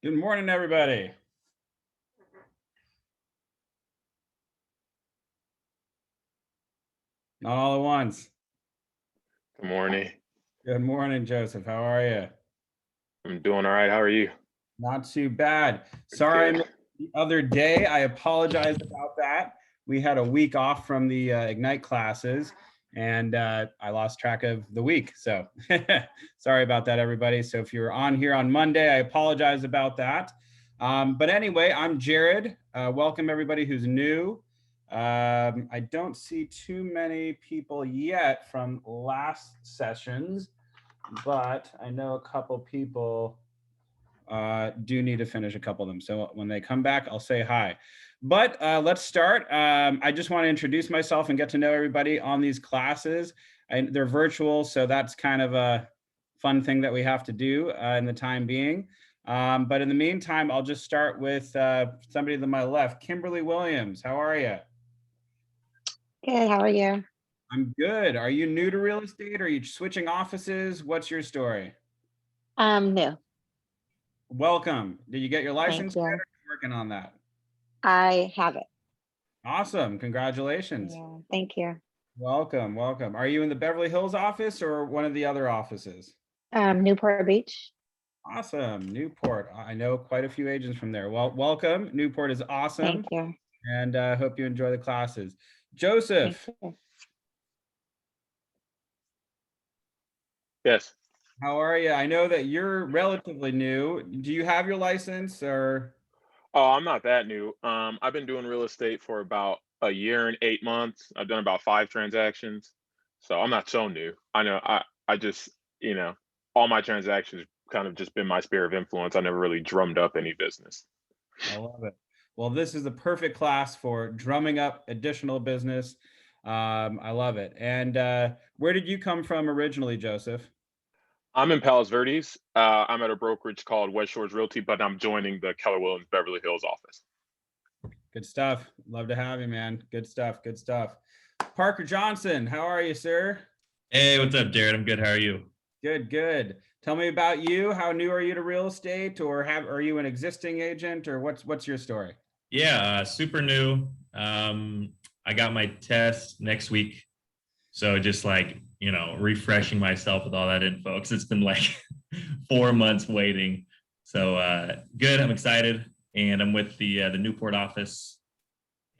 Good morning, everybody. Not all at once. Good morning. Good morning, Joseph. How are you? I'm doing all right. How are you? Not too bad. Sorry, I Good. missed the other day. I apologize about that. We had a week off from the Ignite classes, and I lost track of the week. So sorry about that, everybody. So if you're on here on Monday, I apologize about that. But anyway, I'm Jared. Welcome, everybody who's new. I don't see too many people yet from last sessions, but I know a couple people do need to finish a couple of them. So when they come back, I'll say hi. But let's start. I just want to introduce myself and get to know everybody on these classes. They're virtual, so that's kind of a fun thing that we have to do in the time being. But in the meantime, I'll just start with somebody to my left, Kimberly Williams. How are you? Good, how are you? I'm good. Are you new to real estate? Are you switching offices? What's your story? New. Welcome. Did you get your license Thank yet? Or you. are you working on that? I have it. Awesome. Congratulations. Yeah, thank you. Welcome. Welcome. Are you in the Beverly Hills office or one of the other offices? Newport Beach. Awesome. Newport. I know quite a few agents from there. Well, welcome. Newport is awesome. Thank you. And I hope you enjoy the classes. Thank Joseph, you. Yes. how are you? I know that you're relatively new. Do you have your license or? Oh, I'm not that new. I've been doing real estate for about a year and 8 months. I've done about 5 transactions. So I'm not so new. I know I just, all my transactions kind of just been my sphere of influence. I never really drummed up any business. I love it. Well, this is the perfect class for drumming up additional business. I love it. And where did you come from originally, Joseph? I'm in Palos Verdes. I'm at a brokerage called West Shores Realty, but I'm joining the Keller Williams Beverly Hills office. Good stuff. Love to have you, man. Good stuff. Good stuff. Parker Johnson, how are you, sir? Hey, what's up, Jared? I'm good. How are you? Good, good. Tell me about you. How new are you to real estate, or are you an existing agent, or what's your story? Yeah, super new. I got my test next week. So just like, refreshing myself with all that info because it's been like 4 months waiting. So good. I'm excited. And I'm with the Newport office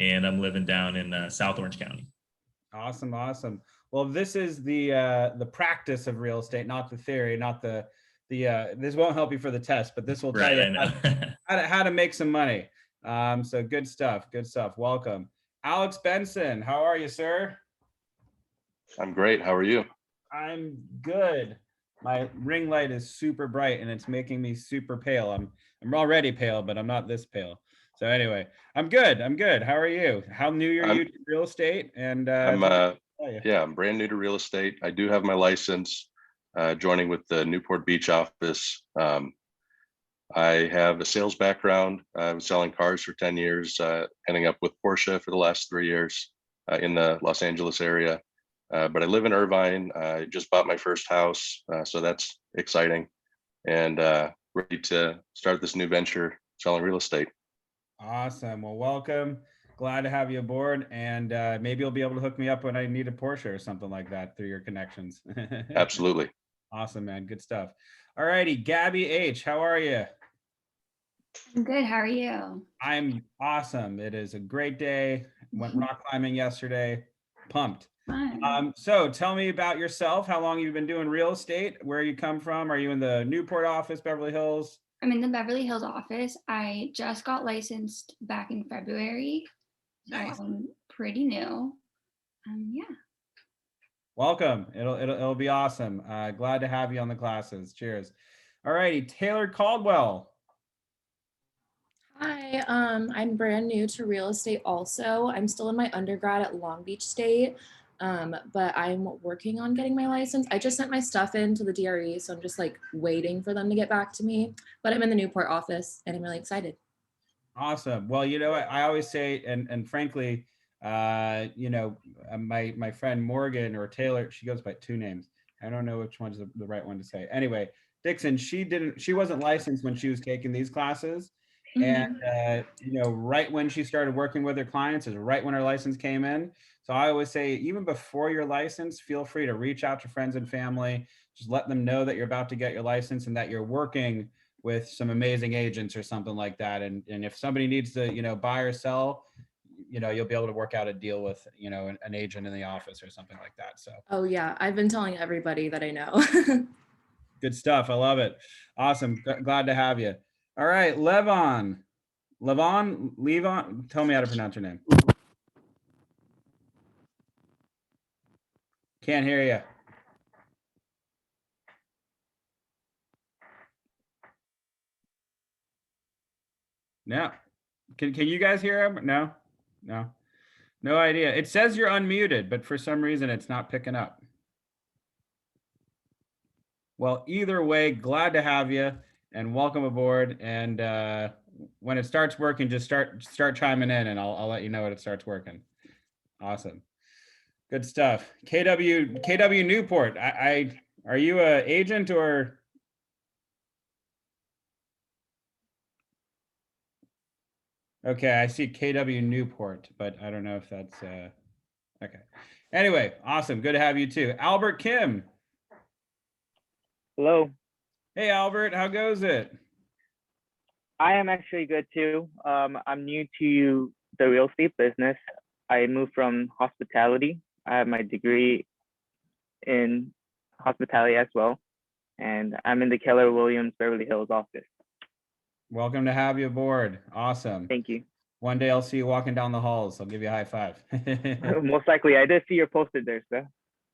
and I'm living down in South Orange County. Awesome, awesome. Well, this is the practice of real estate, not the theory, not the this won't help you for the test, but this will tell Right, you I know. how to make some money. So good stuff, good stuff. Welcome. Alex Benson, how are you, sir? I'm great. How are you? I'm good. My ring light is super bright and it's making me super pale. I'm already pale, but I'm not this pale. So anyway, I'm good. I'm good. How are you? How new are I'm you to real estate? And I'm if you can tell you. yeah, I'm brand new to real estate. I do have my license, joining with the Newport Beach office. I have a sales background. I was selling cars for 10 years, ending up with Porsche for the last 3 years in the Los Angeles area. But I live in Irvine. I just bought my first house, so that's exciting, and ready to start this new venture selling real estate. Awesome. Well, welcome. Glad to have you aboard. And maybe you'll be able to hook me up when I need a Porsche or something like that through your connections. Absolutely. Awesome, man. Good stuff. All righty. Gabby H., how are you? I'm good. How are you? I'm awesome. It is a great day. Went rock climbing yesterday. Pumped. Fun. So tell me about yourself. How long you've been doing real estate? Where you come from? Are you in the Newport office, Beverly Hills? I'm in the Beverly Hills office. I just got licensed back in February, so Nice. I'm pretty new. Yeah. Welcome. It'll be awesome. Glad to have you on the classes. Cheers. All righty, Taylor Caldwell. Hi, I'm brand new to real estate also. I'm still in my undergrad at Long Beach State, but I'm working on getting my license. I just sent my stuff in to the DRE, so I'm just like waiting for them to get back to me. But I'm in the Newport office and I'm really excited. Awesome. Well, you know what I always say, and frankly, my friend Morgan or Taylor, she goes by two names. I don't know which one's the right one to say. Anyway, Dixon, she wasn't licensed when she was taking these classes. And, right when she started working with her clients is right when her license came in. So I always say, even before your license, feel free to reach out to friends and family. Just let them know that you're about to get your license and that you're working with some amazing agents or something like that. And if somebody needs to, buy or sell, you'll be able to work out a deal with, an agent in the office or something like that. So. Oh yeah, I've been telling everybody that I know. Good stuff. I love it. Awesome. Glad to have you. All right, Levon, tell me how to pronounce your name. Can't hear you. No. Can you guys hear him? No. No idea. It says you're unmuted, but for some reason it's not picking up. Well, either way, glad to have you and welcome aboard. And when it starts working, just start chiming in, and I'll let you know when it starts working. Awesome. Good stuff. KW Newport. Are you a agent or? Okay, I see KW Newport, but I don't know if that's okay. Anyway, awesome. Good to have you too. Albert Kim. Hello. Hey Albert, how goes it? I am actually good too. I'm new to the real estate business. I moved from hospitality. I have my degree in hospitality as well. And I'm in the Keller Williams Beverly Hills office. Welcome to have you aboard. Awesome. Thank you. One day I'll see you walking down the halls. I'll give you a high five. Most likely. I did see your poster there, sir.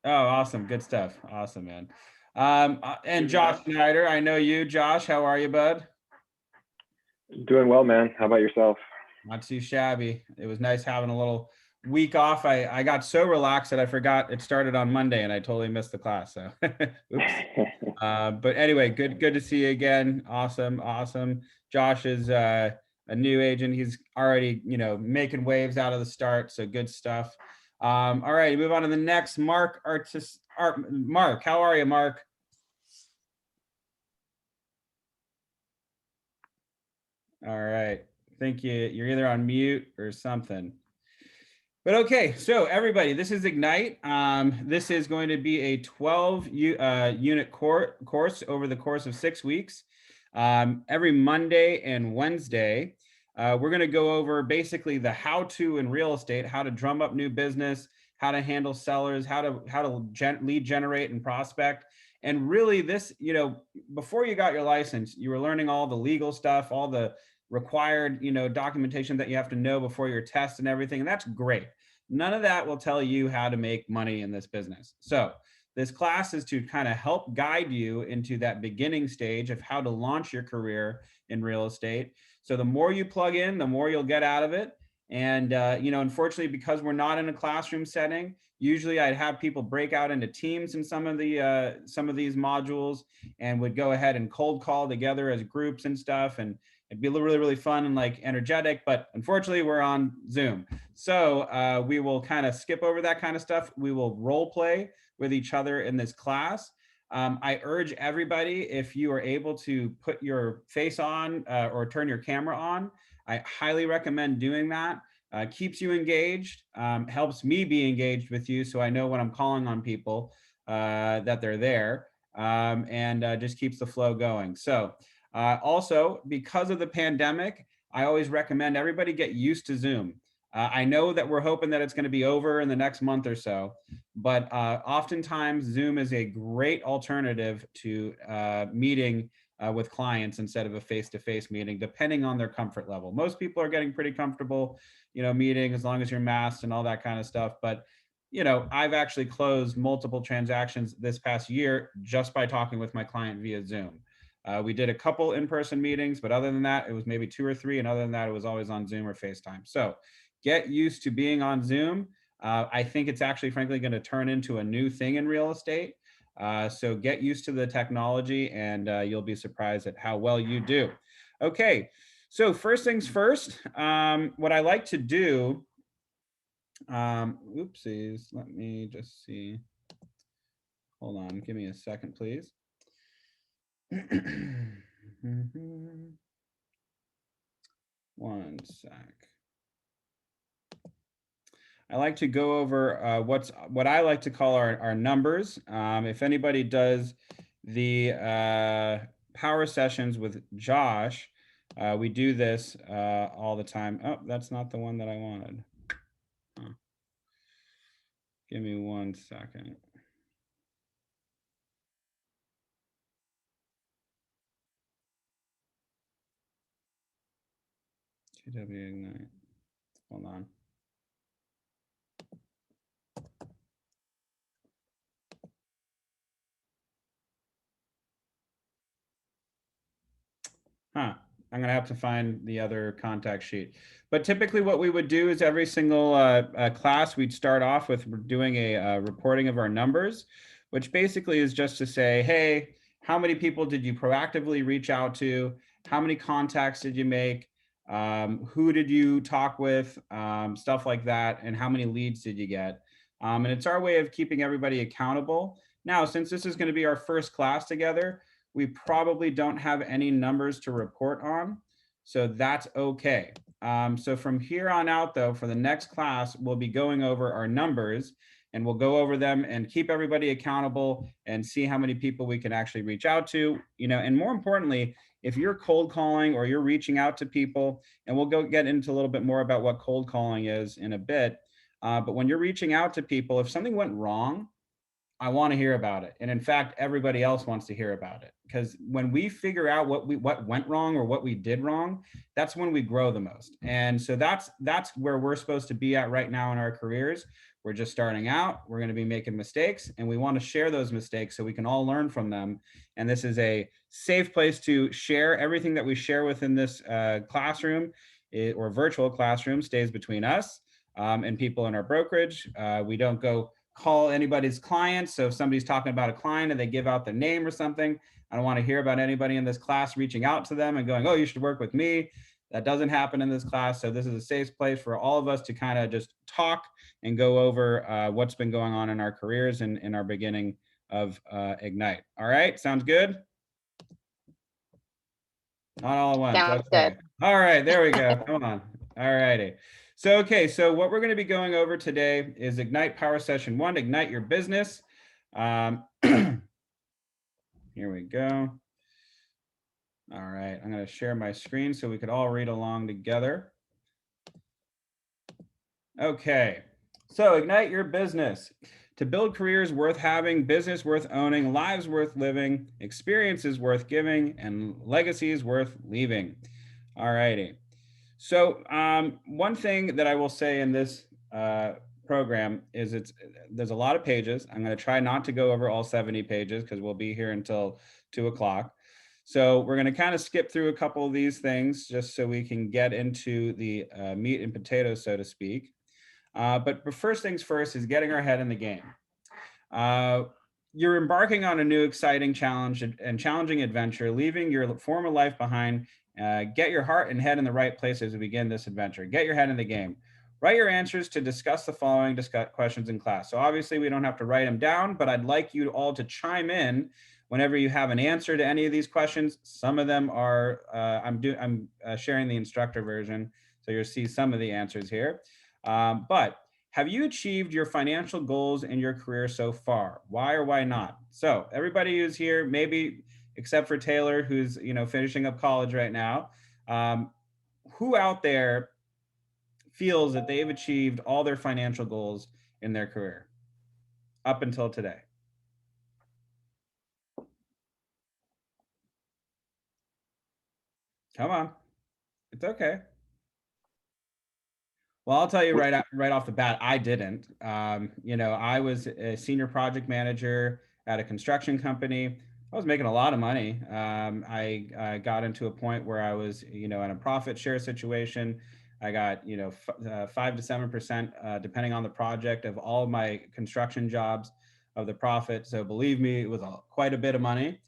Oh, awesome. Good stuff. Awesome, man. And Josh Snyder, I know you. Josh, how are you, bud? Doing well, man. How about yourself? Not too shabby. It was nice having a little week off. I got so relaxed that I forgot it started on Monday and I totally missed the class. So oops. But anyway, good to see you again. Awesome. Josh is a new agent. He's already, making waves out of the start. So good stuff. All right, move on to the next. Mark, Mark, how are you, Mark? All right. I think you're either on mute or something. But okay, so everybody, this is Ignite. This is going to be a 12 unit course over the course of 6 weeks. Every Monday and Wednesday, we're going to go over basically the how-to in real estate, how to drum up new business, how to handle sellers, how to lead generate and prospect. And really this, before you got your license, you were learning all the legal stuff, all the required, documentation that you have to know before your test and everything. And that's great. None of that will tell you how to make money in this business. So this class is to kind of help guide you into that beginning stage of how to launch your career in real estate. So the more you plug in, the more you'll get out of it. And, unfortunately, because we're not in a classroom setting, usually I'd have people break out into teams in some of these modules and would go ahead and cold call together as groups and stuff. And it'd be really, really fun and energetic, but unfortunately we're on Zoom. So we will kind of skip over that kind of stuff. We will role play with each other in this class. I urge everybody, if you are able to put your face on or turn your camera on, I highly recommend doing that. Keeps you engaged, helps me be engaged with you so I know when I'm calling on people that they're there, and just keeps the flow going. So also, because of the pandemic, I always recommend everybody get used to Zoom. I know that we're hoping that it's going to be over in the next month or so, but oftentimes Zoom is a great alternative to meeting with clients instead of a face-to-face meeting, depending on their comfort level. Most people are getting pretty comfortable, meeting as long as you're masked and all that kind of stuff. But, I've actually closed multiple transactions this past year just by talking with my client via Zoom. We did a couple in-person meetings, but other than that, it was maybe 2 or 3. And other than that, it was always on Zoom or FaceTime. So get used to being on Zoom. I think it's actually, frankly, going to turn into a new thing in real estate. So get used to the technology and you'll be surprised at how well you do. Okay, so first things first, what I like to do, oopsies, let me just see. Hold on, give me a second, please. One sec. I like to go over what I like to call our numbers. If anybody does the power sessions with Josh, we do this all the time. Oh, that's not the one that I wanted. Huh. Give me 1 second. GW Ignite. Hold on. Huh. I'm gonna have to find the other contact sheet. But typically what we would do is every single class, we'd start off with doing a reporting of our numbers, which basically is just to say, hey, how many people did you proactively reach out to? How many contacts did you make? Who did you talk with? Stuff like that. And how many leads did you get? And it's our way of keeping everybody accountable. Now, since this is going to be our first class together, we probably don't have any numbers to report on, so that's okay. So from here on out, though, for the next class, we'll be going over our numbers, and we'll go over them and keep everybody accountable and see how many people we can actually reach out to, and more importantly, if you're cold calling or you're reaching out to people, and we'll get into a little bit more about what cold calling is in a bit, but when you're reaching out to people, if something went wrong, I want to hear about it. And in fact, everybody else wants to hear about it, because when we figure out what went wrong or what we did wrong, that's when we grow the most. And so that's where we're supposed to be at right now in our careers. We're just starting out. We're going to be making mistakes, and we want to share those mistakes so we can all learn from them. And this is a safe place to share. Everything that we share within this classroom or virtual classroom stays between us and people in our brokerage. We don't go call anybody's clients. So if somebody's talking about a client and they give out their name or something, I don't want to hear about anybody in this class reaching out to them and going, oh, you should work with me. That doesn't happen in this class. So this is a safe place for all of us to kind of just talk and go over what's been going on in our careers and in our beginning of Ignite. All right, sounds good? Not all at once. Sounds Okay. good. All right, there we go. Come on. All righty. So, okay, so what we're going to be going over today is Ignite Power Session 1, Ignite Your Business. Here we go. All right, I'm going to share my screen so we could all read along together. Okay, so Ignite Your Business. To build careers worth having, business worth owning, lives worth living, experiences worth giving, and legacies worth leaving. All righty. So one thing that I will say in this program is there's a lot of pages. I'm going to try not to go over all 70 pages because we'll be here until 2 o'clock. So we're going to kind of skip through a couple of these things just so we can get into the meat and potatoes, so to speak. But first things first is getting our head in the game. You're embarking on a new exciting challenge and challenging adventure, leaving your former life behind. Get your heart and head in the right place as we begin this adventure. Get your head in the game. Write your answers to discuss the following questions in class. So obviously we don't have to write them down, but I'd like you all to chime in whenever you have an answer to any of these questions. Some of them are, I'm sharing the instructor version, so you'll see some of the answers here. But have you achieved your financial goals in your career so far? Why or why not? So everybody who's here, maybe except for Taylor, who's finishing up college right now, who out there feels that they've achieved all their financial goals in their career up until today? Come on, it's okay. Well, I'll tell you right off the bat, I didn't. I was a senior project manager at a construction company. I was making a lot of money. I got into a point where I was, in a profit share situation. I got, 5 to 7%, depending on the project, of all of my construction jobs of the profit. So believe me, it was quite a bit of money,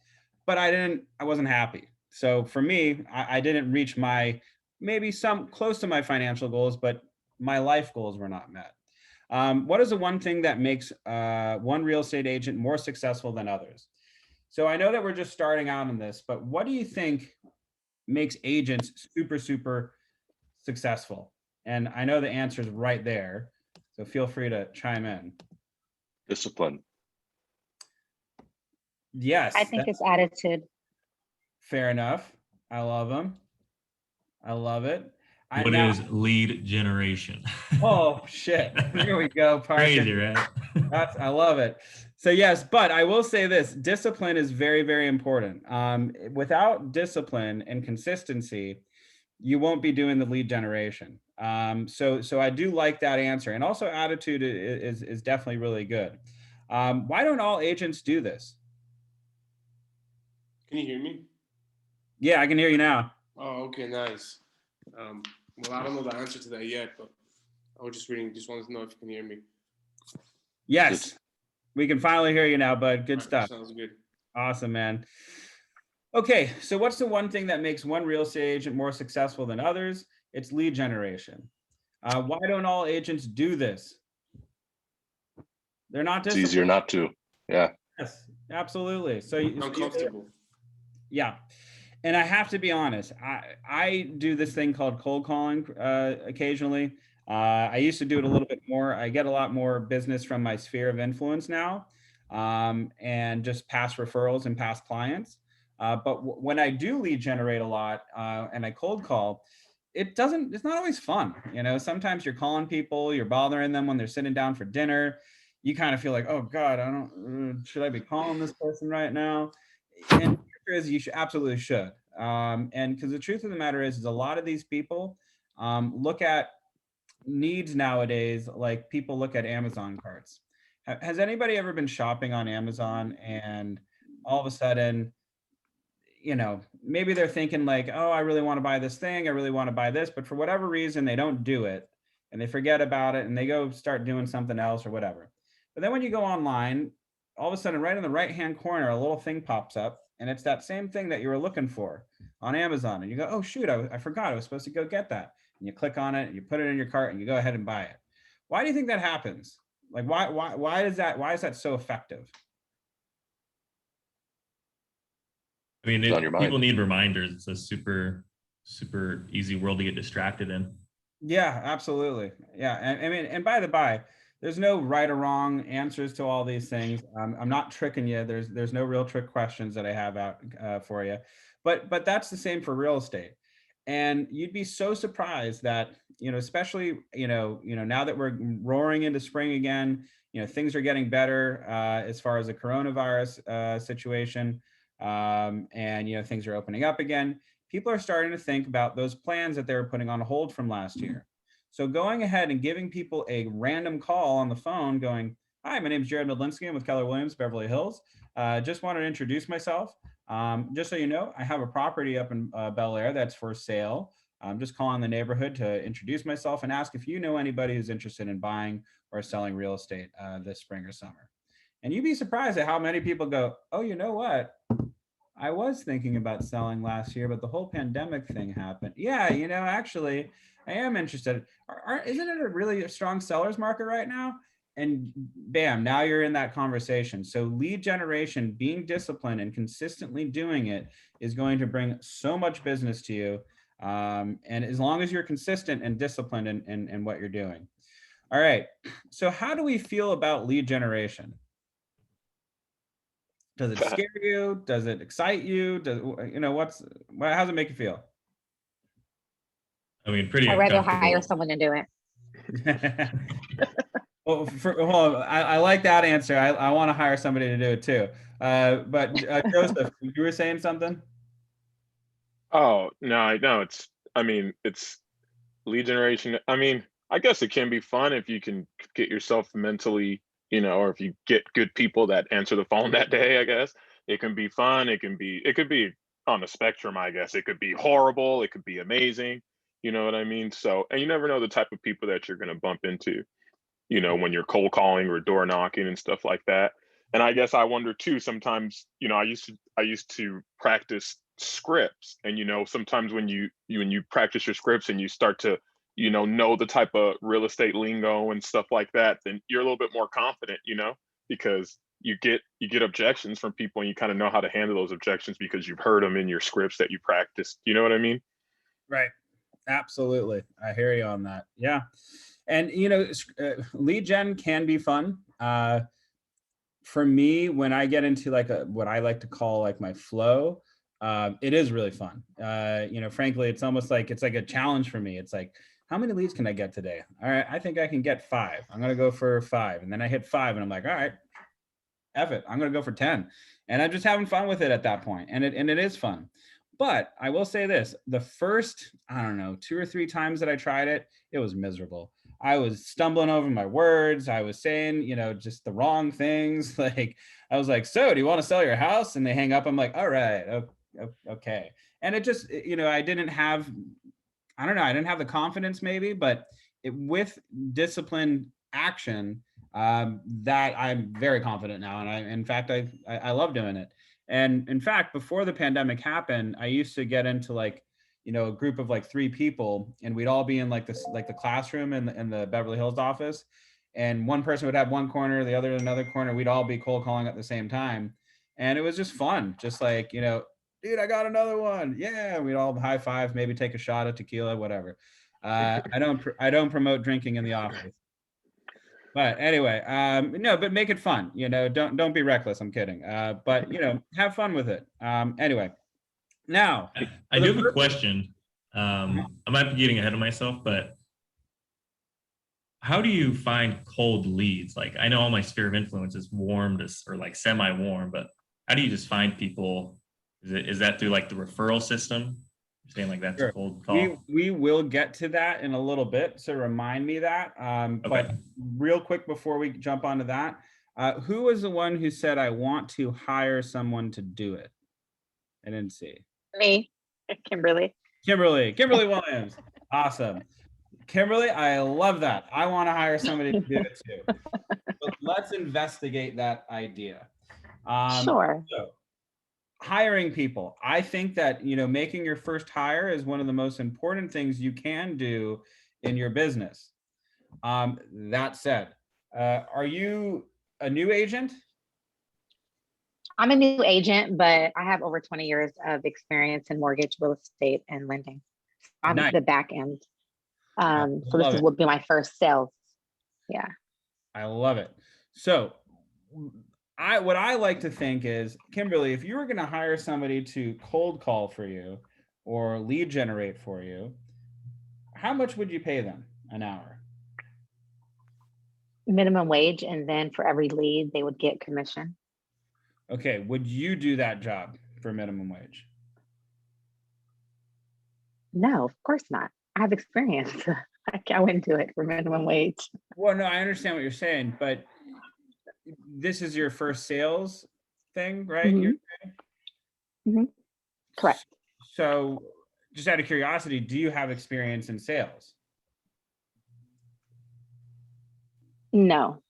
but I wasn't happy. So for me, I didn't reach maybe some close to my financial goals, but my life goals were not met. What is the one thing that makes one real estate agent more successful than others? So I know that we're just starting out on this, but what do you think makes agents super, super successful? And I know the answer is right there, so feel free to chime in. Discipline. Yes, I think that's it's attitude. fair enough. I love them. I love it. What is lead generation? Oh shit! Here we go. Crazy, right? I love it. So yes, but I will say this: discipline is very, very important. Without discipline and consistency, you won't be doing the lead generation. So I do like that answer, and also attitude is definitely really good. Why don't all agents do this? Can you hear me? Yeah, I can hear you now. Oh, okay, nice. Well, I don't know the answer to that yet, but I was just reading. Just wanted to know if you can hear me. Yes, we can finally hear you now, bud. Good All right, stuff. sounds good. Awesome, man. Okay, so what's the one thing that makes one real estate agent more successful than others? It's lead generation. Why don't all agents do this? They're not It's disciplined. easier not to. Yeah. Yes, absolutely. So Uncomfortable. yeah. And I have to be honest, I do this thing called cold calling occasionally. I used to do it a little bit more. I get a lot more business from my sphere of influence now, and just past referrals and past clients. But when I do lead generate a lot and I cold call, it's not always fun. You know, sometimes you're calling people, you're bothering them when they're sitting down for dinner. You kind of feel like, oh God, should I be calling this person right now? And the answer is you absolutely should. And because the truth of the matter is a lot of these people look at needs nowadays like people look at Amazon carts. Has anybody ever been shopping on Amazon and all of a sudden, you know, maybe they're thinking like, oh, I really want to buy this thing, I really want to buy this, but for whatever reason they don't do it and they forget about it and they go start doing something else or whatever. But then when you go online, all of a sudden right in the right hand corner a little thing pops up and it's that same thing that you were looking for on Amazon, and you go, oh shoot, I forgot I was supposed to go get that, and you click on it and you put it in your cart and you go ahead and buy it. Why do you think that happens? Like why is that so effective? I mean, It's on your mind. people need reminders. It's a super, super easy world to get distracted in. Yeah, absolutely. Yeah, and I mean, and by the by, there's no right or wrong answers to all these things. I'm not tricking you. There's no real trick questions that I have out for you, but that's the same for real estate. And you'd be so surprised that, you know, especially, you know, now that we're roaring into spring again, you know, things are getting better as far as the coronavirus situation, and you know, things are opening up again. People are starting to think about those plans that they were putting on hold from last year. So going ahead and giving people a random call on the phone going, hi, my name is Jared Medlinski. I'm with Keller Williams, Beverly Hills. Just wanted to introduce myself. Just so you know, I have a property up in Bel Air that's for sale. I'm just calling the neighborhood to introduce myself and ask if you know anybody who's interested in buying or selling real estate this spring or summer. And you'd be surprised at how many people go, oh, you know what? I was thinking about selling last year, but the whole pandemic thing happened. Yeah, you know, actually, I am interested. Isn't it a really strong seller's market right now? And bam, now you're in that conversation. So lead generation, being disciplined and consistently doing it is going to bring so much business to you. And as long as you're consistent and disciplined in what you're doing. All right. So how do we feel about lead generation? Does it scare you? Does it excite you? Does, you know, how does it make you feel? I mean, pretty I'd rather uncomfortable. hire someone to do it. Well, hold on. I like that answer. I want to hire somebody to do it too. But Joseph, you were saying something? Oh, no, it's lead generation. I mean, I guess it can be fun if you can get yourself mentally, you know, or if you get good people that answer the phone that day, I guess. It can be fun. It could be on the spectrum, I guess. It could be horrible. It could be amazing. You know what I mean? So, and you never know the type of people that you're going to bump into, you know, when you're cold calling or door knocking and stuff like that. And I guess I wonder too, sometimes, you know, I used to practice scripts, and, you know, sometimes when you practice your scripts and you start to, you know the type of real estate lingo and stuff like that, then you're a little bit more confident, you know, because you get objections from people, and you kind of know how to handle those objections because you've heard them in your scripts that you practiced. You know what I mean? Right. Absolutely. I hear you on that. Yeah. And, lead gen can be fun. For me, when I get into like what I like to call like my flow, it is really fun. Frankly, it's almost like it's like a challenge for me. It's like, how many leads can I get today? All right, I think I can get 5. I'm gonna go for 5, and then I hit 5, and I'm like, all right, F it, I'm gonna go for 10, and I'm just having fun with it at that point, and it is fun. But I will say this: the first, I don't know, 2 or 3 times that I tried it, it was miserable. I was stumbling over my words. I was saying, just the wrong things. Like, I was like, so do you want to sell your house? And they hang up. I'm like, all right, okay. And it just, I didn't have the confidence maybe, but with disciplined action, that I'm very confident now. And in fact, I love doing it. And in fact, before the pandemic happened, I used to get into like, a group of like 3 people, and we'd all be in like this, like the classroom in the Beverly Hills office. And one person would have one corner, the other another corner. We'd all be cold calling at the same time. And it was just fun. Just like, dude, I got another one. Yeah. We'd all high five, maybe take a shot of tequila, whatever. I don't promote drinking in the office. But anyway, no, but make it fun. Don't be reckless. I'm kidding. But have fun with it. Anyway, now I do have a question. I might be getting ahead of myself, but how do you find cold leads? Like, I know all my sphere of influence is warm or like semi-warm, but how do you just find people? Is that through like the referral system? You're saying like that's Sure. a cold call. We will get to that in a little bit, so remind me that. But real quick before we jump onto that, who was the one who said, I want to hire someone to do it? I didn't see. Me, Kimberly. Kimberly Williams. Awesome. Kimberly, I love that. I want to hire somebody to do it too. But let's investigate that idea. Sure. So, hiring people. I think that, making your first hire is one of the most important things you can do in your business. That said, are you a new agent? I'm a new agent, but I have over 20 years of experience in mortgage, real estate, and lending. I'm Nice. the back end. So this would be my first sales. Yeah. I love it. So what I like to think is, Kimberly, if you were going to hire somebody to cold call for you or lead generate for you, how much would you pay them an hour? Minimum wage, and then for every lead, they would get commission. Okay, would you do that job for minimum wage? No, of course not. I have experience. I wouldn't do it for minimum wage. Well, no, I understand what you're saying, but this is your first sales thing, right? Mm-hmm. Correct. So just out of curiosity, do you have experience in sales? No.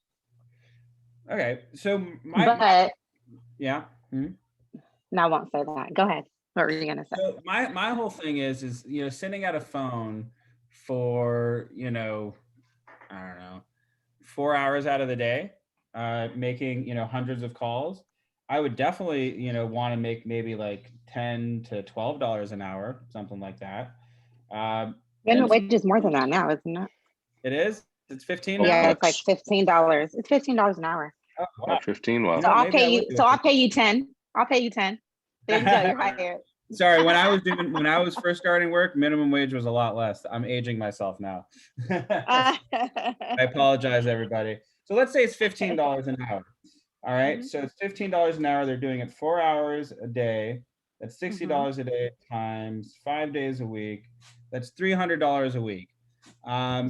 Okay, so yeah. No, I won't say that. Go ahead. What were you gonna say? So my whole thing is sitting at a phone for I don't know, 4 hours out of the day, making hundreds of calls. I would definitely want to make maybe like $10 to $12 an hour, something like that. Minimum wage is more than that now, isn't it? It is. It's $15. Yeah, it's like $15. It's $15 an hour. Oh, wow. 15. Wow. So I'll pay you. So I'll pay you 10. I'll pay you 10. There you go. You're hired. Sorry, when I was first starting work, minimum wage was a lot less. I'm aging myself now. I apologize, everybody. So let's say it's $15 an hour. All right. Mm-hmm. So it's $15 an hour. They're doing it 4 hours a day. That's $60 a day times 5 days a week. That's $300 a week.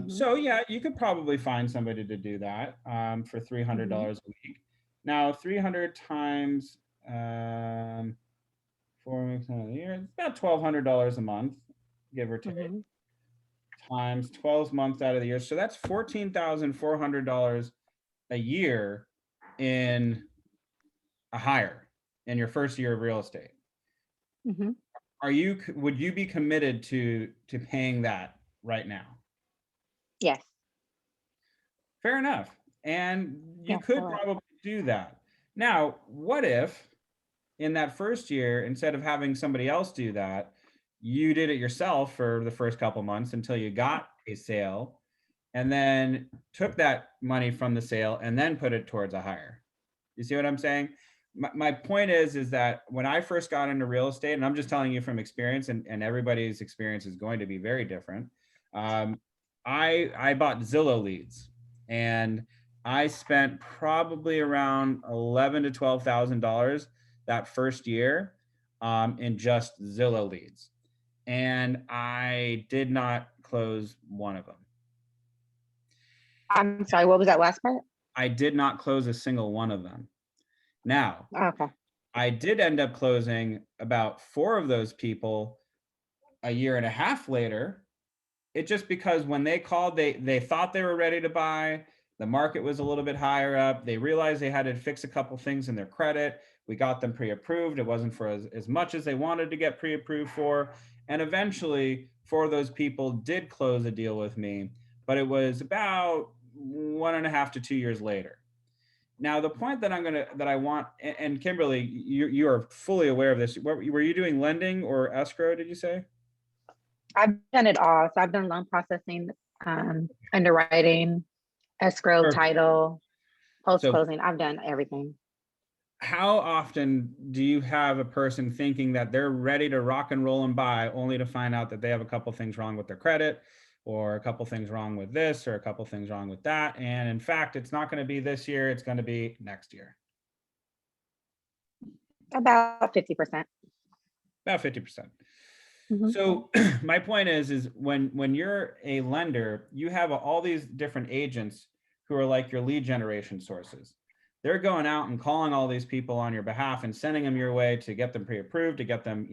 So yeah, you could probably find somebody to do that for $300 a week. Now, 300 times 4 weeks out of the year, it's about $1,200 a month, give or take, times 12 months out of the year. So that's $14,400 a year in a hire in your first year of real estate. Would you be committed to paying that right now? Yes. Fair enough. And you could probably do that. Now, what if in that first year, instead of having somebody else do that, you did it yourself for the first couple months until you got a sale, and then took that money from the sale and then put it towards a hire? You see what I'm saying? My point is that when I first got into real estate, and I'm just telling you from experience, and everybody's experience is going to be very different. I bought Zillow leads, and I spent probably around $11,000 to $12,000 that first year in just Zillow leads, and I did not close one of them. I'm sorry, what was that last part? I did not close a single one of them. Now, Okay. I did end up closing about 4 of those people a year and a half later. It just because when they called, they thought they were ready to buy. The market was a little bit higher up. They realized they had to fix a couple things in their credit. We got them pre-approved. It wasn't for as much as they wanted to get pre-approved for. And eventually 4 of those people did close a deal with me, but it was about 1.5 to 2 years later. Now, the point that I want, and Kimberly, you are fully aware of this. Were you doing lending or escrow, did you say? I've done it all. So I've done loan processing, underwriting, escrow, Perfect. title, post So closing. I've done everything. how often do you have a person thinking that they're ready to rock and roll and buy, only to find out that they have a couple things wrong with their credit, or a couple things wrong with this, or a couple things wrong with that? And in fact, it's not going to be this year, it's going to be next year. About 50%. About 50%. Mhm. So my point is when you're a lender, you have all these different agents who are like your lead generation sources. They're going out and calling all these people on your behalf and sending them your way to get them pre-approved, to get them,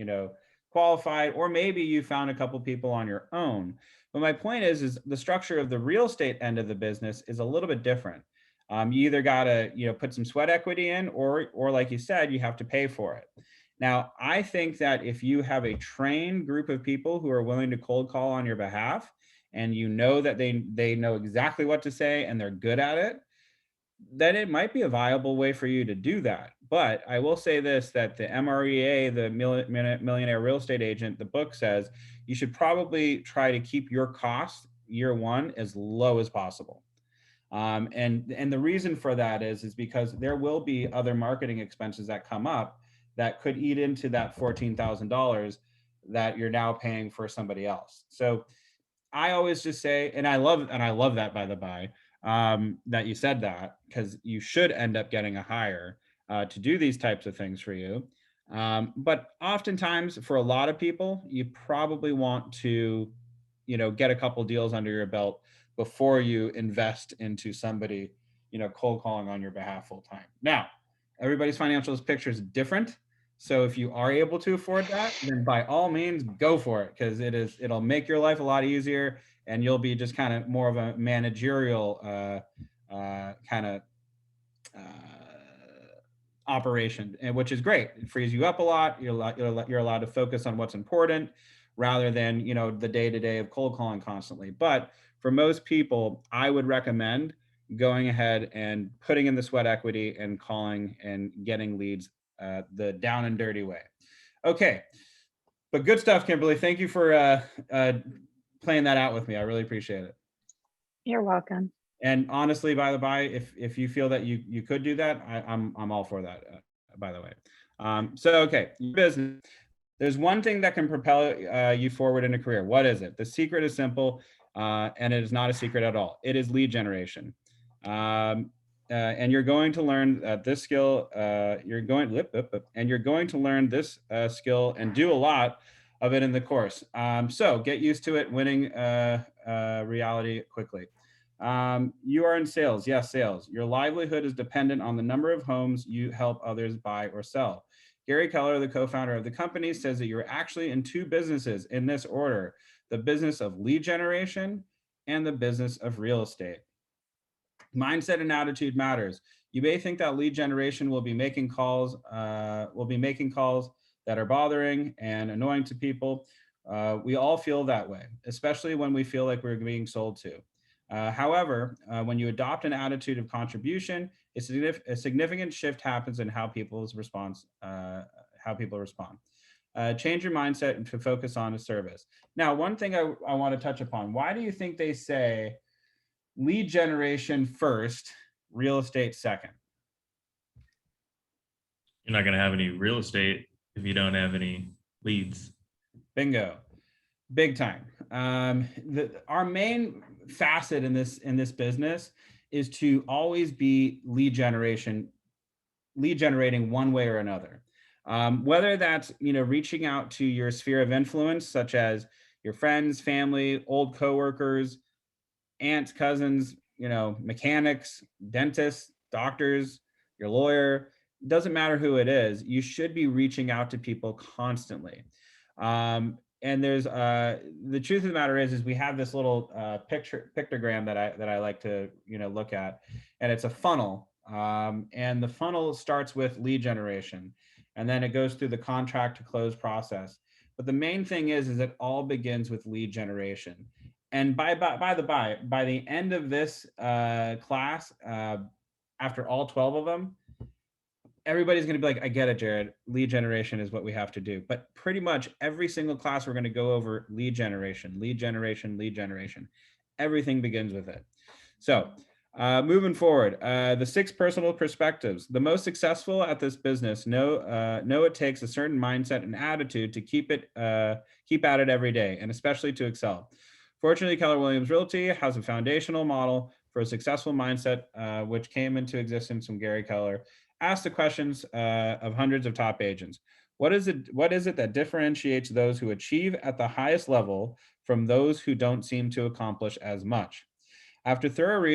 qualified, or maybe you found a couple people on your own. But my point is the structure of the real estate end of the business is a little bit different. You either got to, put some sweat equity in, or like you said, you have to pay for it. Now, I think that if you have a trained group of people who are willing to cold call on your behalf, and you know that they know exactly what to say and they're good at it, then it might be a viable way for you to do that. But I will say this, that the MREA, the Millionaire Real Estate Agent, the book says you should probably try to keep your cost year one as low as possible. And the reason for that is because there will be other marketing expenses that come up that could eat into that $14,000 that you're now paying for somebody else. So I always just say, and I love that, by the by, that you said that, because you should end up getting a hire to do these types of things for you. But oftentimes, for a lot of people, you probably want to, get a couple deals under your belt before you invest into somebody, cold calling on your behalf full time. Now, everybody's financial picture is different. So if you are able to afford that, then by all means go for it, because it'll make your life a lot easier, and you'll be just kind of more of a managerial kind of operation, which is great. It frees you up a lot. You're allowed to focus on what's important rather than the day-to-day of cold calling constantly. But for most people, I would recommend going ahead and putting in the sweat equity and calling and getting leads the down and dirty way. Okay, but good stuff, Kimberly. Thank you for playing that out with me. I really appreciate it. You're welcome. And honestly, by the by, if you feel that you could do that, I'm all for that. By the way, so okay, your business. There's one thing that can propel you forward in a career. What is it? The secret is simple, and it is not a secret at all. It is lead generation. And you're going to learn this skill. You're going to learn this skill and do a lot of it in the course. So get used to it. Winning reality quickly. You are in sales. Yes, sales. Your livelihood is dependent on the number of homes you help others buy or sell. Gary Keller, the co-founder of the company, says that you're actually in 2 businesses in this order: the business of lead generation and the business of real estate. Mindset and attitude matters. You may think that lead generation will be making calls that are bothering and annoying to people. We all feel that way, especially when we feel like we're being sold to. However, when you adopt an attitude of contribution, a significant shift happens in how people respond. Change your mindset to focus on a service. Now, one thing I want to touch upon, why do you think they say lead generation first, real estate second? You're not going to have any real estate if you don't have any leads. Bingo. Big time. Our main facet in this business is to always be lead generating one way or another. Whether that's, reaching out to your sphere of influence, such as your friends, family, old coworkers, aunts, cousins, mechanics, dentists, doctors, your lawyer, doesn't matter who it is, you should be reaching out to people constantly. And there's the truth of the matter is we have this little pictogram that I like to look at, and it's a funnel. And the funnel starts with lead generation, and then it goes through the contract to close process. But the main thing is it all begins with lead generation. And by the end of this class, after all 12 of them, everybody's going to be like, I get it, Jared. Lead generation is what we have to do. But pretty much every single class, we're going to go over lead generation, lead generation, lead generation. Everything begins with it. So moving forward, the 6 personal perspectives. The most successful at this business know it takes a certain mindset and attitude to keep at it every day, and especially to excel. Fortunately, Keller Williams Realty has a foundational model for a successful mindset, which came into existence from Gary Keller. Ask the questions of hundreds of top agents. What is it that differentiates those who achieve at the highest level from those who don't seem to accomplish as much? After thoroughly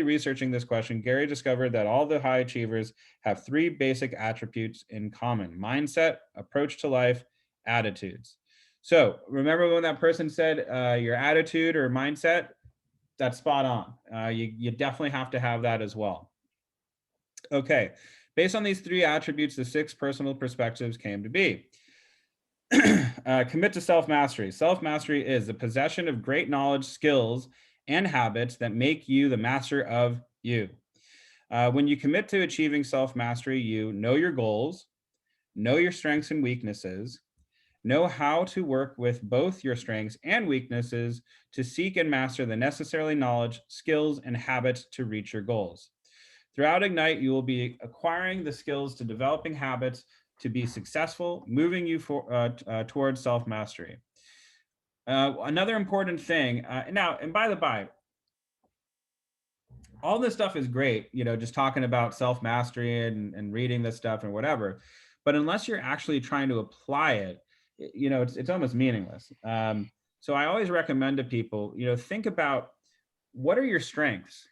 researching this question, Gary discovered that all the high achievers have 3 basic attributes in common: mindset, approach to life, attitudes. So remember when that person said your attitude or mindset? That's spot on. You definitely have to have that as well. Okay, based on these 3 attributes, the 6 personal perspectives came to be. Commit to self-mastery. Self-mastery is the possession of great knowledge, skills, and habits that make you the master of you. When you commit to achieving self-mastery, you know your goals, know your strengths and weaknesses, know how to work with both your strengths and weaknesses to seek and master the necessary knowledge, skills, and habits to reach your goals. Throughout Ignite, you will be acquiring the skills to developing habits to be successful, moving you towards self-mastery. Another important thing, now, and by the by, all this stuff is great, just talking about self-mastery and reading this stuff and whatever, but unless you're actually trying to apply it, it's almost meaningless. So I always recommend to people, think about what are your strengths?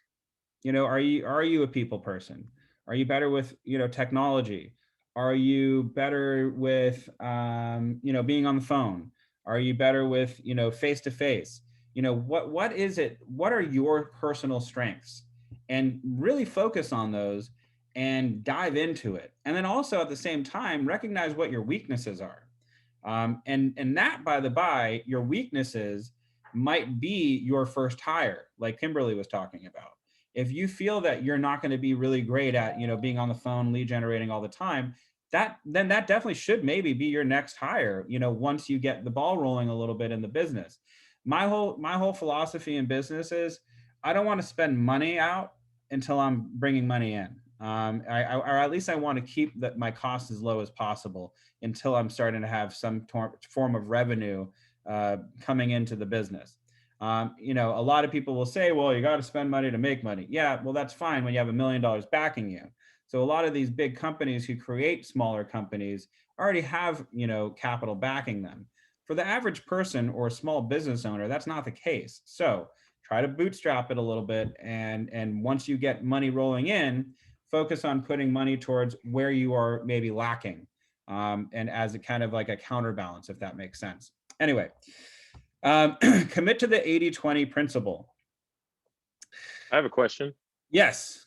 Are you a people person? Are you better with, technology? Are you better with, being on the phone? Are you better with, face-to-face? What is it? What are your personal strengths? And really focus on those and dive into it. And then also at the same time, recognize what your weaknesses are. And that, by the by, your weaknesses might be your first hire, like Kimberly was talking about. If you feel that you're not going to be really great at, being on the phone, lead generating all the time, then that definitely should maybe be your next hire, once you get the ball rolling a little bit in the business. My whole philosophy in business is I don't want to spend money out until I'm bringing money in. Or at least I want to keep my costs as low as possible until I'm starting to have some form of revenue coming into the business. A lot of people will say, well, you got to spend money to make money. Yeah, well, that's fine when you have $1 million backing you. So a lot of these big companies who create smaller companies already have, capital backing them. For the average person or small business owner, that's not the case. So try to bootstrap it a little bit. And once you get money rolling in, focus on putting money towards where you are maybe lacking. And as a kind of like a counterbalance, if that makes sense. Anyway. Commit to the 80-20 principle. I have a question. Yes.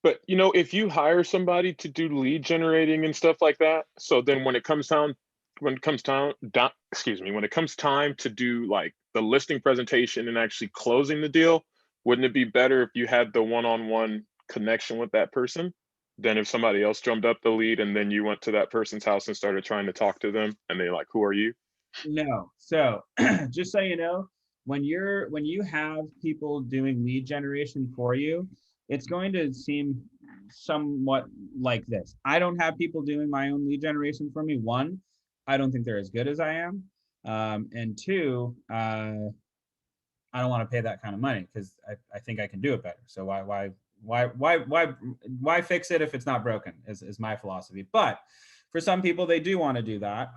But, if you hire somebody to do lead generating and stuff like that, so then when it comes down when it comes time, when it comes time to do like the listing presentation and actually closing the deal, wouldn't it be better if you had the one-on-one connection with that person than if somebody else drummed up the lead and then you went to that person's house and started trying to talk to them and they're like, who are you? No. So just so you know, when you have people doing lead generation for you, it's going to seem somewhat like this. I don't have people doing my own lead generation for me. One, I don't think they're as good as I am. And two, I don't want to pay that kind of money because I think I can do it better. So why fix it if it's not broken is my philosophy. But for some people, they do want to do that.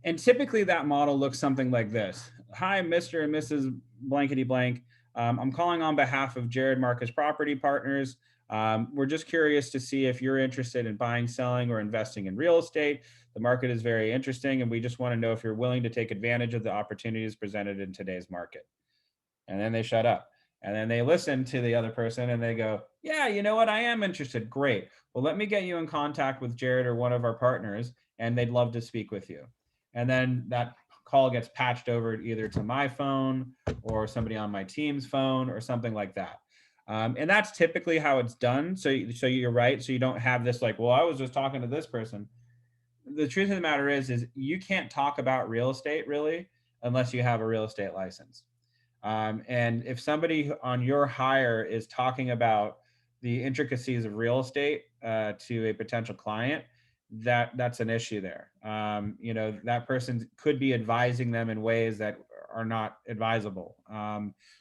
And typically that model looks something like this. Hi, Mr. and Mrs. Blankety blank. I'm calling on behalf of Jared Marcus Property Partners. We're just curious to see if you're interested in buying, selling, or investing in real estate. The market is very interesting, and we just want to know if you're willing to take advantage of the opportunities presented in today's market. And then they shut up. And then they listen to the other person and they go, yeah, you know what? I am interested. Great. Well, let me get you in contact with Jared or one of our partners, and they'd love to speak with you. And then that call gets patched over either to my phone or somebody on my team's phone or something like that. And that's typically how it's done. So you're right. So you don't have this like, well, I was just talking to this person. The truth of the matter is you can't talk about real estate really unless you have a real estate license. And if somebody on your hire is talking about the intricacies of real estate to a potential client, that's an issue there. That person could be advising them in ways that are not advisable.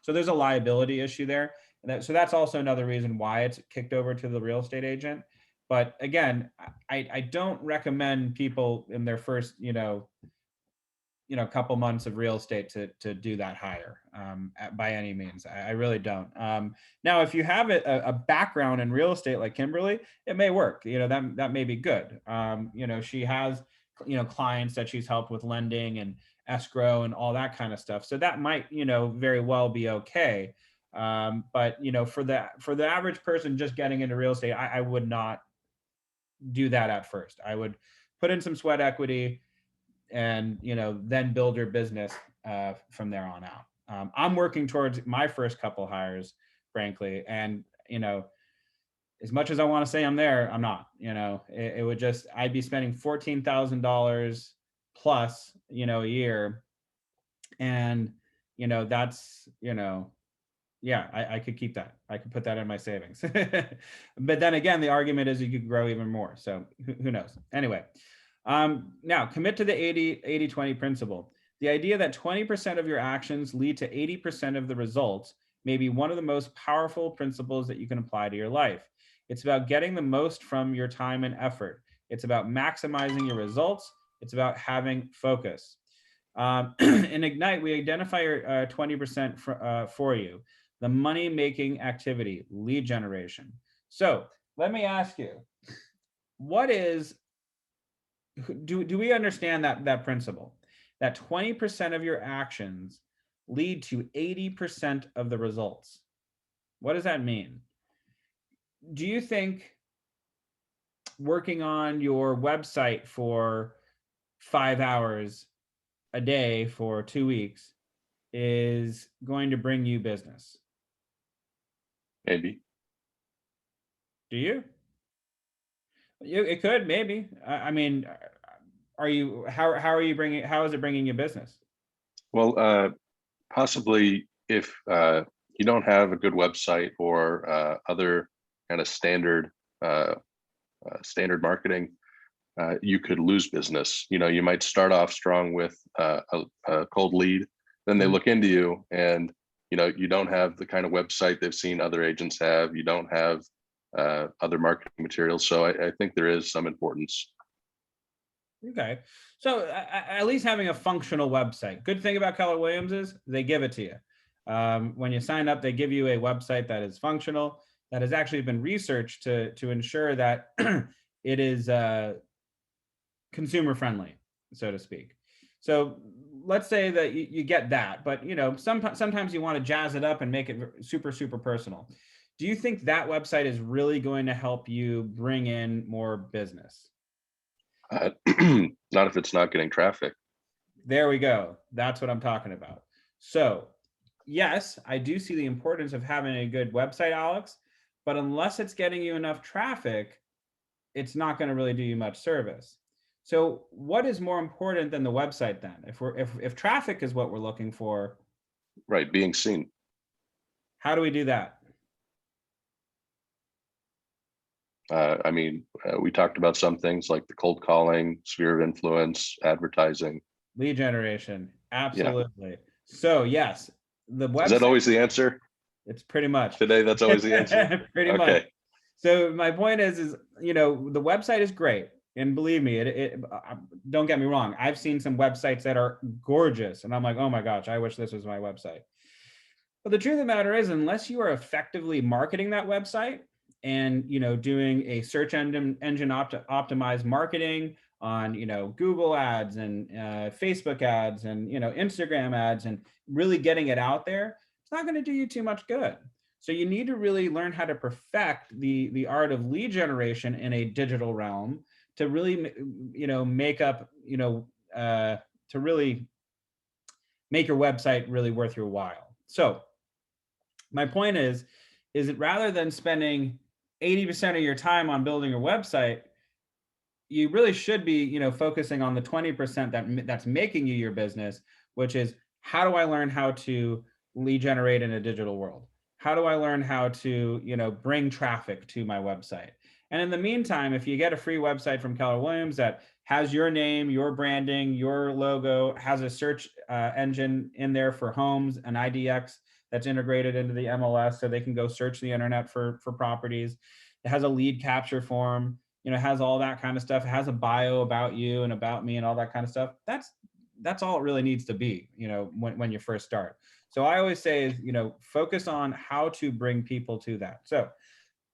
So there's a liability issue there. So that's also another reason why it's kicked over to the real estate agent. But again, I don't recommend people in their first, couple months of real estate to do that hire by any means. I really don't. Now, if you have a background in real estate like Kimberly, it may work. That may be good. She has clients that she's helped with lending and escrow and all that kind of stuff. So that might very well be okay. But for the average person just getting into real estate, I would not do that at first. I would put in some sweat equity and then build your business from there on out. I'm working towards my first couple hires, frankly, and as much as I want to say I'm there, I'm not. It would just, I'd be spending $14,000 plus a year, and that's yeah, I could keep that. I could put that in my savings. But then again, the argument is you could grow even more. So who knows? Anyway, now commit to the 80-20 principle. The idea that 20% of your actions lead to 80% of the results may be one of the most powerful principles that you can apply to your life. It's about getting the most from your time and effort. It's about maximizing your results. It's about having focus. In Ignite, we identify your 20% for you. The money-making activity, lead generation. So let me ask you, what is, do we understand that principle? That 20% of your actions lead to 80% of the results. What does that mean? Do you think working on your website for 5 hours a day for 2 weeks is going to bring you business? Maybe. Do you? It could, maybe. I mean, how is it bringing you business? Well, possibly if you don't have a good website or other kind of standard marketing, you could lose business. You might start off strong with a cold lead, then they look into you and you don't have the kind of website they've seen other agents have. You don't have other marketing materials. So I think there is some importance. Okay. So at least having a functional website. Good thing about Keller Williams is they give it to you. When you sign up, they give you a website that is functional, that has actually been researched to ensure that it is consumer friendly, so to speak. So let's say that you get that, but sometimes you want to jazz it up and make it super, super personal. Do you think that website is really going to help you bring in more business? Not if it's not getting traffic. There we go. That's what I'm talking about. So yes, I do see the importance of having a good website, Alex, but unless it's getting you enough traffic, it's not going to really do you much service. So what is more important than the website then? If traffic is what we're looking for, Right, being seen. how do we do that? I mean, we talked about some things like the cold calling, sphere of influence, advertising. Lead generation. Absolutely. So yes, the website. Is that always the answer It's pretty much. today? That's always the answer. Pretty much. Okay. So my point is, you know, the website is great. And believe me, don't get me wrong. I've seen some websites that are gorgeous and I'm like, oh my gosh, I wish this was my website. But the truth of the matter is, unless you are effectively marketing that website and, you know, doing a search engine optimized marketing on, you know, Google ads and Facebook ads and, you know, Instagram ads and really getting it out there, it's not going to do you too much good. So you need to really learn how to perfect the art of lead generation in a digital realm to really, you know, make up, you know, to really make your website really worth your while. So my point is it rather than spending 80% of your time on building your website, you really should be, you know, focusing on the 20% that's making you your business, which is how do I learn how to lead generate in a digital world? How do I learn how to, you know, bring traffic to my website? And in the meantime, if you get a free website from Keller Williams that has your name, your branding, your logo, has a search engine in there for homes, an IDX that's integrated into the MLS so they can go search the internet for properties. It has a lead capture form, you know, it has all that kind of stuff. It has a bio about you and about me and all that kind of stuff. That's all it really needs to be, you know, when you first start. So I always say, you know, focus on how to bring people to that. So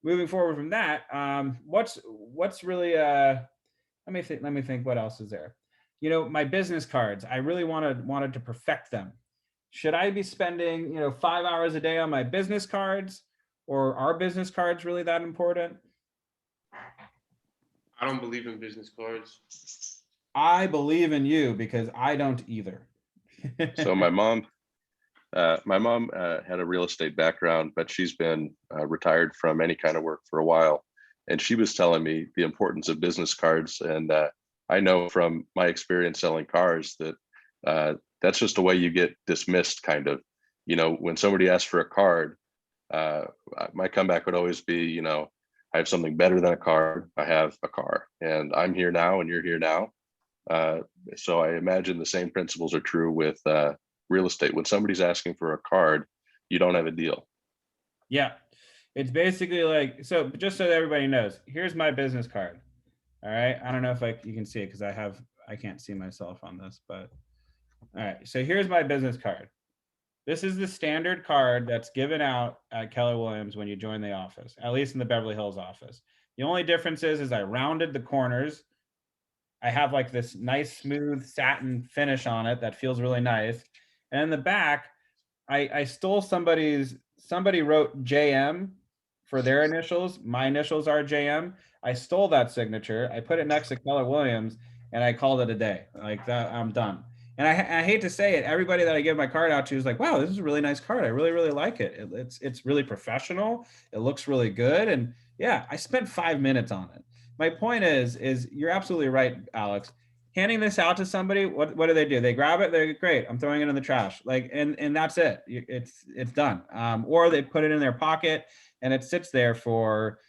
moving forward from that, what's really let me think what else is there. You know, my business cards, I really wanted to perfect them. Should I be spending, you know, 5 hours a day on my business cards, or are business cards really that important? I don't believe in business cards. I believe in you because I don't either. So my mom had a real estate background, but she's been retired from any kind of work for a while. And she was telling me the importance of business cards. And I know from my experience selling cars that that's just a way you get dismissed, kind of. You know, when somebody asks for a card, my comeback would always be, you know, I have something better than a card. I have a car, and I'm here now and you're here now. So I imagine the same principles are true with real estate. When somebody's asking for a card, you don't have a deal. Yeah, it's basically like, so just so that everybody knows, here's my business card. All right, I don't know if you can see it because I can't see myself on this, but all right, so here's my business card. This is the standard card that's given out at Keller Williams when you join the office, at least in the Beverly Hills office. The only difference is I rounded the corners. I have like this nice smooth satin finish on it that feels really nice. And in the back, I stole somebody wrote JM for their initials. My initials are JM. I stole that signature. I put it next to Keller Williams and I called it a day. Like that, I'm done. And I hate to say it, everybody that I give my card out to is like, wow, this is a really nice card. I really, really like it. It's really professional. It looks really good. And yeah, I spent 5 minutes on it. My point is you're absolutely right, Alex. Handing this out to somebody, what do? They grab it. They're great. I'm throwing it in the trash. Like, and that's it. It's done. Or they put it in their pocket and it sits there for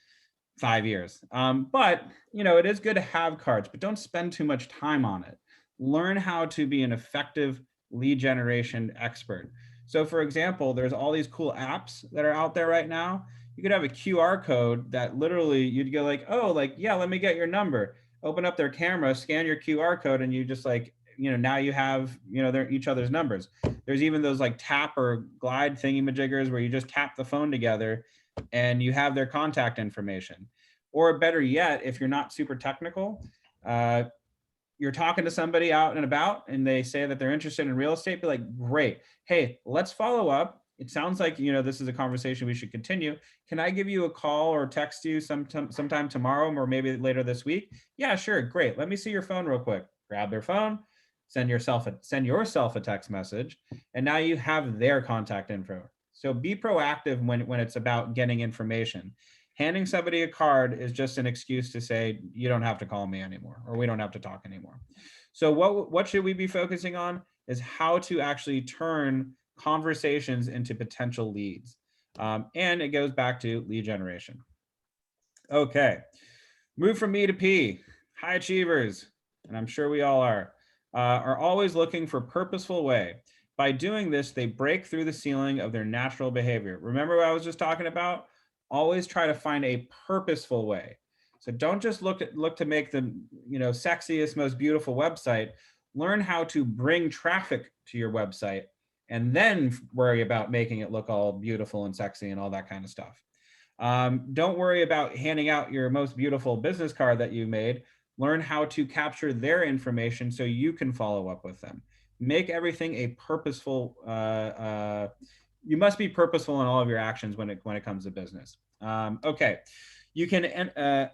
5 years. But you know, it is good to have cards, but don't spend too much time on it. Learn how to be an effective lead generation expert. So for example, there's all these cool apps that are out there right now. You could have a QR code that literally you'd go like, oh, like, yeah, let me get your number. Open up their camera, scan your QR code, and you just like, you know, now you have, you know, they're each other's numbers. There's even those like tap or glide thingy-majiggers where you just tap the phone together and you have their contact information. Or better yet, if you're not super technical, you're talking to somebody out and about and they say that they're interested in real estate, be like, great. Hey, let's follow up. it sounds like, this is a conversation we should continue. Can I give you a call or text you sometime tomorrow or maybe later this week? Yeah, sure. Great. Let me see your phone real quick. Grab their phone, send yourself a text message, and now you have their contact info. So be proactive when it's about getting information. Handing somebody a card is just an excuse to say, you don't have to call me anymore, or we don't have to talk anymore. So what should we be focusing on is how to actually turn conversations into potential leads. And it goes back to lead generation. Okay, move from me to P. High achievers, and I'm sure we all are always looking for purposeful way. By doing this, they break through the ceiling of their natural behavior. Remember what I was just talking about? Always try to find a purposeful way. So don't just look to make the sexiest, most beautiful website. Learn how to bring traffic to your website, and then worry about making it look all beautiful and sexy and all that kind of stuff. Don't worry about handing out your most beautiful business card that you made. Learn how to capture their information so you can follow up with them. Make everything a purposeful. You must be purposeful in all of your actions when it comes to business. Okay. You can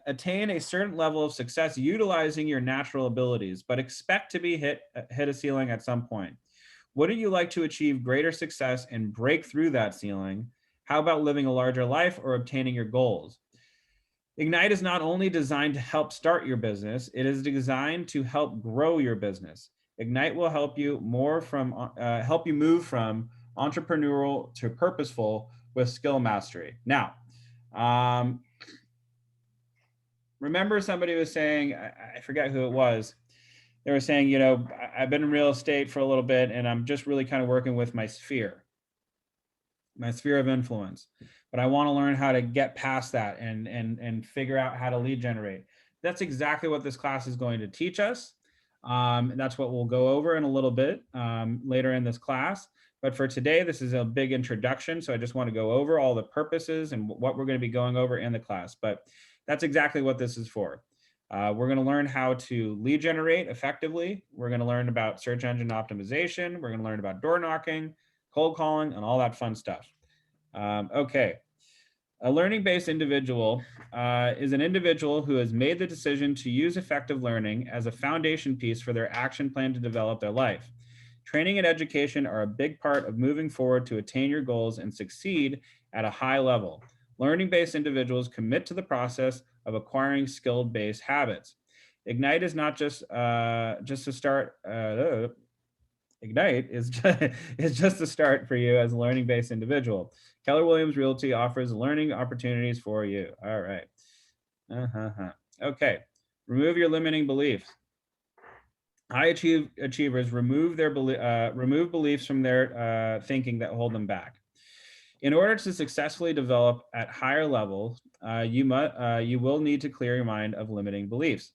attain a certain level of success utilizing your natural abilities, but expect to be hit a ceiling at some point. Wouldn't you like to achieve greater success and break through that ceiling? How about living a larger life or obtaining your goals? Ignite is not only designed to help start your business, it is designed to help grow your business. Ignite will help you move from entrepreneurial to purposeful with skill mastery. Now, remember somebody was saying, I forget who it was. They were saying, I've been in real estate for a little bit and I'm just really kind of working with my sphere of influence, but I want to learn how to get past that and figure out how to lead generate. That's exactly what this class is going to teach us. That's what we'll go over in a little bit later in this class. But for today, this is a big introduction. So I just want to go over all the purposes and what we're going to be going over in the class. But that's exactly what this is for. We're going to learn how to lead generate effectively. We're going to learn about search engine optimization. We're going to learn about door knocking, cold calling, and all that fun stuff. Okay. A learning-based individual is an individual who has made the decision to use effective learning as a foundation piece for their action plan to develop their life. Training and education are a big part of moving forward to attain your goals and succeed at a high level. Learning-based individuals commit to the process of acquiring skill-based habits. Ignite is not just to start. Ignite is just a start for you as a learning-based individual. Keller Williams Realty offers learning opportunities for you. All right. Okay. Remove your limiting beliefs. High achievers remove beliefs from their thinking that hold them back. In order to successfully develop at higher levels, you will need to clear your mind of limiting beliefs.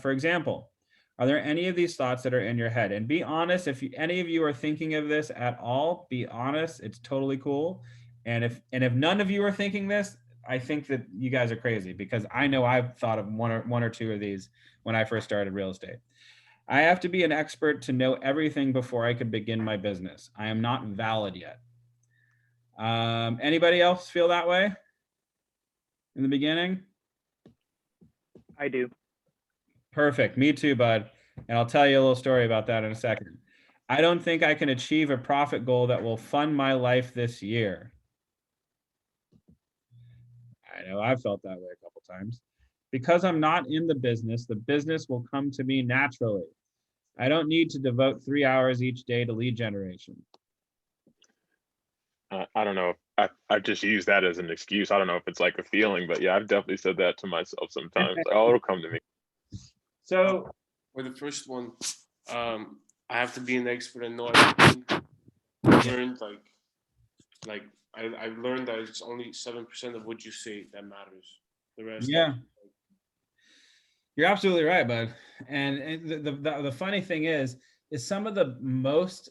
For example, are there any of these thoughts that are in your head? And be honest, if any of you are thinking of this at all, be honest, it's totally cool. And if none of you are thinking this, I think that you guys are crazy, because I know I've thought of one or two of these when I first started real estate. I have to be an expert to know everything before I could begin my business. I am not valid yet. Anybody else feel that way in the beginning? I do. Perfect. Me too, bud. And I'll tell you a little story about that in a second. I don't think I can achieve a profit goal that will fund my life this year. I know I've felt that way a couple times. Because I'm not in the business will come to me naturally. I don't need to devote 3 hours each day to lead generation. I don't know. I just use that as an excuse. I don't know if it's like a feeling, but yeah, I've definitely said that to myself sometimes. Oh, it'll come to me. So for the first one, I have to be an expert and know everything. I learned that it's only 7% of what you say that matters. The rest. Yeah. You're absolutely right, bud. And the funny thing is some of the most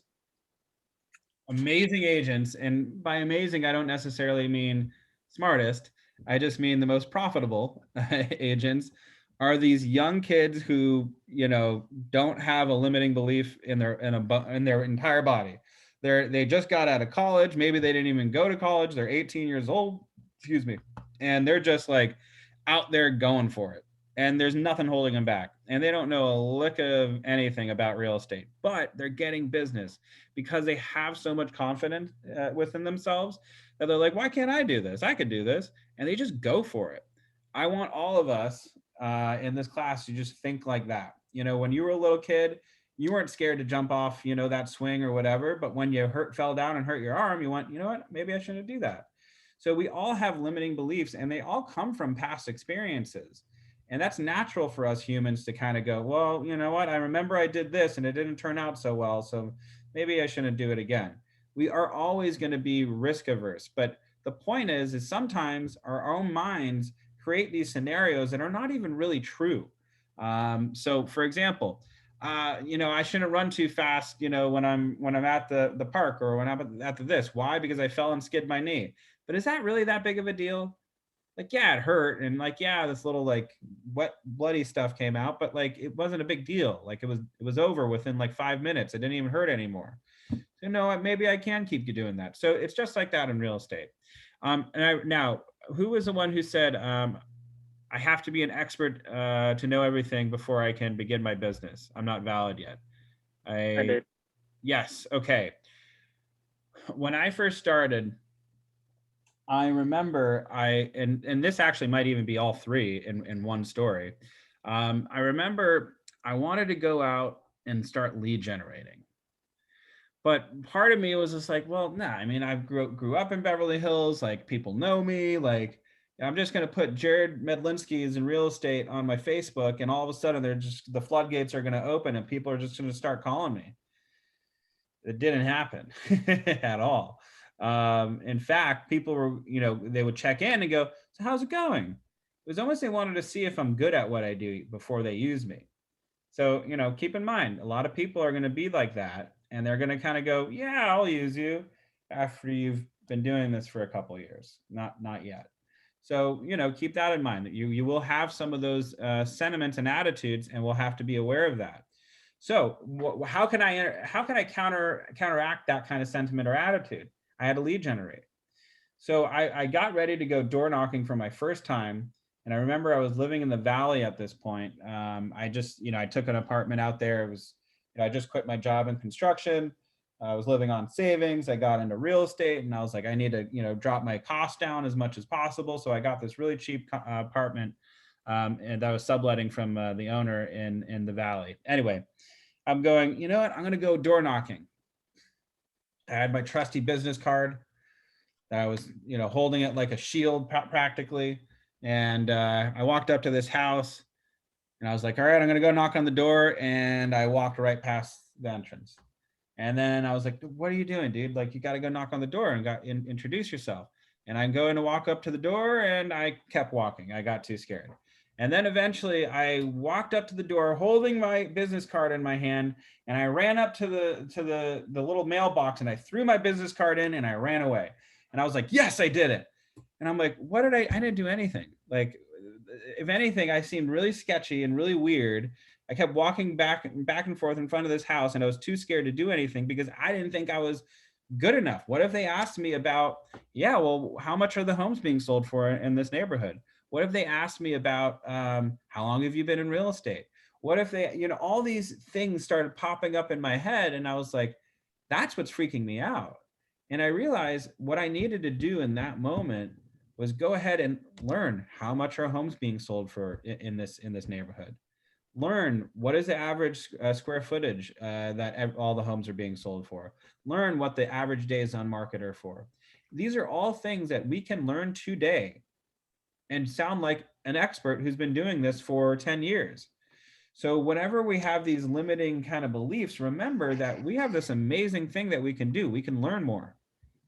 amazing agents, and by amazing, I don't necessarily mean smartest, I just mean the most profitable agents, are these young kids who, don't have a limiting belief in their entire body. They just got out of college. Maybe they didn't even go to college. They're 18 years old, excuse me. And they're just like out there going for it. And there's nothing holding them back. And they don't know a lick of anything about real estate, but they're getting business because they have so much confidence within themselves that they're like, why can't I do this? I could do this. And they just go for it. I want all of us in this class to just think like that. You know, when you were a little kid, you weren't scared to jump off, you know, that swing or whatever. But when you fell down and hurt your arm, you went, you know what, maybe I shouldn't do that. So we all have limiting beliefs, and they all come from past experiences. And that's natural for us humans to kind of go, well, you know what, I remember I did this and it didn't turn out so well, so maybe I shouldn't do it again. We are always going to be risk averse. But the point is sometimes our own minds create these scenarios that are not even really true. So for example, you know, I shouldn't run too fast, you know, when I'm at the park or when I'm at this. Why? Because I fell and skid my knee. But is that really that big of a deal? Like, yeah, it hurt. And like, yeah, this little like wet, bloody stuff came out, but like, it wasn't a big deal. Like it was over within like 5 minutes. It didn't even hurt anymore. So, you know what, maybe I can keep doing that. So it's just like that in real estate. Now, who was the one who said, I have to be an expert to know everything before I can begin my business? I'm not valid yet. I did. Yes. Okay. When I first started, I remember and this actually might even be all three in one story. I remember I wanted to go out and start lead generating. But part of me was just like, well, nah, I mean, I grew up in Beverly Hills, like people know me, like I'm just going to put Jared Medlinski is in real estate on my Facebook, and all of a sudden the floodgates are going to open and people are just going to start calling me. It didn't happen at all. In fact, people were, you know, they would check in and go, so how's it going? It was almost they wanted to see if I'm good at what I do before they use me. So, you know, keep in mind, a lot of people are going to be like that, and they're going to kind of go, yeah, I'll use you after you've been doing this for a couple of years. Not yet. So, you know, keep that in mind, that you will have some of those sentiments and attitudes, and we'll have to be aware of that. So how can I counteract that kind of sentiment or attitude? I had a lead generate. So I got ready to go door knocking for my first time. And I remember I was living in the Valley at this point. I just, you know, I took an apartment out there. It was, you know, I just quit my job in construction. I was living on savings. I got into real estate, and I was like, I need to, you know, drop my costs down as much as possible. So I got this really cheap apartment, and I was subletting from the owner in the Valley. Anyway, I'm going, you know what? I'm going to go door knocking. I had my trusty business card. I was, you know, holding it like a shield practically. And I walked up to this house, and I was like, all right, I'm going to go knock on the door. And I walked right past the entrance. And then I was like, what are you doing, dude? Like, you got to go knock on the door and introduce yourself. And I'm going to walk up to the door, and I kept walking. I got too scared. And then eventually I walked up to the door holding my business card in my hand, and I ran up to the little mailbox, and I threw my business card in, and I ran away. And I was like, yes, I did it. And I'm like, what did I didn't do anything. Like, if anything, I seemed really sketchy and really weird. I kept walking back and forth in front of this house, and I was too scared to do anything because I didn't think I was good enough. What if they asked me about, yeah, well, how much are the homes being sold for in this neighborhood? What if they asked me about how long have you been in real estate? What if they, you know, all these things started popping up in my head, and I was like, that's what's freaking me out. And I realized what I needed to do in that moment was go ahead and learn how much are homes being sold for in this neighborhood. Learn what is the average square footage that all the homes are being sold for. Learn what the average days on market are for. These are all things that we can learn today and sound like an expert who's been doing this for 10 years. So whenever we have these limiting kind of beliefs, remember that we have this amazing thing that we can do. We can learn more,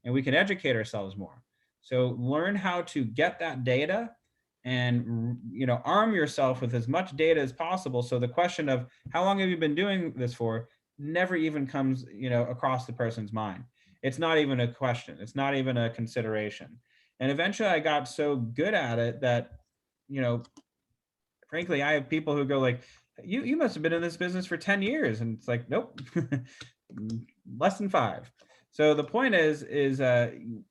and we can educate ourselves more. So learn how to get that data and, you know, arm yourself with as much data as possible. So the question of how long have you been doing this for never even comes, you know, across the person's mind. It's not even a question. It's not even a consideration. And eventually I got so good at it that, you know, frankly, I have people who go like, you must have been in this business for 10 years. And it's like, nope, less than 5. So the point is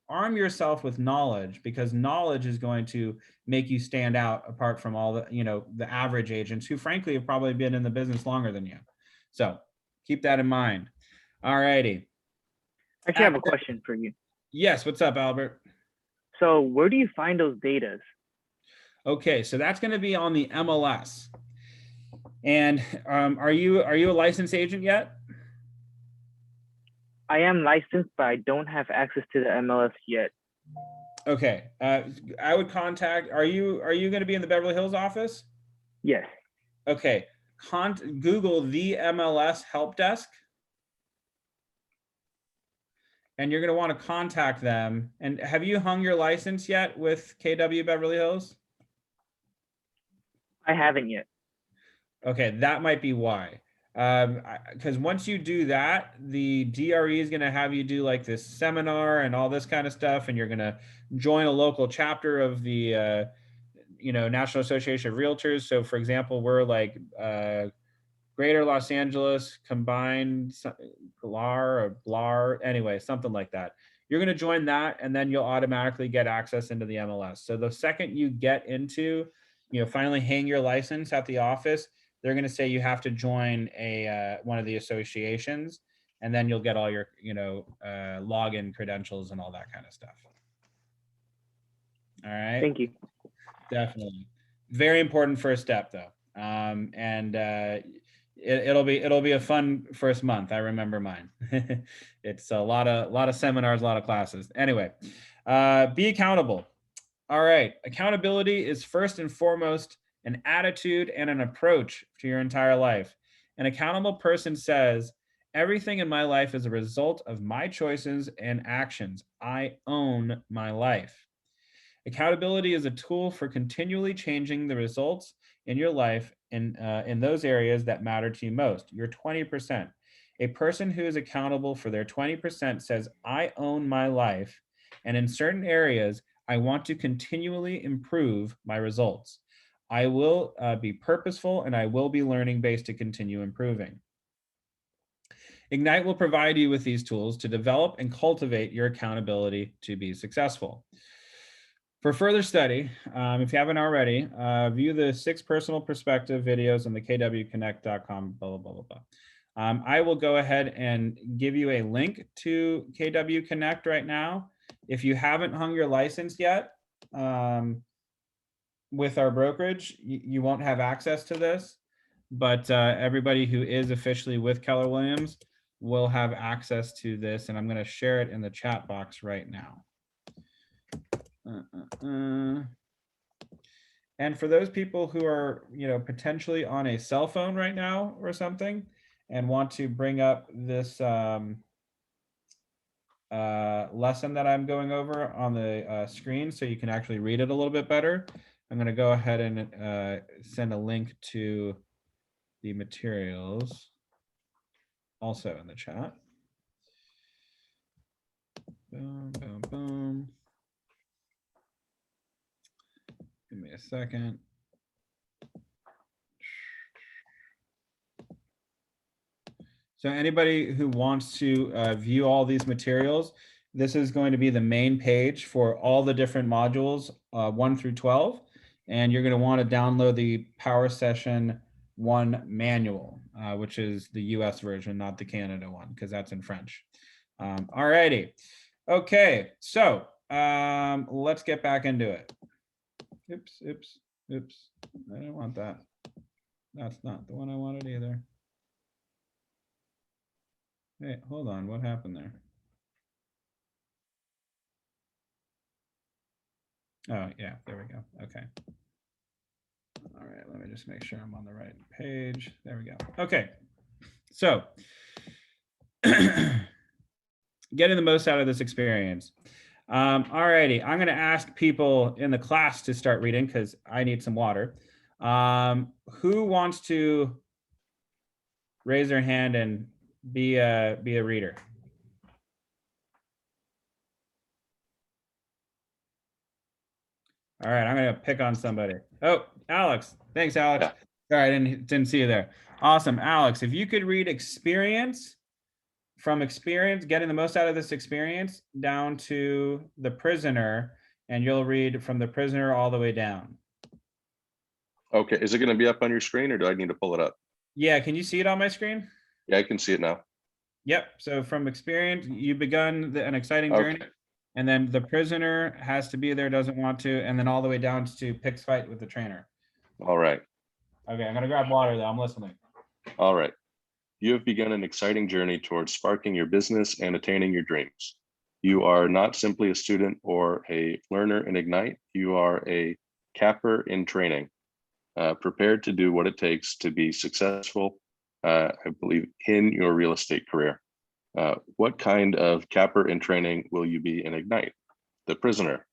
arm yourself with knowledge, because knowledge is going to make you stand out apart from all the, the average agents who frankly have probably been in the business longer than you. So keep that in mind. All righty. Actually, I have a question for you. Yes, what's up, Albert? So where do you find those datas? Okay, so that's going to be on the MLS. And are you a licensed agent yet? I am licensed, but I don't have access to the MLS yet. Okay, I would contact. Are you going to be in the Beverly Hills office? Yes. Okay, Google the MLS help desk, and you're going to want to contact them. And have you hung your license yet with KW Beverly Hills? I haven't yet. Okay, that might be why. Because once you do that, the DRE is going to have you do like this seminar and all this kind of stuff, and you're going to join a local chapter of the National Association of Realtors. So for example, we're like Greater Los Angeles Combined BLAR, anyway, something like that. You're going to join that, and then you'll automatically get access into the MLS. So the second you get into, finally hang your license at the office, they're going to say you have to join one of the associations, and then you'll get all your login credentials and all that kind of stuff. All right. Thank you. Definitely, very important first step though, it'll be a fun first month. I remember mine. It's a lot of seminars, a lot of classes. Anyway, be accountable. All right, accountability is first and foremost an attitude and an approach to your entire life. An accountable person says, everything in my life is a result of my choices and actions. I own my life. Accountability is a tool for continually changing the results in your life in those areas that matter to you most, your 20%. A person who is accountable for their 20% says, I own my life, and in certain areas, I want to continually improve my results. I will be purposeful, and I will be learning based to continue improving. Ignite will provide you with these tools to develop and cultivate your accountability to be successful. For further study, if you haven't already, view the 6 personal perspective videos on the kwconnect.com, blah, blah, blah, blah, blah. I will go ahead and give you a link to KW Connect right now. If you haven't hung your license yet, with our brokerage, you won't have access to this, but everybody who is officially with Keller Williams will have access to this, and I'm going to share it in the chat box right now. And for those people who are, potentially on a cell phone right now or something and want to bring up this lesson that I'm going over on the screen so you can actually read it a little bit better, I'm going to go ahead and send a link to the materials also in the chat. Boom, boom, boom. Give me a second. So anybody who wants to view all these materials, this is going to be the main page for all the different modules, 1 through 12. And you're going to want to download the Power Session 1 manual, which is the US version, not the Canada one, because that's in French. All righty. Okay, so let's get back into it. Oops. I didn't want that. That's not the one I wanted either. Hey, hold on. What happened there? Oh, yeah, there we go. Okay. All right, let me just make sure I'm on the right page. There we go. Okay. So, getting the most out of this experience. All righty, I'm going to ask people in the class to start reading because I need some water. Who wants to raise their hand and be a reader? All right, I'm going to pick on somebody. Oh, Alex. Thanks, Alex. Yeah. Sorry, I didn't see you there. Awesome, Alex. If you could read experience from experience, getting the most out of this experience, down to the prisoner, and you'll read from the prisoner all the way down. Okay, is it going to be up on your screen or do I need to pull it up? Yeah, can you see it on my screen? Yeah, I can see it now. Yep. So from experience, you've begun an exciting journey, Okay, and then the prisoner has to be there, doesn't want to, and then all the way down to picks fight with the trainer. all right, Okay, I'm gonna grab water though. I'm listening. all right. You have begun an exciting journey towards sparking your business and attaining your dreams. You are not simply a student or a learner in Ignite. You are a capper in training, prepared to do what it takes to be successful, I believe, in your real estate career. What kind of capper in training will you be in Ignite? The prisoner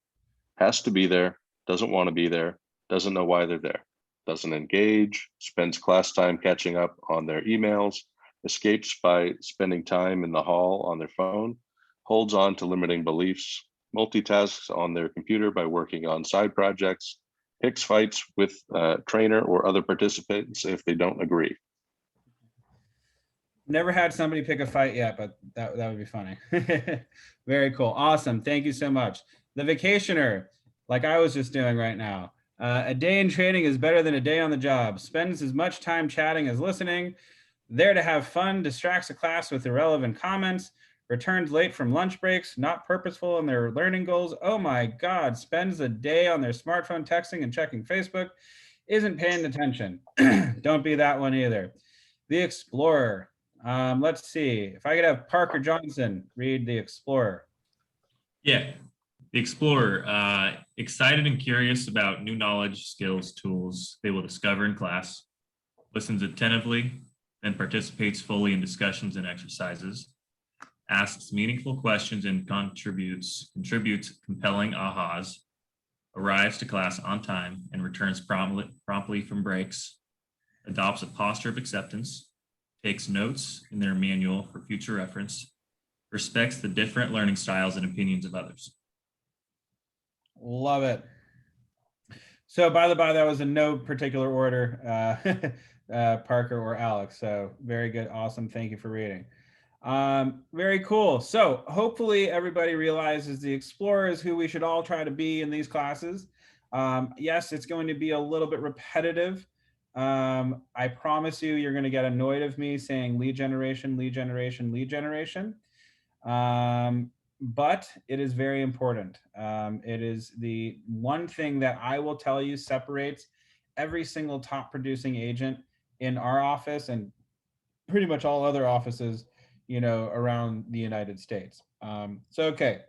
has to be there, doesn't want to be there, doesn't know why they're there, doesn't engage, spends class time catching up on their emails, escapes by spending time in the hall on their phone, holds on to limiting beliefs, multitasks on their computer by working on side projects, picks fights with a trainer or other participants if they don't agree. Never had somebody pick a fight yet, but that would be funny. Very cool. Awesome. Thank you so much. The vacationer, like I was just doing right now. A day in training is better than a day on the job. Spends as much time chatting as listening. There to have fun, distracts the class with irrelevant comments, returns late from lunch breaks, not purposeful in their learning goals. Oh my God, spends a day on their smartphone texting and checking Facebook, isn't paying attention. Don't be that one either. The explorer. Let's see if I could have Parker Johnson read The Explorer. Yeah. The Explorer, excited and curious about new knowledge, skills, tools they will discover in class, listens attentively, and participates fully in discussions and exercises, asks meaningful questions and contributes compelling ahas, arrives to class on time and returns promptly from breaks, adopts a posture of acceptance, takes notes in their manual for future reference, respects the different learning styles and opinions of others. Love it. So by the by, that was in no particular order, Parker or Alex. So very good. Awesome. Thank you for reading. Very cool. So hopefully everybody realizes the explorer is who we should all try to be in these classes. Yes, it's going to be a little bit repetitive. I promise you, you're going to get annoyed of me saying lead generation, lead generation, lead generation. But it is very important. It is the one thing that I will tell you separates every single top producing agent in our office and pretty much all other offices, you know, around the United States. Okay.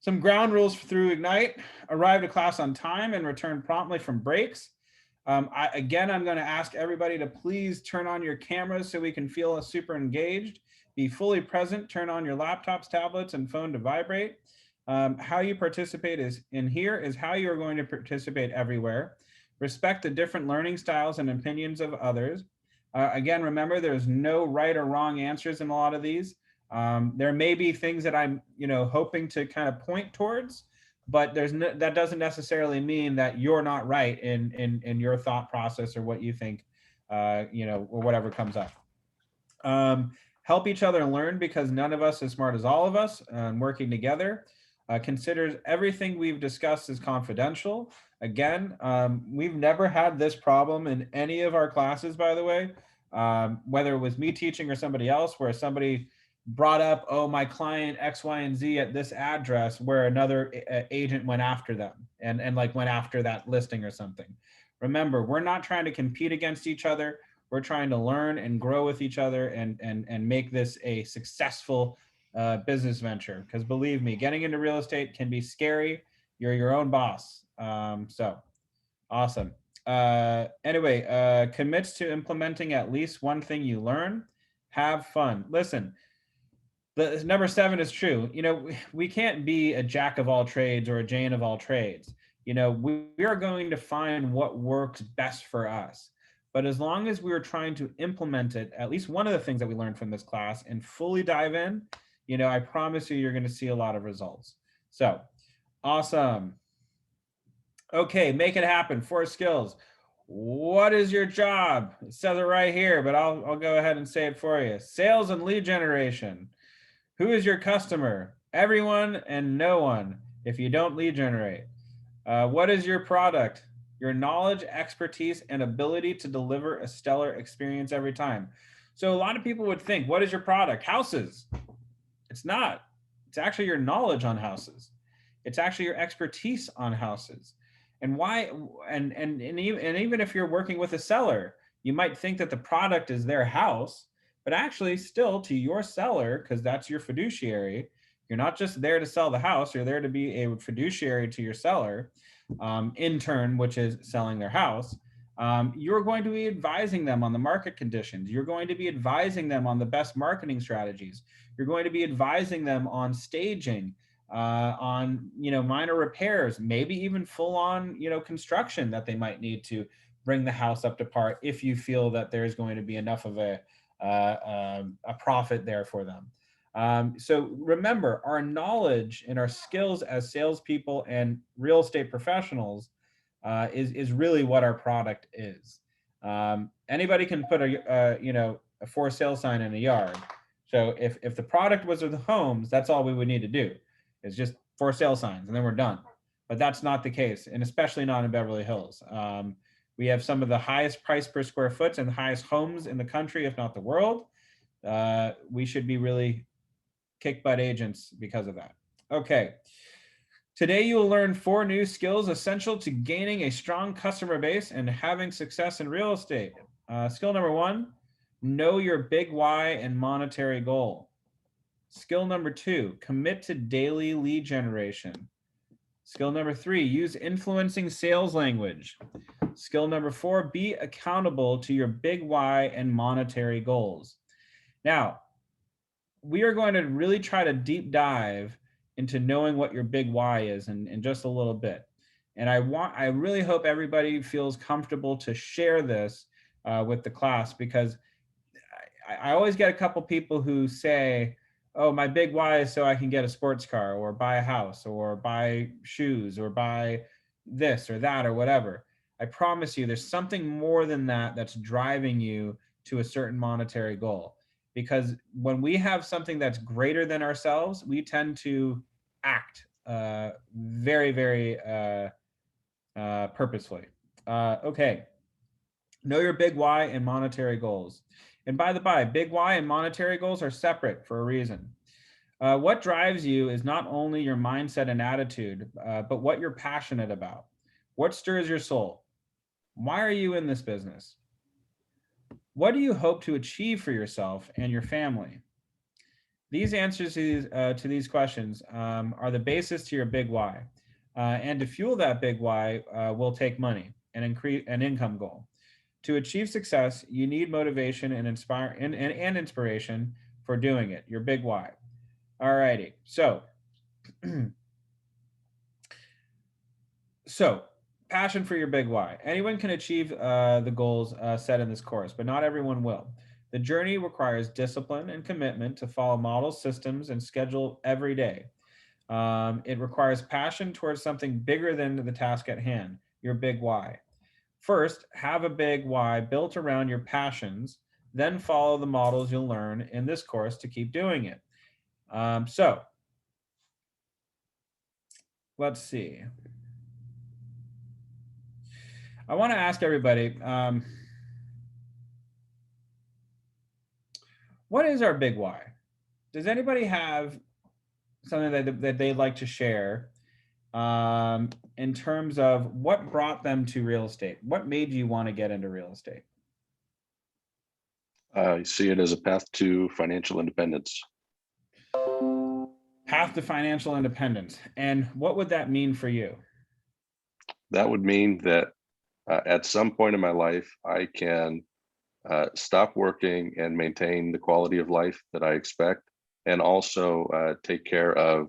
Some ground rules through Ignite: arrive to class on time and return promptly from breaks. I'm going to ask everybody to please turn on your cameras so we can feel super engaged. Be fully present, turn on your laptops, tablets, and phone to vibrate. How you participate is how you are going to participate everywhere. Respect the different learning styles and opinions of others. Again, remember, there's no right or wrong answers in a lot of these. There may be things that I'm, hoping to kind of point towards, but that doesn't necessarily mean that you're not right in your thought process or what you think, or whatever comes up. Help each other learn, because none of us is smart as all of us, and working together. Considers everything we've discussed as confidential. Again, we've never had this problem in any of our classes, by the way, whether it was me teaching or somebody else, where somebody brought up, oh, my client X, Y, and Z at this address, where another agent went after them and like went after that listing or something. Remember, we're not trying to compete against each other. We're trying to learn and grow with each other and make this a successful business venture. Because believe me, getting into real estate can be scary. You're your own boss. So awesome. Anyway, commits to implementing at least one thing you learn. Have fun. Listen, the number 7 is true. We can't be a jack of all trades or a Jane of all trades. We are going to find what works best for us. But as long as we are trying to implement it, at least one of the things that we learned from this class, and fully dive in, I promise you're going to see a lot of results. So awesome. Okay, make it happen. 4 skills. What is your job? It says it right here, but I'll go ahead and say it for you. Sales and lead generation. Who is your customer? Everyone and no one if you don't lead generate. What is your product? Your knowledge, expertise, and ability to deliver a stellar experience every time. So a lot of people would think, what is your product? Houses. It's not. It's actually your knowledge on houses. It's actually your expertise on houses. And why? And even if you're working with a seller, you might think that the product is their house, but actually still to your seller, because that's your fiduciary. You're not just there to sell the house, you're there to be a fiduciary to your seller, in turn, which is selling their house. You're going to be advising them on the market conditions. You're going to be advising them on the best marketing strategies. You're going to be advising them on staging, on minor repairs, maybe even full on construction that they might need to bring the house up to par if you feel that there's going to be enough of a profit there for them. So remember, our knowledge and our skills as salespeople and real estate professionals is really what our product is. Anybody can put a for sale sign in a yard. So if the product was the homes, that's all we would need to do. It's just for sale signs, and then we're done. But that's not the case, and especially not in Beverly Hills. We have some of the highest price per square foot and the highest homes in the country, if not the world. We should be really kick butt agents because of that. Okay. Today you will learn 4 new skills essential to gaining a strong customer base and having success in real estate. Skill number 1, know your big why and monetary goal. Skill number 2, commit to daily lead generation. Skill number 3, use influencing sales language. Skill number 4, be accountable to your big why and monetary goals. Now, we are going to really try to deep dive into knowing what your big why is in just a little bit. And I really hope everybody feels comfortable to share this with the class, because I always get a couple people who say, oh, my big why is so I can get a sports car or buy a house or buy shoes or buy this or that or whatever. I promise you there's something more than that that's driving you to a certain monetary goal. Because when we have something that's greater than ourselves, we tend to act very, very purposefully. Okay. Know your big why and monetary goals. And by the by, big why and monetary goals are separate for a reason. What drives you is not only your mindset and attitude, but what you're passionate about. What stirs your soul? Why are you in this business? What do you hope to achieve for yourself and your family? These answers to these questions are the basis to your big why. And to fuel that big why will take money and increase an income goal. To achieve success, you need motivation and inspiration for doing it, your big why. All righty, so passion for your big why. Anyone can achieve the goals set in this course, but not everyone will. The journey requires discipline and commitment to follow models, systems, and schedule every day. It requires passion towards something bigger than the task at hand, your big why. First, have a big why built around your passions, then follow the models you'll learn in this course to keep doing it. So let's see. I want to ask everybody, what is our big why? Does anybody have something that they'd like to share in terms of what brought them to real estate? What made you want to get into real estate? I see it as a path to financial independence. Path to financial independence. And what would that mean for you? That would mean that at some point in my life, I can stop working and maintain the quality of life that I expect, and also take care of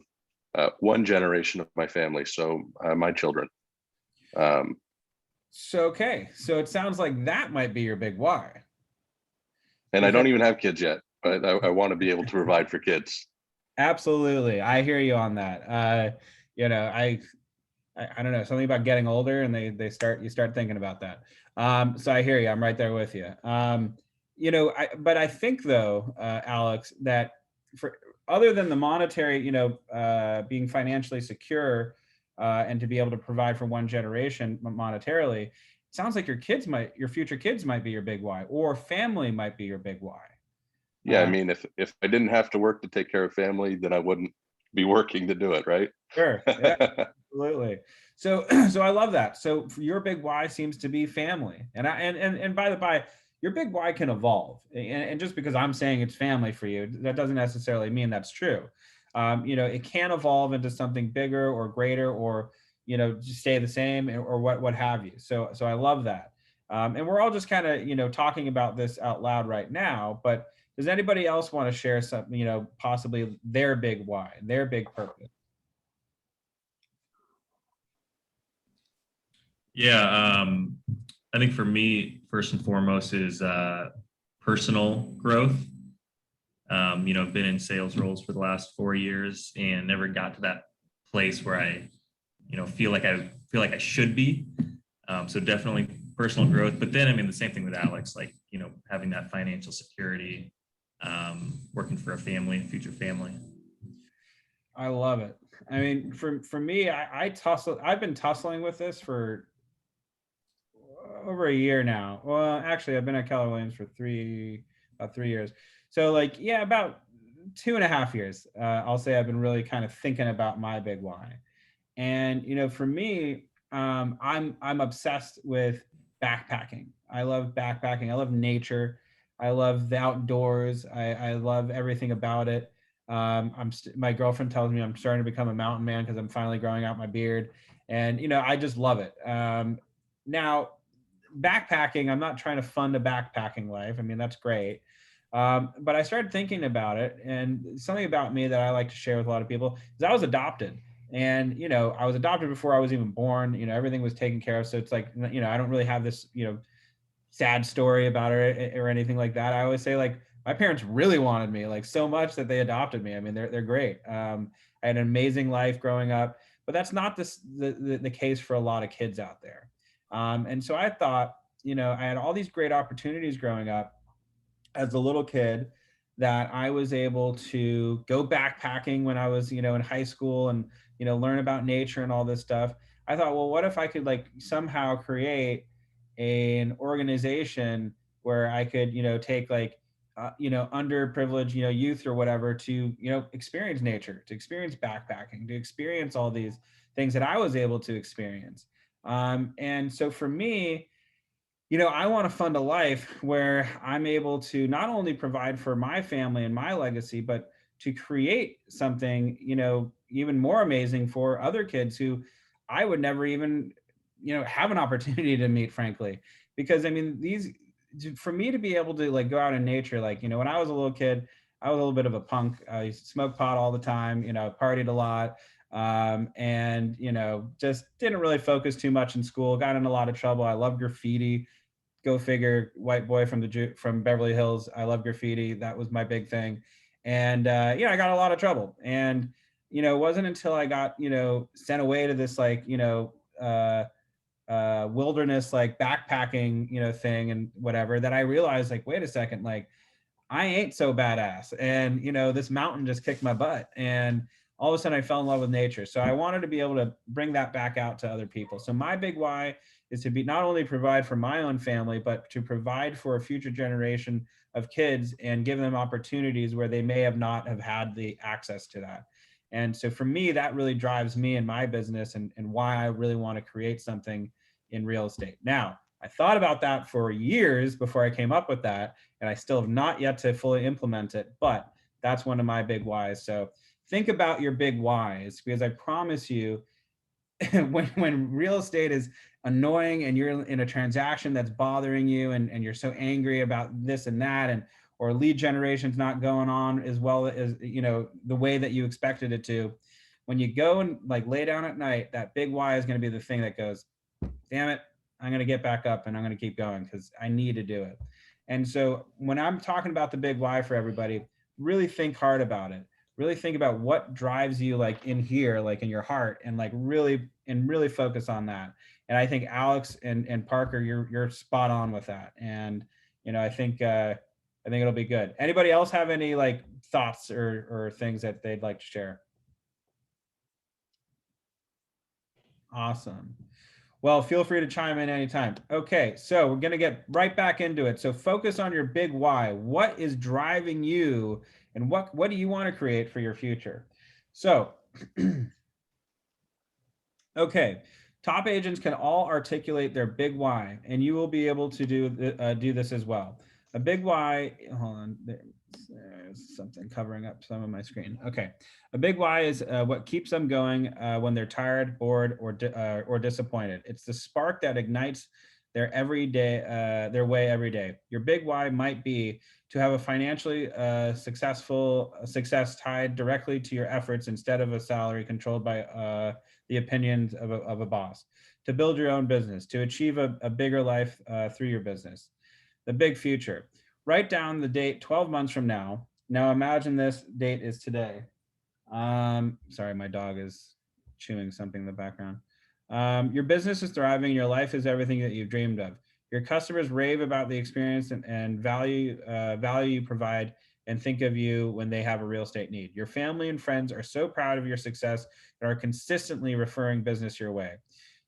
one generation of my family, so my children. Okay, so it sounds like that might be your big why. And I don't even have kids yet, but I want to be able to provide for kids. Absolutely, I hear you on that. You know, I don't know, something about getting older, and you start thinking about that. So I hear you. I'm right there with you. You know, but I think though, Alex, that other than the monetary, being financially secure, and to be able to provide for one generation monetarily, it sounds like your future kids might be your big why, or family might be your big why. Yeah, I mean, if I didn't have to work to take care of family, then I wouldn't be working to do it, right? Sure. Yeah, absolutely. So, so I love that. So your big why seems to be family. And by the by, your big why can evolve. And just because I'm saying it's family for you, that doesn't necessarily mean that's true. It can evolve into something bigger or greater, or, just stay the same, or what have you. So I love that. And we're all just kind of, talking about this out loud right now, but does anybody else want to share something, possibly their big why, their big purpose? Yeah, I think for me, first and foremost is personal growth. I've been in sales roles for the last 4 years and never got to that place where I, feel like I should be. So definitely personal growth. But then, I mean, the same thing with Alex, like, having that financial security, working for a future family. I love it. I mean, for me, I've been tussling with this for over a year now. Well, actually, I've been at Keller Williams for about 3 years. So like, yeah, about 2.5 years. I'll say I've been really kind of thinking about my big why. And for me, I'm obsessed with backpacking. I love backpacking. I love nature. I love the outdoors. I love everything about it. My girlfriend tells me I'm starting to become a mountain man because I'm finally growing out my beard, and I just love it. Now, backpacking, I'm not trying to fund a backpacking life. I mean, that's great. But I started thinking about it, and something about me that I like to share with a lot of people is I was adopted. And, I was adopted before I was even born. Everything was taken care of. So it's like, I don't really have this, sad story about it or anything like that. I always say, like, my parents really wanted me, like, so much that they adopted me. I mean, they're great. I had an amazing life growing up, but that's not the case for a lot of kids out there. And so I thought, I had all these great opportunities growing up as a little kid, that I was able to go backpacking when I was, in high school, and, learn about nature and all this stuff. I thought, well, what if I could, like, somehow create an organization where I could, take, like, underprivileged, youth or whatever to, experience nature, to experience backpacking, to experience all these things that I was able to experience. And so for me, I want to fund a life where I'm able to not only provide for my family and my legacy, but to create something, even more amazing for other kids who I would never even, have an opportunity to meet, frankly. Because I mean, for me to be able to, like, go out in nature, like, when I was a little kid, I was a little bit of a punk. I used to smoke pot all the time, partied a lot. And just didn't really focus too much in school, got in a lot of trouble. I love graffiti. Go figure, white boy from Beverly Hills. I love graffiti. That was my big thing. And I got a lot of trouble. And it wasn't until I got sent away to this, like, wilderness, like, backpacking thing and whatever, that I realized, like, wait a second, like, I ain't so badass. And, this mountain just kicked my butt. And all of a sudden I fell in love with nature. So I wanted to be able to bring that back out to other people. So my big why is to be not only provide for my own family, but to provide for a future generation of kids and give them opportunities where they may have not have had the access to that. And so for me, that really drives me in my business, and why I really want to create something in real estate. Now, I thought about that for years before I came up with that, and I still have not yet to fully implement it, but that's one of my big whys. So think about your big whys, because I promise you, when real estate is annoying and you're in a transaction that's bothering you, and you're so angry about this and that, and or lead generation's not going on as well as the way that you expected it to, when you go and, like, lay down at night, that big why is going to be the thing that goes, damn it, I'm going to get back up and I'm going to keep going because I need to do it. And so when I'm talking about the big why for everybody, really think hard about it. Really think about what drives you, like, in here, like in your heart, and like really focus on that. And I think Alex and Parker, you're spot on with that. And I think I think it'll be good. Anybody else have any like thoughts or things that they'd like to share? Awesome. Well, feel free to chime in anytime. Okay, so we're gonna get right back into it. So focus on your big why. What is driving you, and what do you want to create for your future? So, okay, top agents can all articulate their big why, and you will be able to do this as well. A big why. Hold on. There's something covering up some of my screen. Okay, a big why is what keeps them going when they're tired, bored, or disappointed. It's the spark that ignites their way every day. Your big why might be to have a financially success tied directly to your efforts instead of a salary controlled by the opinions of a boss. To build your own business, to achieve a bigger life through your business. The big future. Write down the date 12 months from now. Now imagine this date is today. Sorry, my dog is chewing something in the background. Your business is thriving. Your life is everything that you've dreamed of. Your customers rave about the experience and value you provide and think of you when they have a real estate need. Your family and friends are so proud of your success and are consistently referring business your way.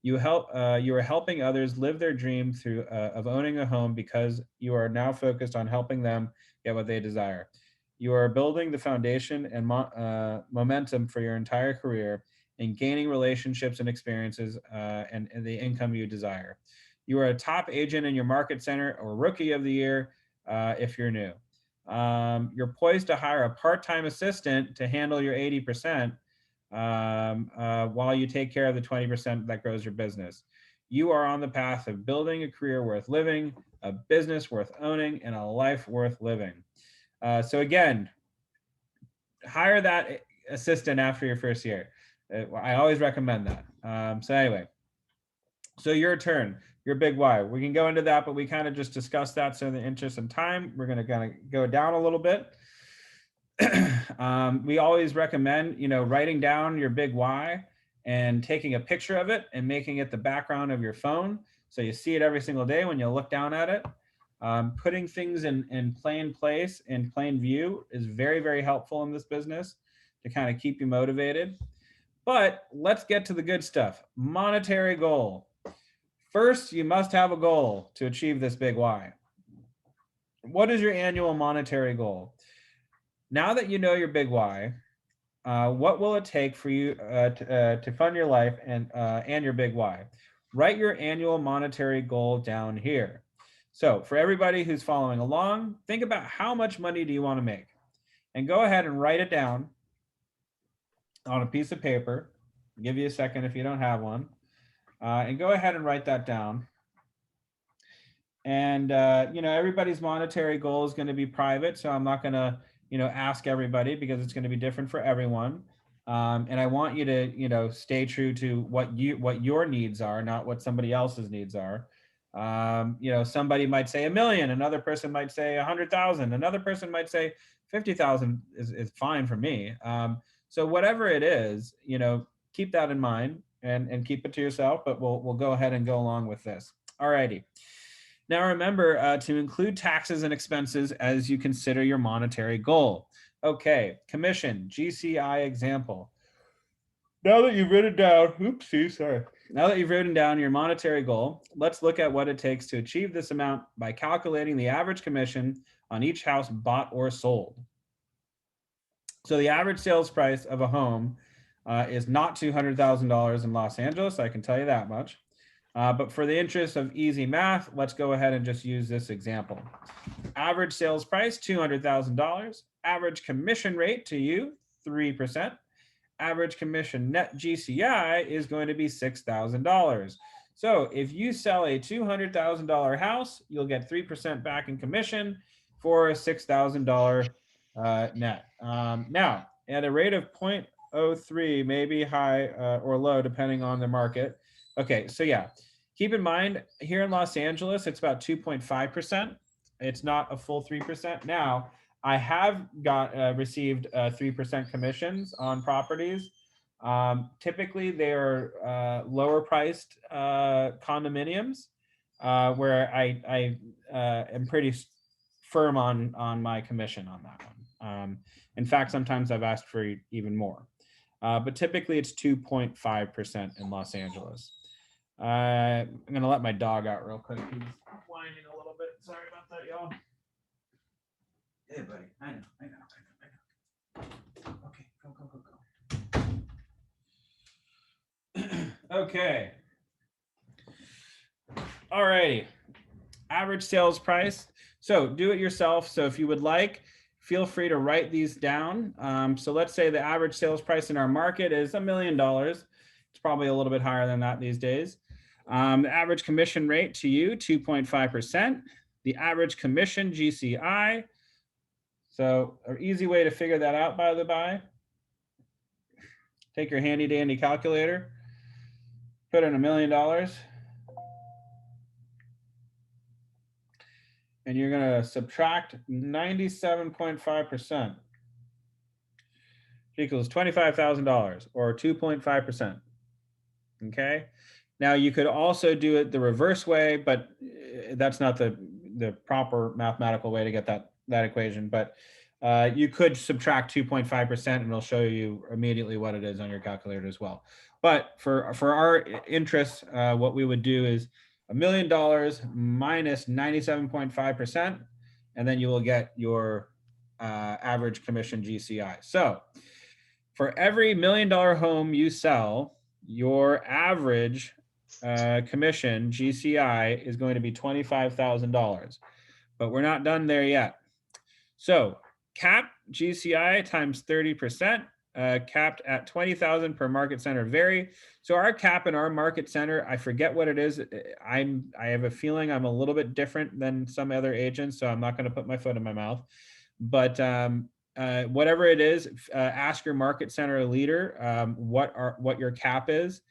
You are helping others live their dream of owning a home because you are now focused on helping them get what they desire. You are building the foundation and momentum for your entire career and gaining relationships and experiences and the income you desire. You are a top agent in your market center or rookie of the year if you're new. You're poised to hire a part-time assistant to handle your 80%. While you take care of the 20% that grows your business. You are on the path of building a career worth living, a business worth owning, and a life worth living. So again, hire that assistant after your first year. I always recommend that. So anyway, so your turn, your big why. We can go into that, but we kind of just discussed that. So in the interest of time, we're going to kind of go down a little bit. We always recommend, writing down your big why and taking a picture of it and making it the background of your phone. So you see it every single day when you look down at it. Putting things in plain place, in plain view is very, very helpful in this business to kind of keep you motivated. But let's get to the good stuff. Monetary goal. First, you must have a goal to achieve this big why. What is your annual monetary goal? Now that you know your big why, what will it take for you to fund your life and your big why? Write your annual monetary goal down here. So for everybody who's following along, think about how much money do you want to make? And go ahead and write it down on a piece of paper. I'll give you a second if you don't have one. And go ahead and write that down. And, everybody's monetary goal is going to be private, so I'm not going to ask everybody because it's going to be different for everyone. And I want you to, stay true to what your needs are, not what somebody else's needs are. Somebody might say $1 million, another person might say 100,000, another person might say 50,000 is fine for me. So whatever it is, keep that in mind and keep it to yourself, but we'll go ahead and go along with this. All righty. Now remember to include taxes and expenses as you consider your monetary goal. Okay, commission, GCI example. Now that you've written down, Now that you've written down your monetary goal, let's look at what it takes to achieve this amount by calculating the average commission on each house bought or sold. So the average sales price of a home is not $200,000 in Los Angeles, I can tell you that much. But for the interest of easy math, let's go ahead and just use this example. Average sales price, $200,000. Average commission rate to you, 3%. Average commission net GCI is going to be $6,000. So if you sell a $200,000 house, you'll get 3% back in commission for a $6,000 net. Now, at a rate of 0.03, maybe high or low, depending on the market. Okay, so yeah. Keep in mind, here in Los Angeles, it's about 2.5%. It's not a full 3%. Now, I have received 3% commissions on properties. Typically, they are lower priced condominiums where I am pretty firm on my commission on that one. In fact, sometimes I've asked for even more, but typically it's 2.5% in Los Angeles. I'm gonna let my dog out real quick. He's whining a little bit. Sorry about that, y'all. Hey, buddy. I know. Okay, go. Okay. All righty. Average sales price. So do it yourself. So if you would like, feel free to write these down. So let's say the average sales price in our market is $1 million. It's probably a little bit higher than that these days. The average commission rate to you, 2.5%. The average commission GCI. So an easy way to figure that out, by the by, take your handy dandy calculator, put in $1 million, and you're going to subtract 97.5%, equals $25,000 or 2.5%. Okay. Now you could also do it the reverse way, but that's not the proper mathematical way to get that equation. But you could subtract 2.5% and it'll show you immediately what it is on your calculator as well. But for our interest, what we would do is $1 million minus 97.5%, and then you will get your average commission GCI. So for every $1 million home you sell, your average commission GCI is going to be $25,000, but we're not done there yet. So cap GCI times 30%, capped at 20,000 per market center vary. So our cap in our market center, I forget what it is. I have a feeling I'm a little bit different than some other agents, so I'm not going to put my foot in my mouth. But whatever it is, ask your market center leader what your cap is.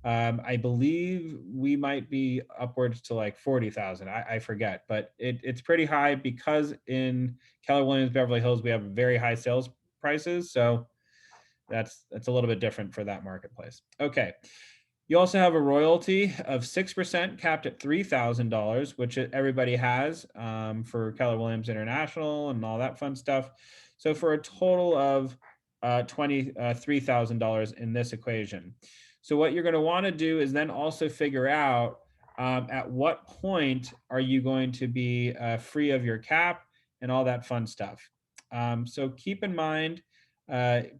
I believe we might be upwards to like 40,000. I forget, but it's pretty high because in Keller Williams, Beverly Hills, we have very high sales prices. So that's a little bit different for that marketplace. Okay. You also have a royalty of 6% capped at $3,000, which everybody has for Keller Williams International and all that fun stuff. So for a total of $23,000 in this equation. So what you're going to want to do is then also figure out at what point are you going to be free of your cap and all that fun stuff. So keep in mind,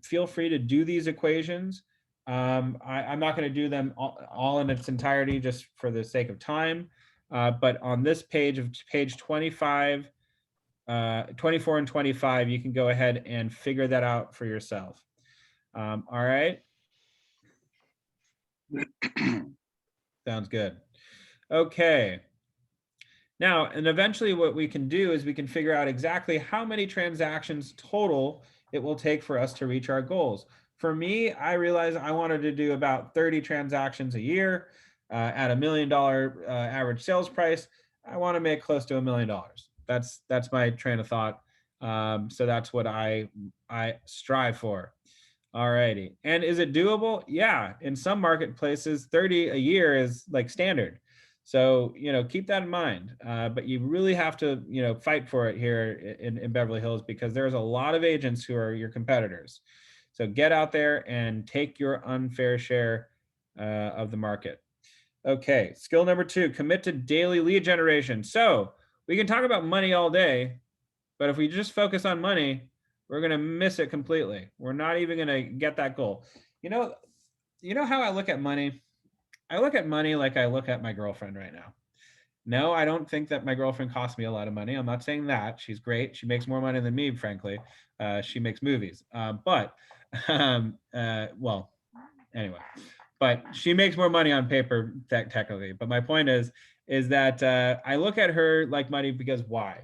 feel free to do these equations. I'm not going to do them all in its entirety just for the sake of time. But on this page 25, 24 and 25, you can go ahead and figure that out for yourself. All right. Sounds good. Okay. Now, and eventually what we can do is we can figure out exactly how many transactions total it will take for us to reach our goals. For me, I realized I wanted to do about 30 transactions a year at $1 million average sales price. I want to make close to $1 million. That's my train of thought. So that's what I strive for. All righty. And is it doable? Yeah. In some marketplaces, 30 a year is like standard. So, keep that in mind. But you really have to, fight for it here in Beverly Hills because there's a lot of agents who are your competitors. So get out there and take your unfair share of the market. Okay. Skill number 2, commit to daily lead generation. So we can talk about money all day, but if we just focus on money, we're going to miss it completely. We're not even going to get that goal. You know how I look at money? I look at money like I look at my girlfriend right now. No, I don't think that my girlfriend costs me a lot of money. I'm not saying that. She's great. She makes more money than me, frankly. She makes movies. Well, anyway, but she makes more money on paper technically. But my point is that I look at her like money because why?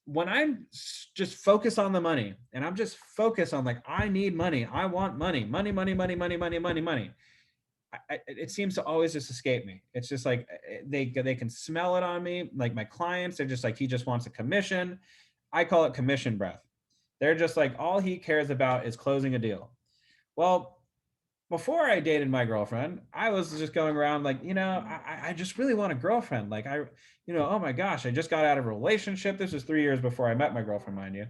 When I'm just focused on the money and I'm just focused on like, I need money. I want money. It seems to always just escape me. It's just like they can smell it on me. Like my clients, they're just like, he just wants a commission. I call it commission breath. They're just like, all he cares about is closing a deal. Well, before I dated my girlfriend, I was just going around like, I just really want a girlfriend. Like oh my gosh, I just got out of a relationship. This was 3 years before I met my girlfriend, mind you.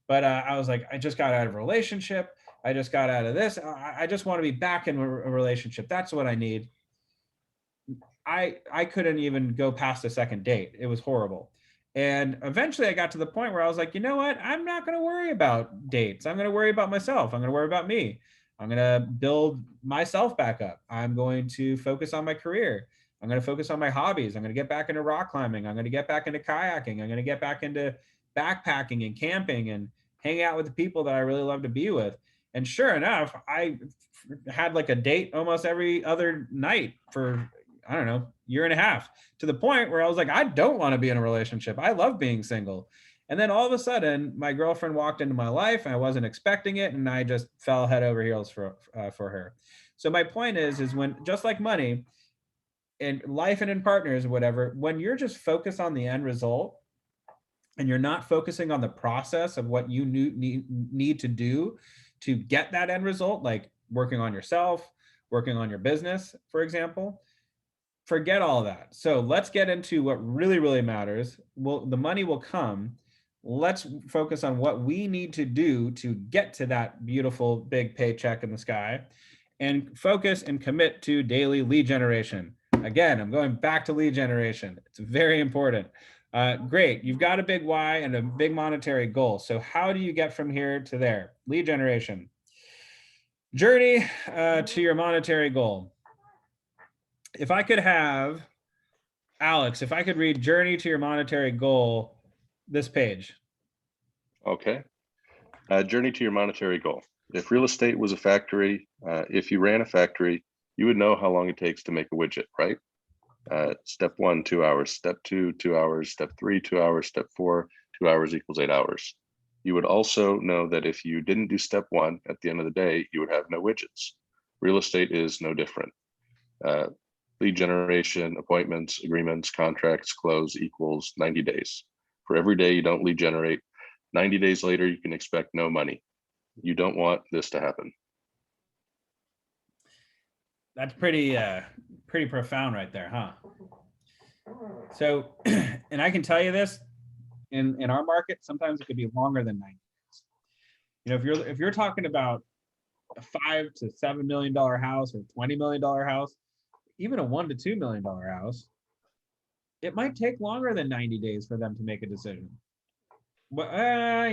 But I was like, I just got out of a relationship. I just got out of this. I just want to be back in a relationship. That's what I need. I couldn't even go past a second date. It was horrible. And eventually I got to the point where I was like, you know what? I'm not going to worry about dates. I'm going to worry about myself. I'm going to worry about me. I'm going to build myself back up. I'm going to focus on my career. I'm going to focus on my hobbies. I'm going to get back into rock climbing. I'm going to get back into kayaking. I'm going to get back into backpacking and camping and hanging out with the people that I really love to be with. And sure enough, I had like a date almost every other night for, I don't know, year and a half, to the point where I was like, I don't want to be in a relationship. I love being single. And then all of a sudden, my girlfriend walked into my life and I wasn't expecting it. And I just fell head over heels for her. So my point is when, just like money in life and in partners or whatever, when you're just focused on the end result and you're not focusing on the process of what you need to do to get that end result, like working on yourself, working on your business, for example, forget all that. So let's get into what really, really matters. Well, the money will come. Let's focus on what we need to do to get to that beautiful big paycheck in the sky, and focus and commit to daily lead generation. Again, I'm going back to lead generation. It's very important. Great. You've got a big why and a big monetary goal. So how do you get from here to there? Lead generation. Journey to your monetary goal. If I could have, Alex, if I could read Journey to Your Monetary Goal, this page. Okay. Journey to your monetary goal. If real estate was a factory, if you ran a factory, you would know how long it takes to make a widget, right? Step 1, 2 hours. Step 2, 2 hours. Step 3, 2 hours. Step 4, 2 hours equals 8 hours. You would also know that if you didn't do step 1, at the end of the day, you would have no widgets. Real estate is no different. Lead generation, appointments, agreements, contracts, close equals 90 days. For every day you don't lead generate, 90 days later, you can expect no money. You don't want this to happen. That's pretty profound right there, huh? So, and I can tell you this, in our market, sometimes it could be longer than 90 days. You know, if you're talking about a $5 to $7 million house or $20 million house, even a $1 to $2 million house, it might take longer than 90 days for them to make a decision. But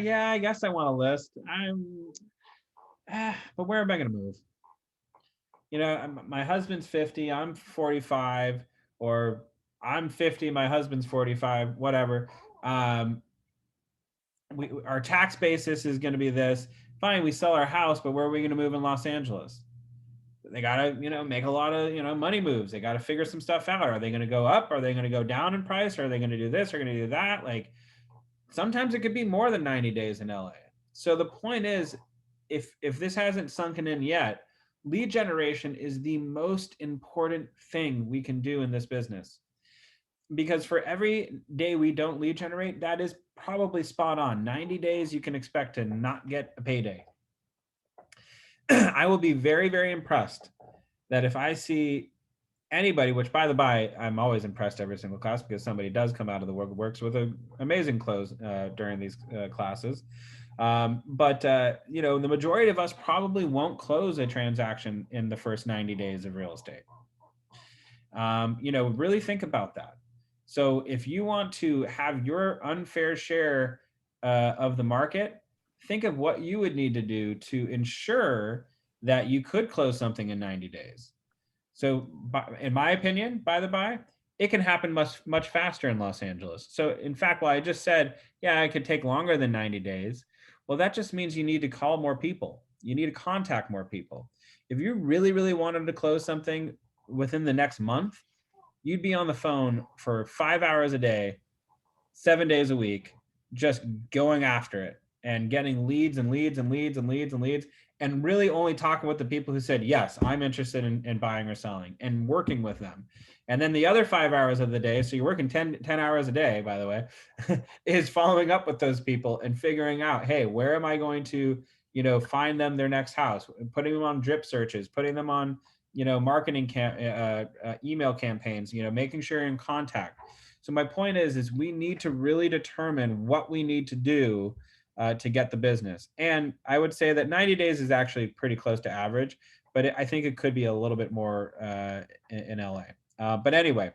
yeah, I guess I want to list. But where am I going to move? You know, my husband's 50, I'm 45, or I'm 50, my husband's 45, whatever. Our tax basis is going to be this. Fine, we sell our house, but where are we going to move in Los Angeles? They got to, make a lot of, money moves. They got to figure some stuff out. Are they going to go up? Are they going to go down in price? Are they going to do this? Are they going to do that? Like, sometimes it could be more than 90 days in LA. So the point is, if this hasn't sunken in yet, lead generation is the most important thing we can do in this business. Because for every day we don't lead generate, that is probably spot on. 90 days, you can expect to not get a payday. I will be very, very impressed that if I see anybody, which by the by, I'm always impressed every single class because somebody does come out of the works with an amazing close during these classes. But the majority of us probably won't close a transaction in the first 90 days of real estate. Really think about that. So if you want to have your unfair share of the market, think of what you would need to do to ensure that you could close something in 90 days. So in my opinion, by the by, it can happen much, much faster in Los Angeles. So in fact, while I just said, yeah, it could take longer than 90 days, well, that just means you need to call more people. You need to contact more people. If you really, really wanted to close something within the next month, you'd be on the phone for 5 hours a day, 7 days a week, just going after it and getting leads and leads and leads and leads and leads, and really only talking with the people who said, yes, I'm interested in buying or selling, and working with them. And then the other 5 hours of the day, so you're working 10 hours a day, by the way, is following up with those people and figuring out, hey, where am I going to, find them their next house, putting them on drip searches, putting them on, marketing email campaigns, making sure you're in contact. So my point is we need to really determine what we need to do to get the business. And I would say that 90 days is actually pretty close to average, but I think it could be a little bit more in LA. But anyway,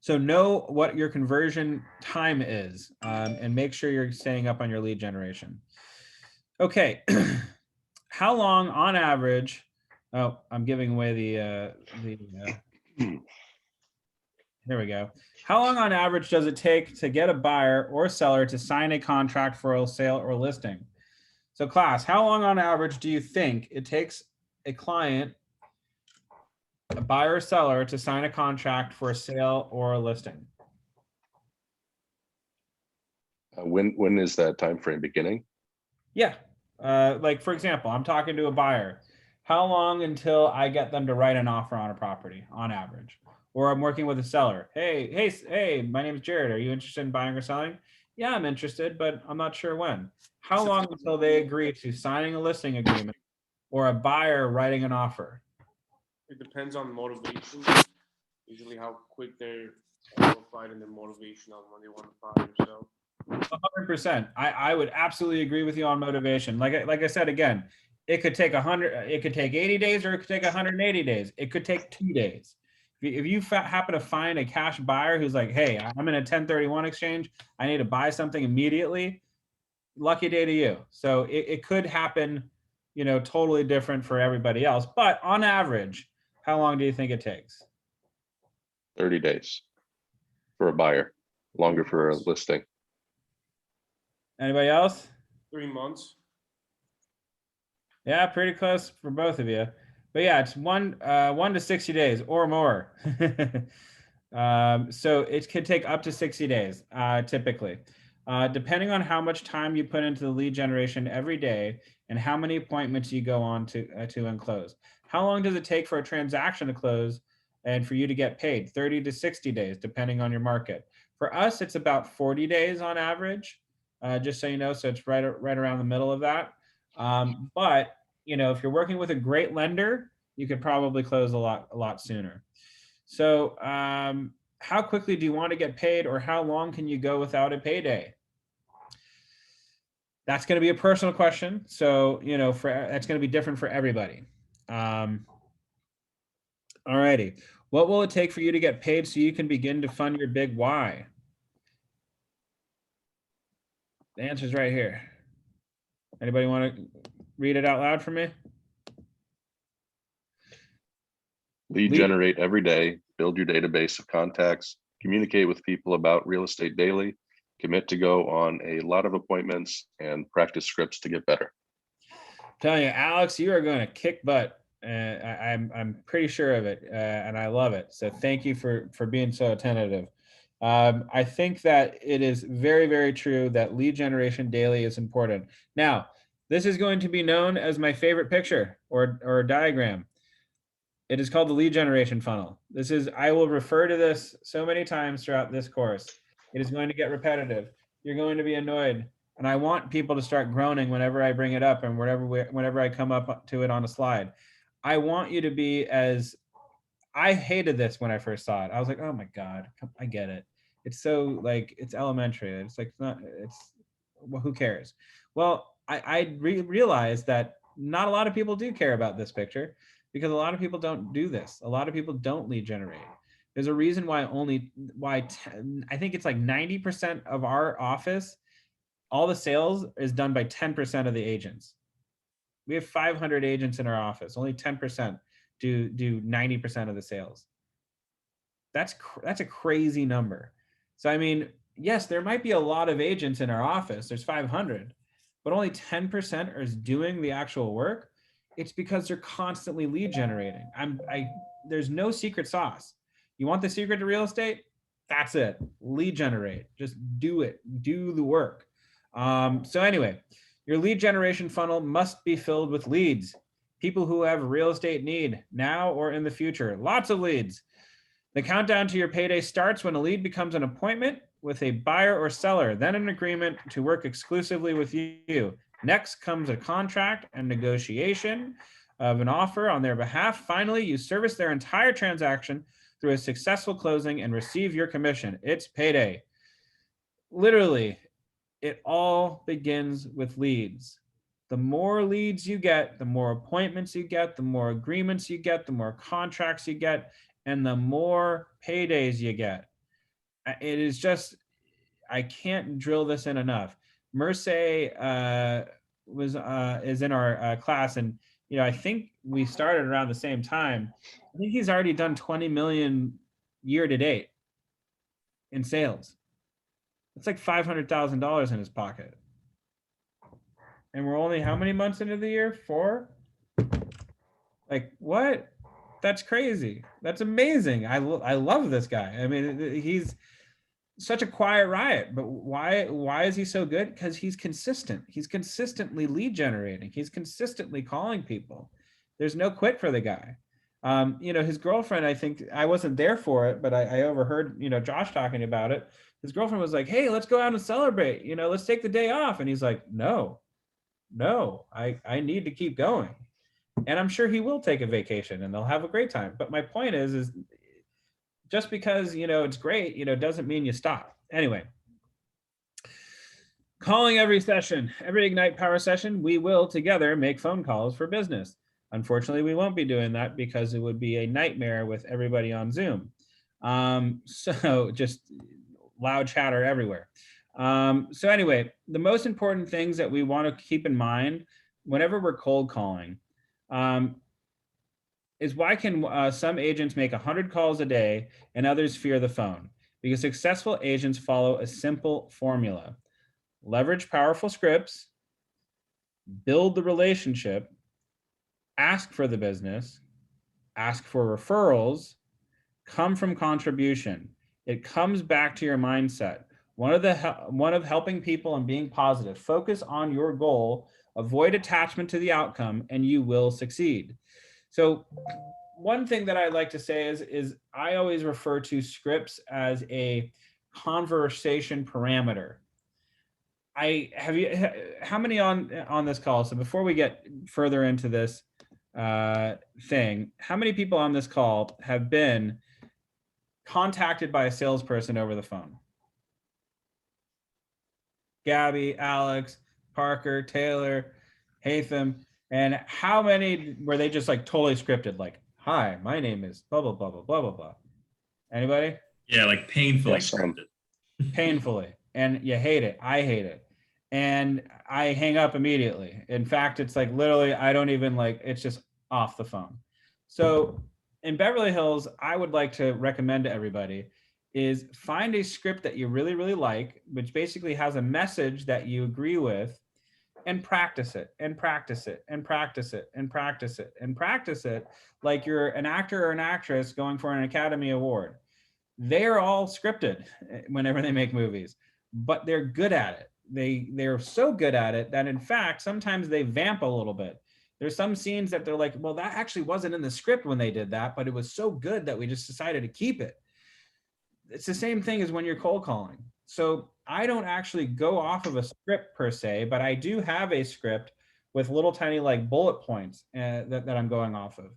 so know what your conversion time is, and make sure you're staying up on your lead generation. Okay, how long on average? Oh, I'm giving away there we go. How long on average does it take to get a buyer or seller to sign a contract for a sale or listing? So class, how long on average do you think it takes a client, a buyer or seller, to sign a contract for a sale or a listing? When is that time frame beginning? Yeah, like for example, I'm talking to a buyer. How long until I get them to write an offer on a property on average? Or I'm working with a seller. Hey, my name is Jared. Are you interested in buying or selling? Yeah, I'm interested, but I'm not sure when. How long until they agree to signing a listing agreement or a buyer writing an offer? It depends on motivation. Usually how quick they're qualified and their motivation on when they want to buy or sell. 100%. I would absolutely agree with you on motivation. Like I said, again, it could take 80 days, or it could take 180 days. It could take 2 days. If you happen to find a cash buyer who's like, hey, I'm in a 1031 exchange, I need to buy something immediately, lucky day to you. So it could happen, totally different for everybody else. But on average, how long do you think it takes? 30 days for a buyer, longer for a listing. Anybody else? 3 months. Yeah, pretty close for both of you. But yeah, it's 1 to 60 days or more. So it could take up to 60 days, typically. Depending on how much time you put into the lead generation every day and how many appointments you go on to and close. How long does it take for a transaction to close and for you to get paid? 30 to 60 days, depending on your market. For us, it's about 40 days on average, just so you know. So it's right around the middle of that. But if you're working with a great lender, you could probably close a lot sooner. So how quickly do you want to get paid, or how long can you go without a payday? That's going to be a personal question. So, that's going to be different for everybody. All righty. What will it take for you to get paid so you can begin to fund your big why? The answer's right here. Anybody want to read it out loud for me? Lead generate every day, build your database of contacts, communicate with people about real estate daily, commit to go on a lot of appointments, and practice scripts to get better. Telling you, Alex, you are going to kick butt. I'm pretty sure of it, and I love it. So thank you for being so attentive. I think that it is very, very true that lead generation daily is important. Now, this is going to be known as my favorite picture or diagram. It is called the lead generation funnel. I will refer to this so many times throughout this course. It is going to get repetitive. You're going to be annoyed. And I want people to start groaning whenever I bring it up and whenever I come up to it on a slide. I want you to be I hated this when I first saw it. I was like, oh my God, I get it. It's so it's elementary. It's well, who cares? Well, I realized that not a lot of people do care about this picture, because a lot of people don't do this. A lot of people don't lead generate. There's a reason why I think it's like 90% of our office, all the sales is done by 10% of the agents. We have 500 agents in our office. Only 10% do 90% of the sales. That's a crazy number. So, I mean, yes, there might be a lot of agents in our office. There's 500, but only 10% are doing the actual work. It's because they're constantly lead generating. There's no secret sauce. You want the secret to real estate? That's it. Lead generate. Just do it. Do the work. So anyway, your lead generation funnel must be filled with leads. People who have real estate need now or in the future. Lots of leads. The countdown to your payday starts when a lead becomes an appointment with a buyer or seller, then an agreement to work exclusively with you. Next comes a contract and negotiation of an offer on their behalf. Finally, you service their entire transaction through a successful closing and receive your commission. It's payday. Literally, it all begins with leads. The more leads you get, the more appointments you get, the more agreements you get, the more contracts you get, and the more paydays you get. It is just, I can't drill this in enough. Merce is in our class, and I think we started around the same time. I think he's already done 20 million year to date in sales. It's like $500,000 in his pocket. And we're only how many months into the year? 4? Like, what? That's crazy. That's amazing. I love this guy. I mean, he's such a quiet riot, but why is he so good? Because he's consistent. He's consistently lead generating. He's consistently calling people. There's no quit for the guy. His girlfriend, I think, I wasn't there for it, but I overheard, Josh talking about it. His girlfriend was like, hey, let's go out and celebrate. Let's take the day off. And he's like, no, I need to keep going. And I'm sure he will take a vacation and they'll have a great time. But my point is just because, it's great, doesn't mean you stop. Anyway, calling every session, every Ignite Power session, we will together make phone calls for business. Unfortunately, we won't be doing that because it would be a nightmare with everybody on Zoom. So just loud chatter everywhere. So anyway, the most important things that we want to keep in mind whenever we're cold calling is why can some agents make 100 calls a day and others fear the phone? Because successful agents follow a simple formula. Leverage powerful scripts, build the relationship, ask for the business, ask for referrals, come from contribution. It comes back to your mindset. One of helping people and being positive. Focus on your goal, avoid attachment to the outcome, and you will succeed. So one thing that I like to say is I always refer to scripts as a conversation parameter. How many on this call? So before we get further into this thing, how many people on this call have been contacted by a salesperson over the phone? Gabby, Alex, Parker, Taylor, Hatham. And how many were they just like totally scripted? Like, hi, my name is blah, blah, blah, blah, blah, blah, blah. Anybody? Yeah, like painfully Yes, scripted. Painfully. And you hate it. I hate it. And I hang up immediately. In fact, it's like literally, I don't even like, it's just off the phone. So in Beverly Hills, I would like to recommend to everybody is find a script that you really, really like, which basically has a message that you agree with, and practice it and practice it and practice it and practice it and practice it like you're an actor or an actress going for an Academy Award. They're all scripted whenever they make movies, but they're good at it. They're so good at it that in fact, sometimes they vamp a little bit. There's some scenes that they're like, well, that actually wasn't in the script when they did that, but it was so good that we just decided to keep it. It's the same thing as when you're cold calling. So I don't actually go off of a script per se, but I do have a script with little tiny like bullet points that I'm going off of.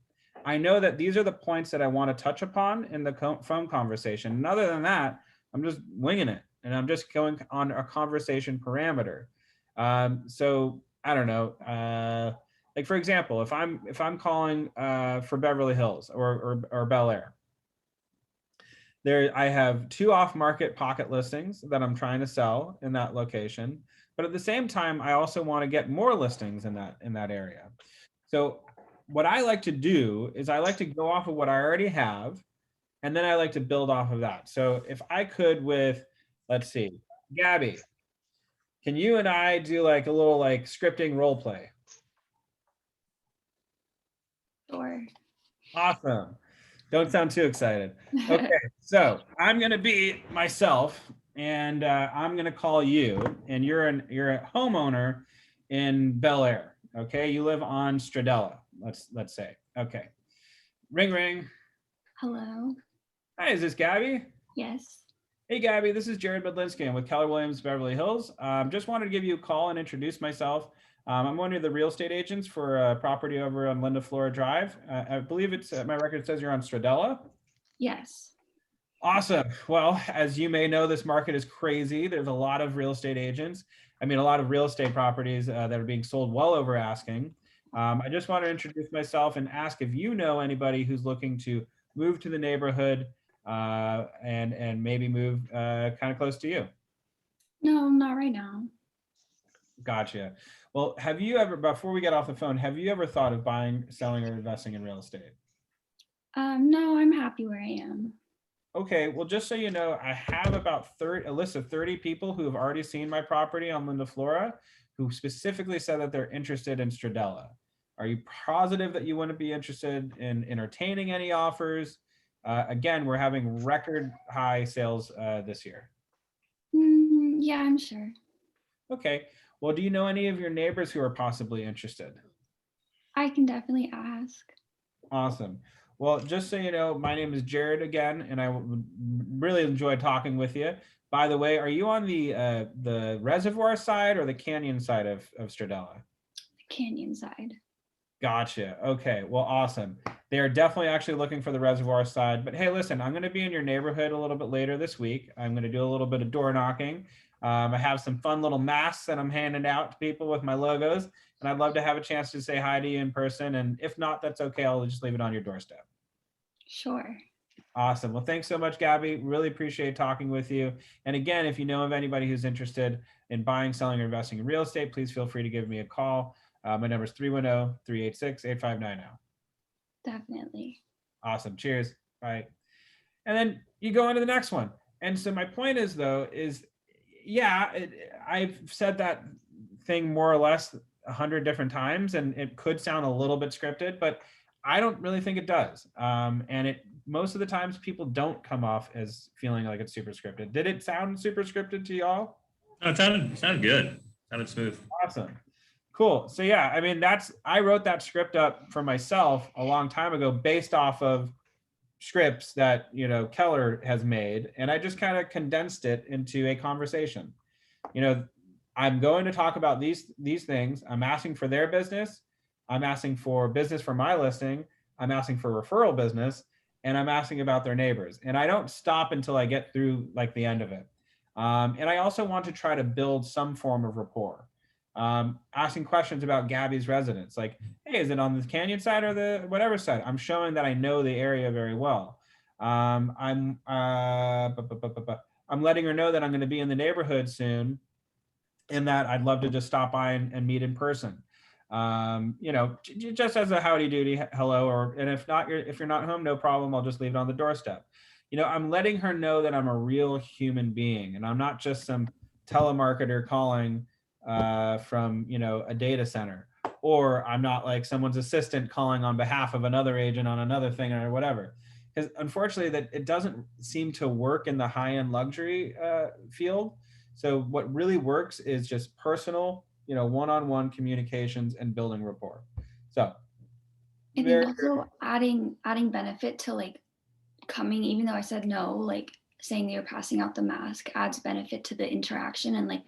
I know that these are the points that I want to touch upon in the phone conversation. And other than that, I'm just winging it and I'm just going on a conversation parameter. So I don't know. Like for example, if I'm calling for Beverly Hills or Bel Air, I have 2 off-market pocket listings that I'm trying to sell in that location, but at the same time, I also want to get more listings in that area. So what I like to do is I like to go off of what I already have, and then I like to build off of that. So if I could with, let's see, Gabby, can you and I do like a little like scripting role play? Sure. Awesome. Don't sound too excited. Okay, so I'm gonna be myself, and I'm gonna call you, and you're a homeowner in Bel Air. Okay, you live on Stradella. Let's say. Okay, ring ring. Hello. Hi, is this Gabby? Yes. Hey Gabby, this is Jared Bedlinsky. I'm with Keller Williams Beverly Hills. Just wanted to give you a call and introduce myself. I'm one of the real estate agents for a property over on Linda Flora Drive. I believe it's my record says you're on Stradella. Yes. Awesome. Well, as you may know, this market is crazy. There's a lot of real estate agents. I mean, a lot of real estate properties that are being sold well over asking. I just want to introduce myself and ask if you know anybody who's looking to move to the neighborhood and maybe move kind of close to you. No, not right now. Gotcha. Well, have you ever, before we get off the phone, have you ever thought of buying, selling, or investing in real estate? No, I'm happy where I am. Okay, well, just so you know, I have about a list of 30 people who have already seen my property on Linda Flora, who specifically said that they're interested in Stradella. Are you positive that you wouldn't be interested in entertaining any offers? Again, we're having record high sales this year. Yeah, I'm sure. Okay, well, do you know any of your neighbors who are possibly interested? I can definitely ask. Awesome. Well, just so you know, my name is Jared again, and I really enjoyed talking with you. By the way, are you on the reservoir side or the canyon side of Stradella? The canyon side. Gotcha. Okay. Well, awesome. They are definitely actually looking for the reservoir side. But hey, listen, I'm going to be in your neighborhood a little bit later this week. I'm going to do a little bit of door knocking. I have some fun little masks that I'm handing out to people with my logos, and I'd love to have a chance to say hi to you in person. And if not, that's okay. I'll just leave it on your doorstep. Sure. Awesome. Well, thanks so much, Gabby. Really appreciate talking with you. And again, if you know of anybody who's interested in buying, selling, or investing in real estate, please feel free to give me a call. My number is 310-386-8590. Definitely. Awesome. Cheers. Bye. And then you go on to the next one. And so my point is, though, is, yeah, I've said that thing more or less 100 different times, and it could sound a little bit scripted, but I don't really think it does. And most of the times people don't come off as feeling like it's super scripted. Did it sound super scripted to y'all? No, it sounded good. Sounded smooth. Awesome. Cool. So yeah, I mean, I wrote that script up for myself a long time ago based off of scripts that, you know, Keller has made. And I just kind of condensed it into a conversation. You know, I'm going to talk about these things. I'm asking for their business. I'm asking for business for my listing. I'm asking for referral business, and I'm asking about their neighbors. And I don't stop until I get through like the end of it. And I also want to try to build some form of rapport. Asking questions about Gabby's residence, like, hey, is it on the canyon side or the whatever side? I'm showing that I know the area very well. I'm letting her know that I'm going to be in the neighborhood soon, and that I'd love to just stop by and meet in person. You know, just as a howdy doody hello, and if you're not home, no problem. I'll just leave it on the doorstep. You know, I'm letting her know that I'm a real human being, and I'm not just some telemarketer calling from, you know, a data center, or I'm not like someone's assistant calling on behalf of another agent on another thing or whatever. Because unfortunately, that it doesn't seem to work in the high-end luxury field. So what really works is just personal, you know, one-on-one communications and building rapport. So, and then also adding benefit to like coming, even though I said no, like saying that you're passing out the mask adds benefit to the interaction, and like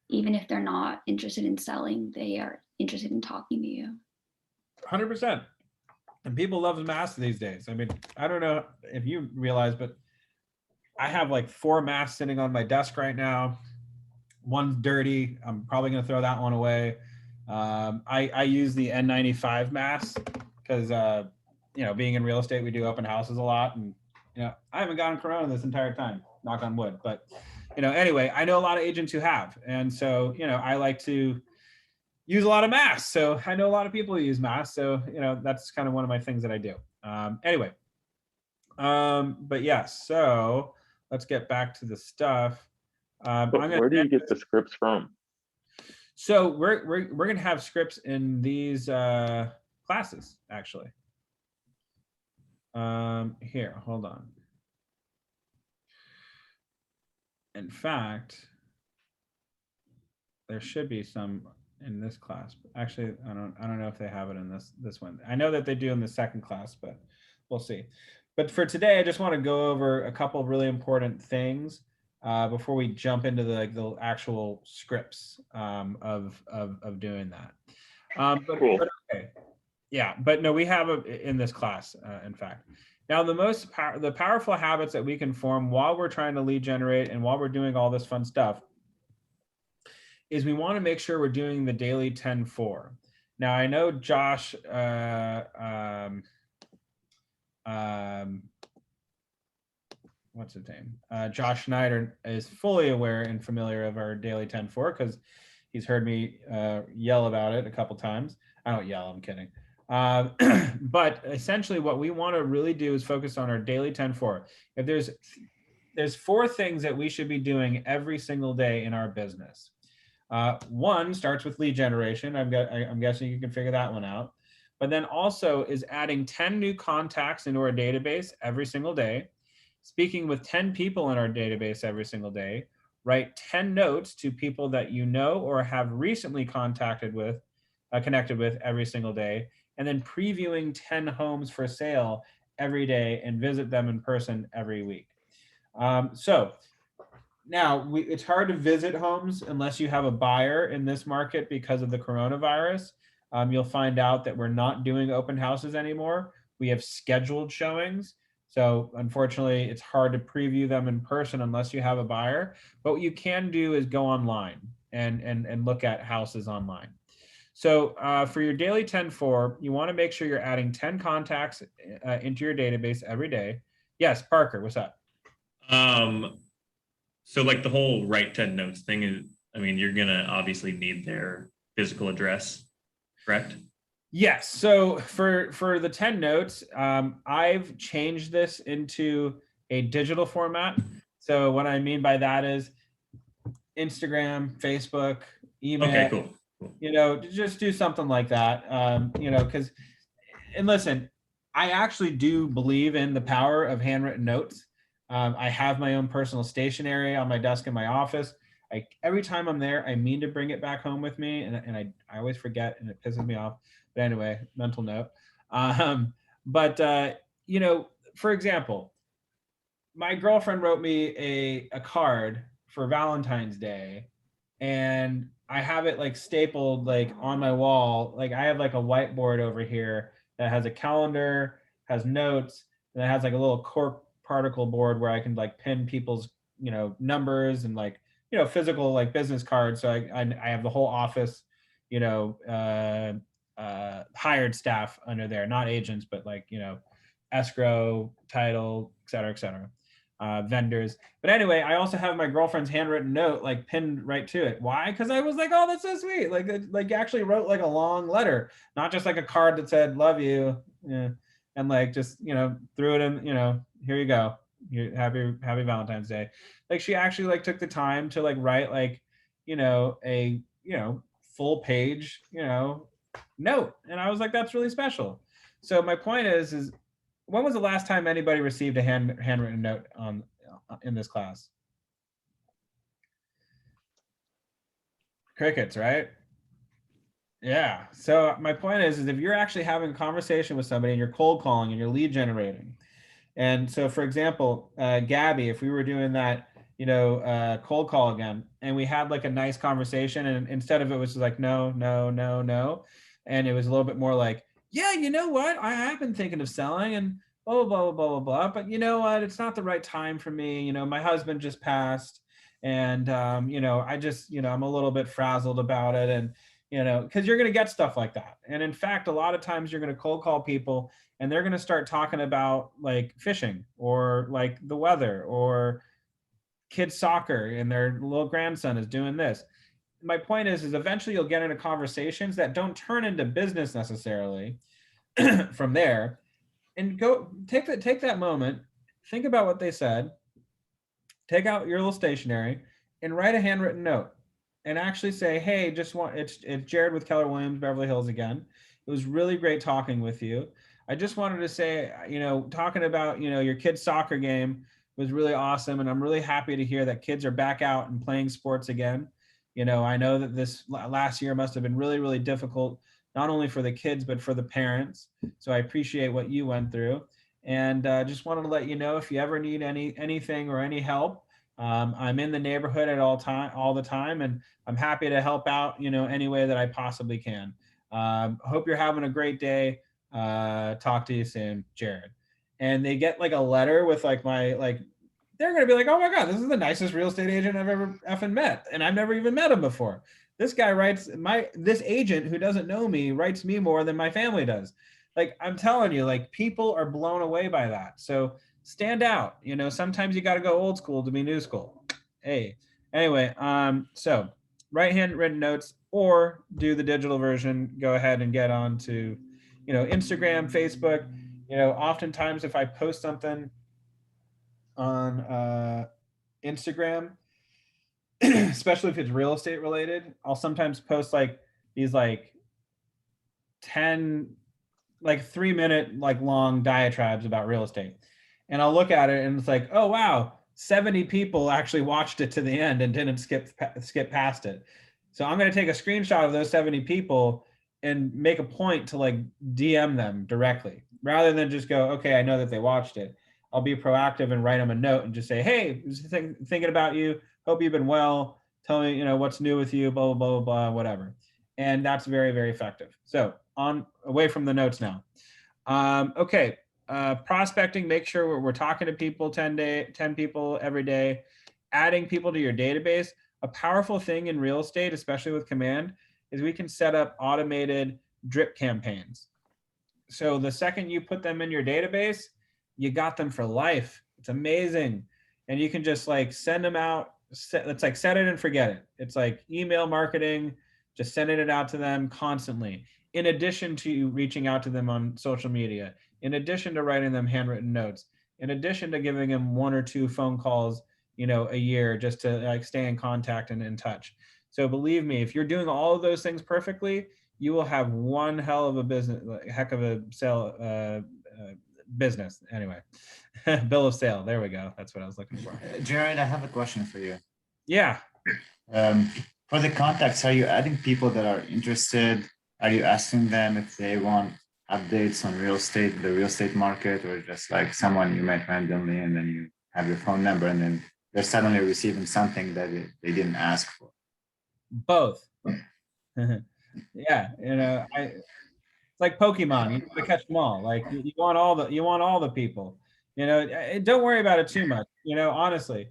even if they're not interested in selling, they are interested in talking to you. 100%. And people love the mask these days. I mean, I don't know if you realize, but I have like 4 masks sitting on my desk right now. One's dirty. I'm probably going to throw that one away. I use the N95 mask because, you know, being in real estate, we do open houses a lot. And, you know, I haven't gotten corona this entire time, knock on wood. But, you know, anyway, I know a lot of agents who have. And so, you know, I like to use a lot of masks. So I know a lot of people who use masks. So, you know, that's kind of one of my things that I do. Anyway, but yeah, so let's get back to the stuff. Where do you get the scripts from? So we're gonna have scripts in these classes, actually. Here, hold on. In fact, there should be some in this class. Actually, I don't know if they have it in this one. I know that they do in the second class, but we'll see. But for today, I just want to go over a couple of really important things. before we jump into the actual scripts of doing that. Cool. But okay. Yeah, but no, we have in this class, in fact. Now, the powerful habits that we can form while we're trying to lead generate and while we're doing all this fun stuff is we want to make sure we're doing the daily 10-4. Now, I know Josh, what's his name? Josh Schneider is fully aware and familiar of our daily 10-4 because he's heard me yell about it a couple times. I don't yell, I'm kidding. But essentially what we want to really do is focus on our daily 10-4. If there's 4 things that we should be doing every single day in our business. One starts with lead generation. I'm guessing you can figure that one out. But then also is adding 10 new contacts into our database every single day, speaking with 10 people in our database every single day, write 10 notes to people that you know or have recently connected with every single day, and then previewing 10 homes for sale every day and visit them in person every week. So now it's hard to visit homes unless you have a buyer in this market because of the coronavirus. You'll find out that we're not doing open houses anymore. We have scheduled showings. So unfortunately, it's hard to preview them in person unless you have a buyer. But what you can do is go online and look at houses online. So for your daily 10-4, you want to make sure you're adding 10 contacts into your database every day. Yes, Parker, what's up? So like the whole write 10 notes thing is, I mean, you're going to obviously need their physical address, correct? Yes. So for the 10 notes, I've changed this into a digital format. So what I mean by that is Instagram, Facebook, email. Okay, cool. You know, just do something like that. You know, because, and listen, I actually do believe in the power of handwritten notes. I have my own personal stationery on my desk in my office. Every time I'm there, I mean to bring it back home with me, and I always forget, and it pisses me off. But anyway, mental note. You know, for example, my girlfriend wrote me a card for Valentine's Day, and I have it like stapled like on my wall. Like I have like a whiteboard over here that has a calendar, has notes, and it has like a little cork particle board where I can like pin people's, you know, numbers and like, you know, physical like business cards. So I have the whole office, you know, hired staff under there, not agents, but like, you know, escrow, title, et cetera, vendors. But anyway, I also have my girlfriend's handwritten note like pinned right to it. Why? Because I was like, oh, that's so sweet. Like actually wrote like a long letter, not just like a card that said love you, and like just, you know, threw it in, you know, here you go, happy Valentine's Day. Like she actually like took the time to like write like, you know, a, you know, full page, you know, note. And I was like, that's really special. So my point is when was the last time anybody received a handwritten note in this class? Crickets, right? Yeah. So my point is if you're actually having a conversation with somebody and you're cold calling and you're lead generating. And so for example, Gabby, if we were doing that, you know, cold call again, and we had like a nice conversation, and instead of it was like, no. And it was a little bit more like, yeah, you know what? I have been thinking of selling and blah, blah, blah, blah, blah, blah. But you know what? It's not the right time for me. You know, my husband just passed and, you know, I just, you know, I'm a little bit frazzled about it. And, you know, because you're going to get stuff like that. And in fact, a lot of times you're going to cold call people and they're going to start talking about like fishing or like the weather or kids soccer and their little grandson is doing this. My point is eventually you'll get into conversations that don't turn into business necessarily from there, and go take that moment, think about what they said, take out your little stationery and write a handwritten note and actually say, hey, it's Jared with Keller Williams, Beverly Hills again. It was really great talking with you. I just wanted to say, you know, talking about, you know, your kid's soccer game was really awesome. And I'm really happy to hear that kids are back out and playing sports again. You know, I know that this last year must have been really, really difficult, not only for the kids, but for the parents. So I appreciate what you went through. And just wanted to let you know, if you ever need anything or any help, I'm in the neighborhood at all the time, and I'm happy to help out, any way that I possibly can. Hope you're having a great day. Talk to you soon, Jared. And they get like a letter with like they're gonna be like, oh my God, this is the nicest real estate agent I've ever effing met. And I've never even met him before. This guy writes this agent who doesn't know me writes me more than my family does. Like, I'm telling you, like, people are blown away by that. So stand out. Sometimes you got to go old school to be new school. Hey, anyway, so write handwritten notes or do the digital version. Go ahead and get on to, Instagram, Facebook. Oftentimes if I post something on Instagram, especially if it's real estate related, I'll sometimes post like these 10 3-minute long diatribes about real estate. And I'll look at it and it's like, oh wow, 70 people actually watched it to the end and didn't skip past it. So I'm going to take a screenshot of those 70 people and make a point to DM them directly rather than just go, okay, I know that they watched it. I'll be proactive and write them a note and just say, hey, thinking about you. Hope you've been well. Tell me, what's new with you, blah, blah, blah, blah, whatever. And that's very, very effective. So away from the notes now. Okay. Prospecting, make sure we're talking to people 10 people every day, adding people to your database. A powerful thing in real estate, especially with Command, is we can set up automated drip campaigns. So the second you put them in your database, you got them for life. It's amazing. And you can just send them out. It's like set it and forget it. It's like email marketing, just sending it out to them constantly. In addition to reaching out to them on social media, in addition to writing them handwritten notes, in addition to giving them 1 or 2 phone calls, a year just to stay in contact and in touch. So believe me, if you're doing all of those things perfectly, you will have one hell of a business, heck of a sale business. Anyway, bill of sale. There we go. That's what I was looking for. Jared, I have a question for you. Yeah. For the contacts, are you adding people that are interested? Are you asking them if they want updates on real estate, the real estate market, or just someone you met randomly and then you have your phone number and then they're suddenly receiving something that they didn't ask for? Both. Yeah, it's like Pokemon. You gotta catch them all. You want all the people. Don't worry about it too much. Honestly,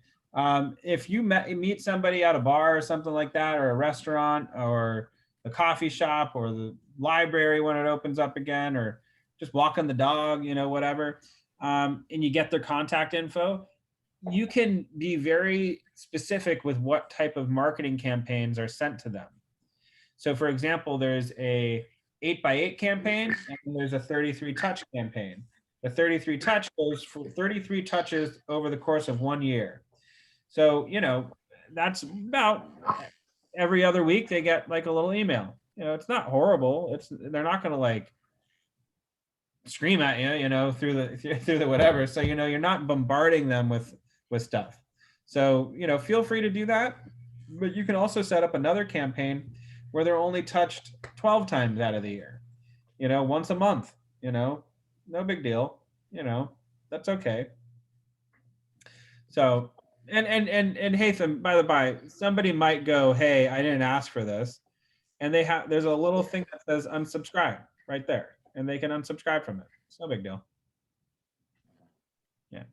if you meet somebody at a bar or something like that, or a restaurant, or the coffee shop, or the library when it opens up again, or just walking the dog, whatever, and you get their contact info, you can be very specific with what type of marketing campaigns are sent to them. So for example, there's a 8x8 campaign and there's a 33 touch campaign. The 33 touch goes for 33 touches over the course of 1 year. So, that's about every other week they get a little email. It's not horrible. They're not going to scream at you, through the whatever. So, you're not bombarding them with stuff. So, feel free to do that, but you can also set up another campaign where they're only touched 12 times out of the year, once a month, no big deal, that's okay. So, and Hatham, by the by, somebody might go, hey, I didn't ask for this. And there's a little thing that says unsubscribe right there, and they can unsubscribe from it. It's no big deal. Yeah.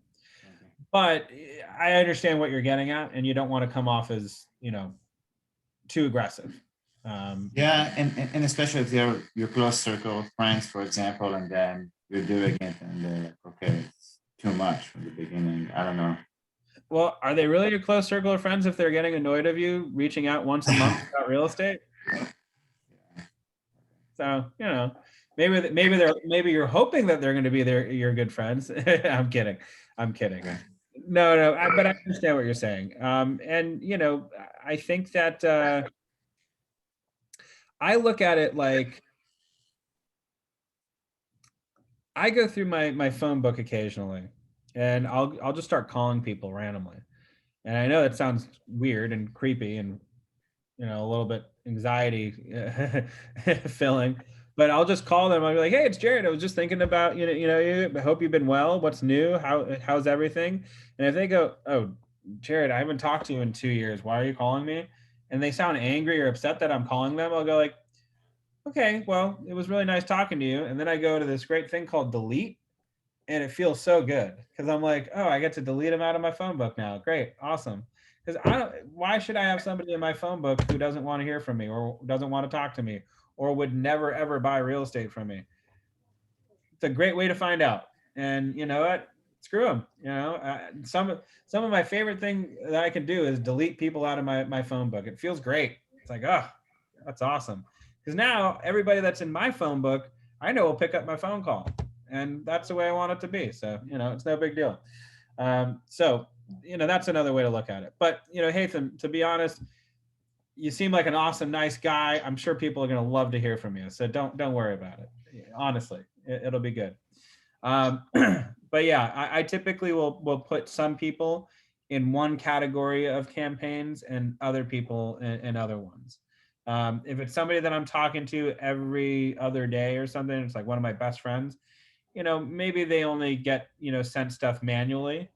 But I understand what you're getting at, and you don't want to come off as, too aggressive. Yeah, and especially if they're your close circle of friends, for example, and then you're doing it and they're like, okay, it's too much from the beginning. I don't know. Well, are they really a close circle of friends if they're getting annoyed of you reaching out once a month about real estate? So, maybe you're hoping that they're going to be your good friends. I'm kidding. No, but I understand what you're saying. And I think that I look at it like I go through my phone book occasionally, and I'll just start calling people randomly. And I know that sounds weird and creepy and a little bit anxiety filling, but I'll just call them. I'll be like, hey, it's Jared. I was just thinking about you. I hope you've been well. What's new? How's everything? And if they go, oh, Jared, I haven't talked to you in 2 years. Why are you calling me? And they sound angry or upset that I'm calling them, I'll go like, okay, well, it was really nice talking to you. And then I go to this great thing called delete, and it feels so good because I'm like, oh, I get to delete them out of my phone book now. Great, awesome. Because why should I have somebody in my phone book who doesn't want to hear from me or doesn't want to talk to me or would never ever buy real estate from me? It's a great way to find out. And you know what? Screw them. You know, some of my favorite thing that I can do is delete people out of my phone book. It feels great. It's like, oh, that's awesome. Because now everybody that's in my phone book, I know will pick up my phone call, and that's the way I want it to be. So you know, it's no big deal. So you know, that's another way to look at it. But you know, Haitham, to be honest, you seem like an awesome, nice guy. I'm sure people are going to love to hear from you. So don't worry about it. Honestly, it'll be good. But yeah, I typically will put some people in one category of campaigns and other people in other ones. If it's somebody that I'm talking to every other day or something, it's like one of my best friends, you know, maybe they only get, you know, sent stuff manually,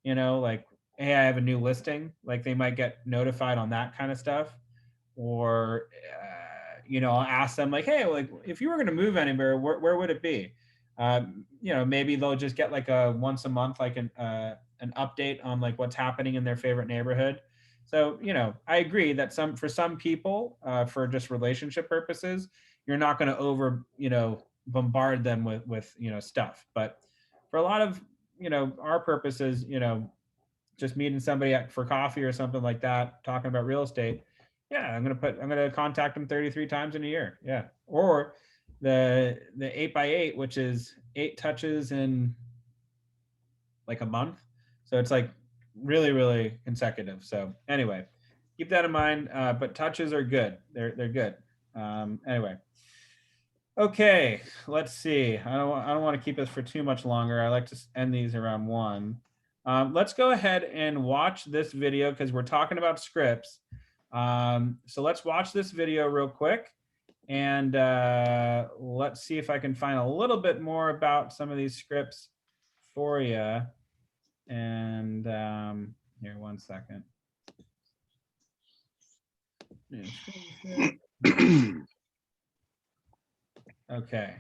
you know, like, hey, I have a new listing. Like they might get notified on that kind of stuff. Or, you know, I'll ask them like, hey, like if you were going to move anywhere, where would it be? You know, maybe they'll just get like a once a month, like an update on like what's happening in their favorite neighborhood. So, you know, I agree that for some people, for just relationship purposes, you're not going to you know, bombard them with, you know, stuff. But for a lot of, you know, our purposes, you know, just meeting somebody for coffee or something like that, talking about real estate. Yeah, I'm gonna contact them 33 times in a year. Yeah. Or the 8x8, which is 8 touches in like a month. So it's like really, really consecutive. So anyway, keep that in mind. But touches are good. They're good. Anyway. Okay, let's see. I don't want to keep this for too much longer. I like to end these around 1. Let's go ahead and watch this video because we're talking about scripts. So let's watch this video real quick, and let's see if I can find a little bit more about some of these scripts for you. And here, 1 second. Okay.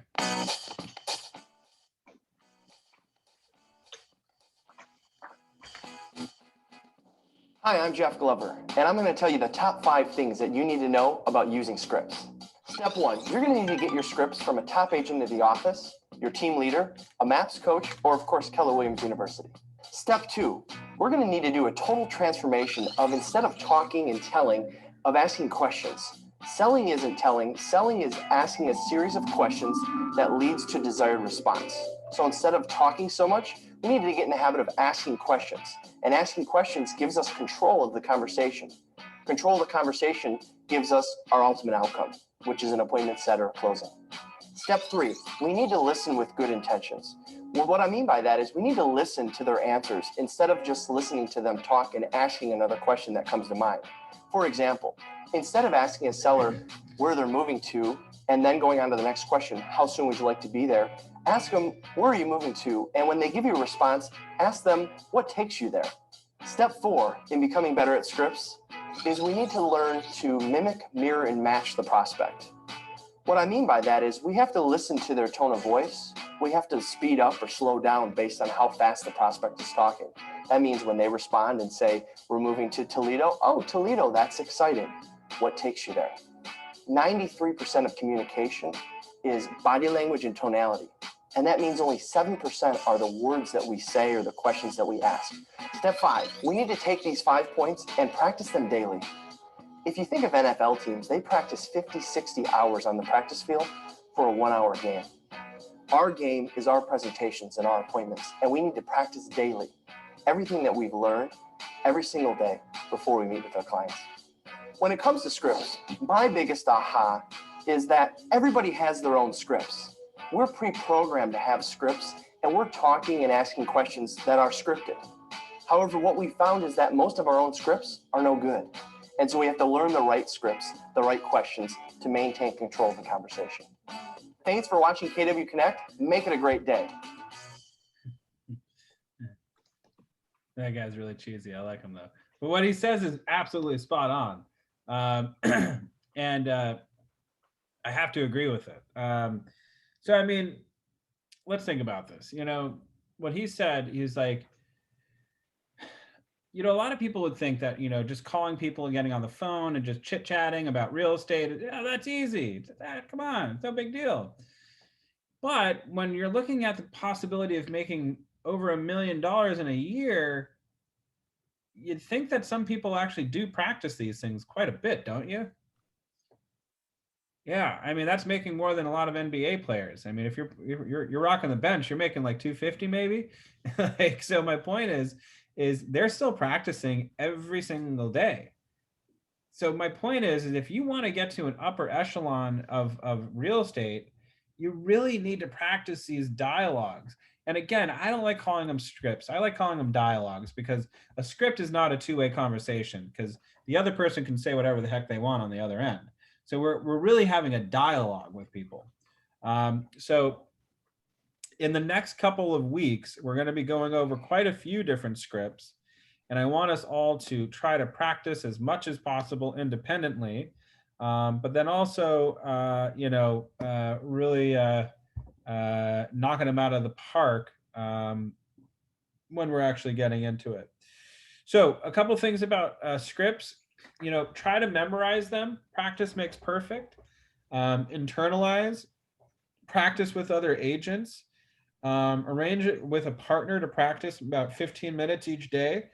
Hi, I'm Jeff Glover, and I'm going to tell you the top 5 things that you need to know about using scripts. Step 1, you're going to need to get your scripts from a top agent at the office, your team leader, a MAPS coach, or of course, Keller Williams University. Step 2, we're going to need to do a total transformation of instead of talking and telling, of asking questions. Selling isn't telling, selling is asking a series of questions that leads to desired response. So instead of talking so much, we need to get in the habit of asking questions. And asking questions gives us control of the conversation. Control of the conversation gives us our ultimate outcome, which is an appointment set or closing. Step 3, we need to listen with good intentions. Well, what I mean by that is we need to listen to their answers instead of just listening to them talk and asking another question that comes to mind. For example, instead of asking a seller where they're moving to and then going on to the next question, how soon would you like to be there? Ask them, where are you moving to? And when they give you a response, ask them, what takes you there? Step 4 in becoming better at scripts is we need to learn to mimic, mirror, and match the prospect. What I mean by that is we have to listen to their tone of voice. We have to speed up or slow down based on how fast the prospect is talking. That means when they respond and say, we're moving to Toledo. Oh, Toledo, that's exciting. What takes you there? 93% of communication is body language and tonality. And that means only 7% are the words that we say or the questions that we ask. Step 5, we need to take these 5 points and practice them daily. If you think of NFL teams, they practice 50, 60 hours on the practice field for a 1-hour game. Our game is our presentations and our appointments, and we need to practice daily. Everything that we've learned every single day before we meet with our clients. When it comes to scripts, my biggest aha is that everybody has their own scripts. We're pre-programmed to have scripts, and we're talking and asking questions that are scripted. However, what we found is that most of our own scripts are no good. And so we have to learn the right scripts, the right questions to maintain control of the conversation. Thanks for watching KW Connect. Make it a great day. That guy's really cheesy. I like him though. But what he says is absolutely spot on. And I have to agree with it. So, I mean, let's think about this. You know, what he said, he's like, you know, a lot of people would think that, you know, just calling people and getting on the phone and just chit chatting about real estate, yeah, that's easy. Come on, it's no big deal. But when you're looking at the possibility of making over $1 million in a year, you'd think that some people actually do practice these things quite a bit, don't you? Yeah, I mean, that's making more than a lot of NBA players. I mean, if you're rocking the bench, you're making like 250 maybe. Like, so my point is they're still practicing every single day. So my point is if you want to get to an upper echelon of real estate, you really need to practice these dialogues. And again, I don't like calling them scripts. I like calling them dialogues, because a script is not a two-way conversation, because the other person can say whatever the heck they want on the other end. So we're really having a dialogue with people. So in the next couple of weeks, we're going to be going over quite a few different scripts. And I want us all to try to practice as much as possible independently. But then also, you know, really knocking them out of the park when we're actually getting into it. So a couple things about scripts. You know, try to memorize them. Practice makes perfect. Internalize, practice with other agents. Arrange it with a partner to practice about 15 minutes each day,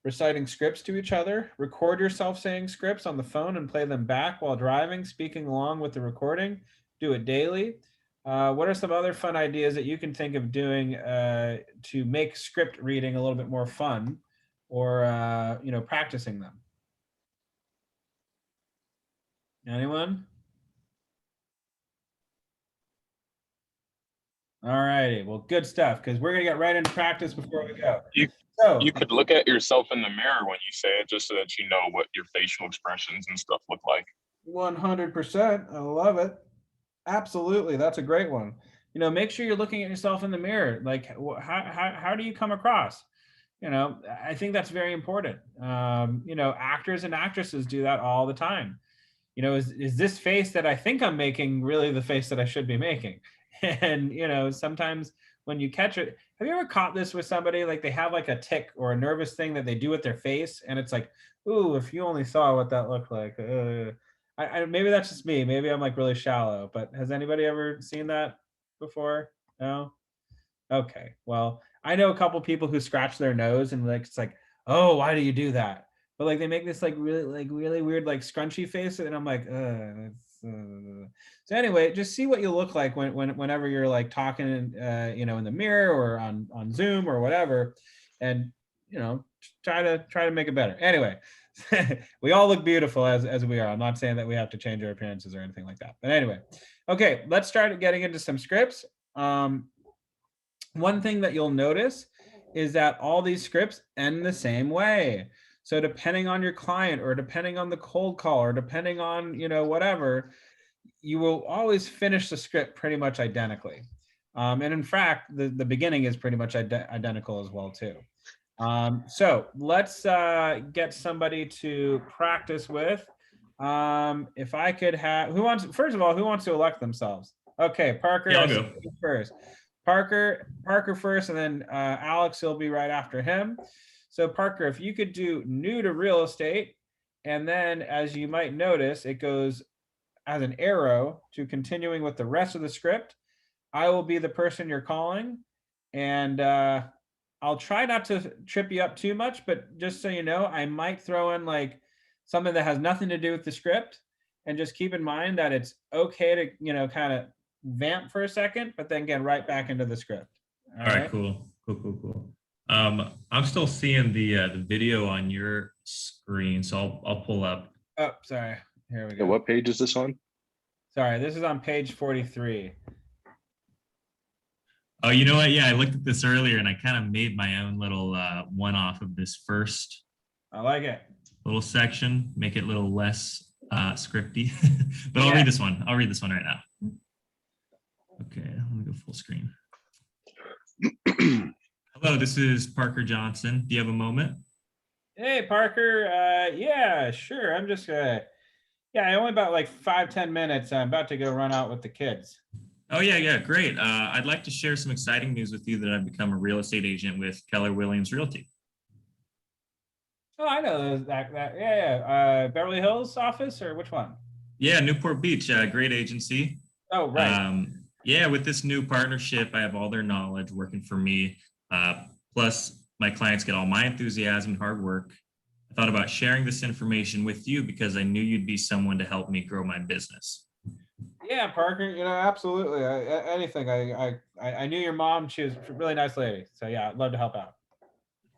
reciting scripts to each other. Record yourself saying scripts on the phone and play them back while driving, speaking along with the recording. Do it daily. What are some other fun ideas that you can think of doing to make script reading a little bit more fun, or you know, practicing them? Anyone? All righty. Well, good stuff, because we're gonna get right into practice before we go. You could look at yourself in the mirror when you say it, just so that you know what your facial expressions and stuff look like. 100%. I love it. Absolutely. That's a great one. You know, make sure you're looking at yourself in the mirror. Like, how do you come across? You know, I think that's very important. You know, actors and actresses do that all the time. You know, is this face that I think I'm making really the face that I should be making? And, you know, sometimes when you catch it, have you ever caught this with somebody, like they have like a tick or a nervous thing that they do with their face, and it's like, ooh, if you only saw what that looked like. Maybe that's just me. Maybe I'm like really shallow, but has anybody ever seen that before? No? Okay. Well, I know a couple people who scratch their nose and like, it's like, oh, why do you do that? But like they make this like really weird like scrunchy face, and I'm like, So anyway, just see what you look like whenever you're like talking, you know, in the mirror or on Zoom or whatever, and you know, try to make it better. Anyway, we all look beautiful as we are. I'm not saying that we have to change our appearances or anything like that. But anyway, okay, let's start getting into some scripts. One thing that you'll notice is that all these scripts end the same way. So depending on your client, or depending on the cold call, or depending on, you know, whatever, you will always finish the script pretty much identically. And in fact, the beginning is pretty much identical as well too. So let's get somebody to practice with. If I could have, first of all, who wants to elect themselves? Okay, Parker, Yeah, I'll go first. Parker first, and then Alex will be right after him. So Parker, if you could do new to real estate, and then as you might notice, it goes as an arrow to continuing with the rest of the script. I will be the person you're calling, and I'll try not to trip you up too much, but just so you know, I might throw in like something that has nothing to do with the script, and just keep in mind that it's okay to, you know, kind of vamp for a second, but then get right back into the script. All right, cool. I'm still seeing the video on your screen, so I'll pull up. Oh, sorry. Here we go. What page is this on? Sorry, this is on page 43. Oh, you know what? Yeah, I looked at this earlier and I kind of made my own little one off of this first. I like it. Little section, make it a little less scripty. But I'll read this one. I'll read this one right now. Okay, I'm gonna go full screen. Hello, this is Parker Johnson. Do you have a moment? Hey, Parker. Yeah, sure. I'm just yeah, only about like 5-10 minutes. I'm about to go run out with the kids. Oh, yeah, great. I'd like to share some exciting news with you that I've become a real estate agent with Keller Williams Realty. Oh, I know yeah. Beverly Hills office, or which one? Yeah, Newport Beach, great agency. Oh, right. Yeah, with this new partnership, I have all their knowledge working for me. Plus, my clients get all my enthusiasm and hard work. I thought about sharing this information with you because I knew you'd be someone to help me grow my business. Yeah, Parker. Absolutely. Anything. I knew your mom. She was a really nice lady. So yeah, I'd love to help out.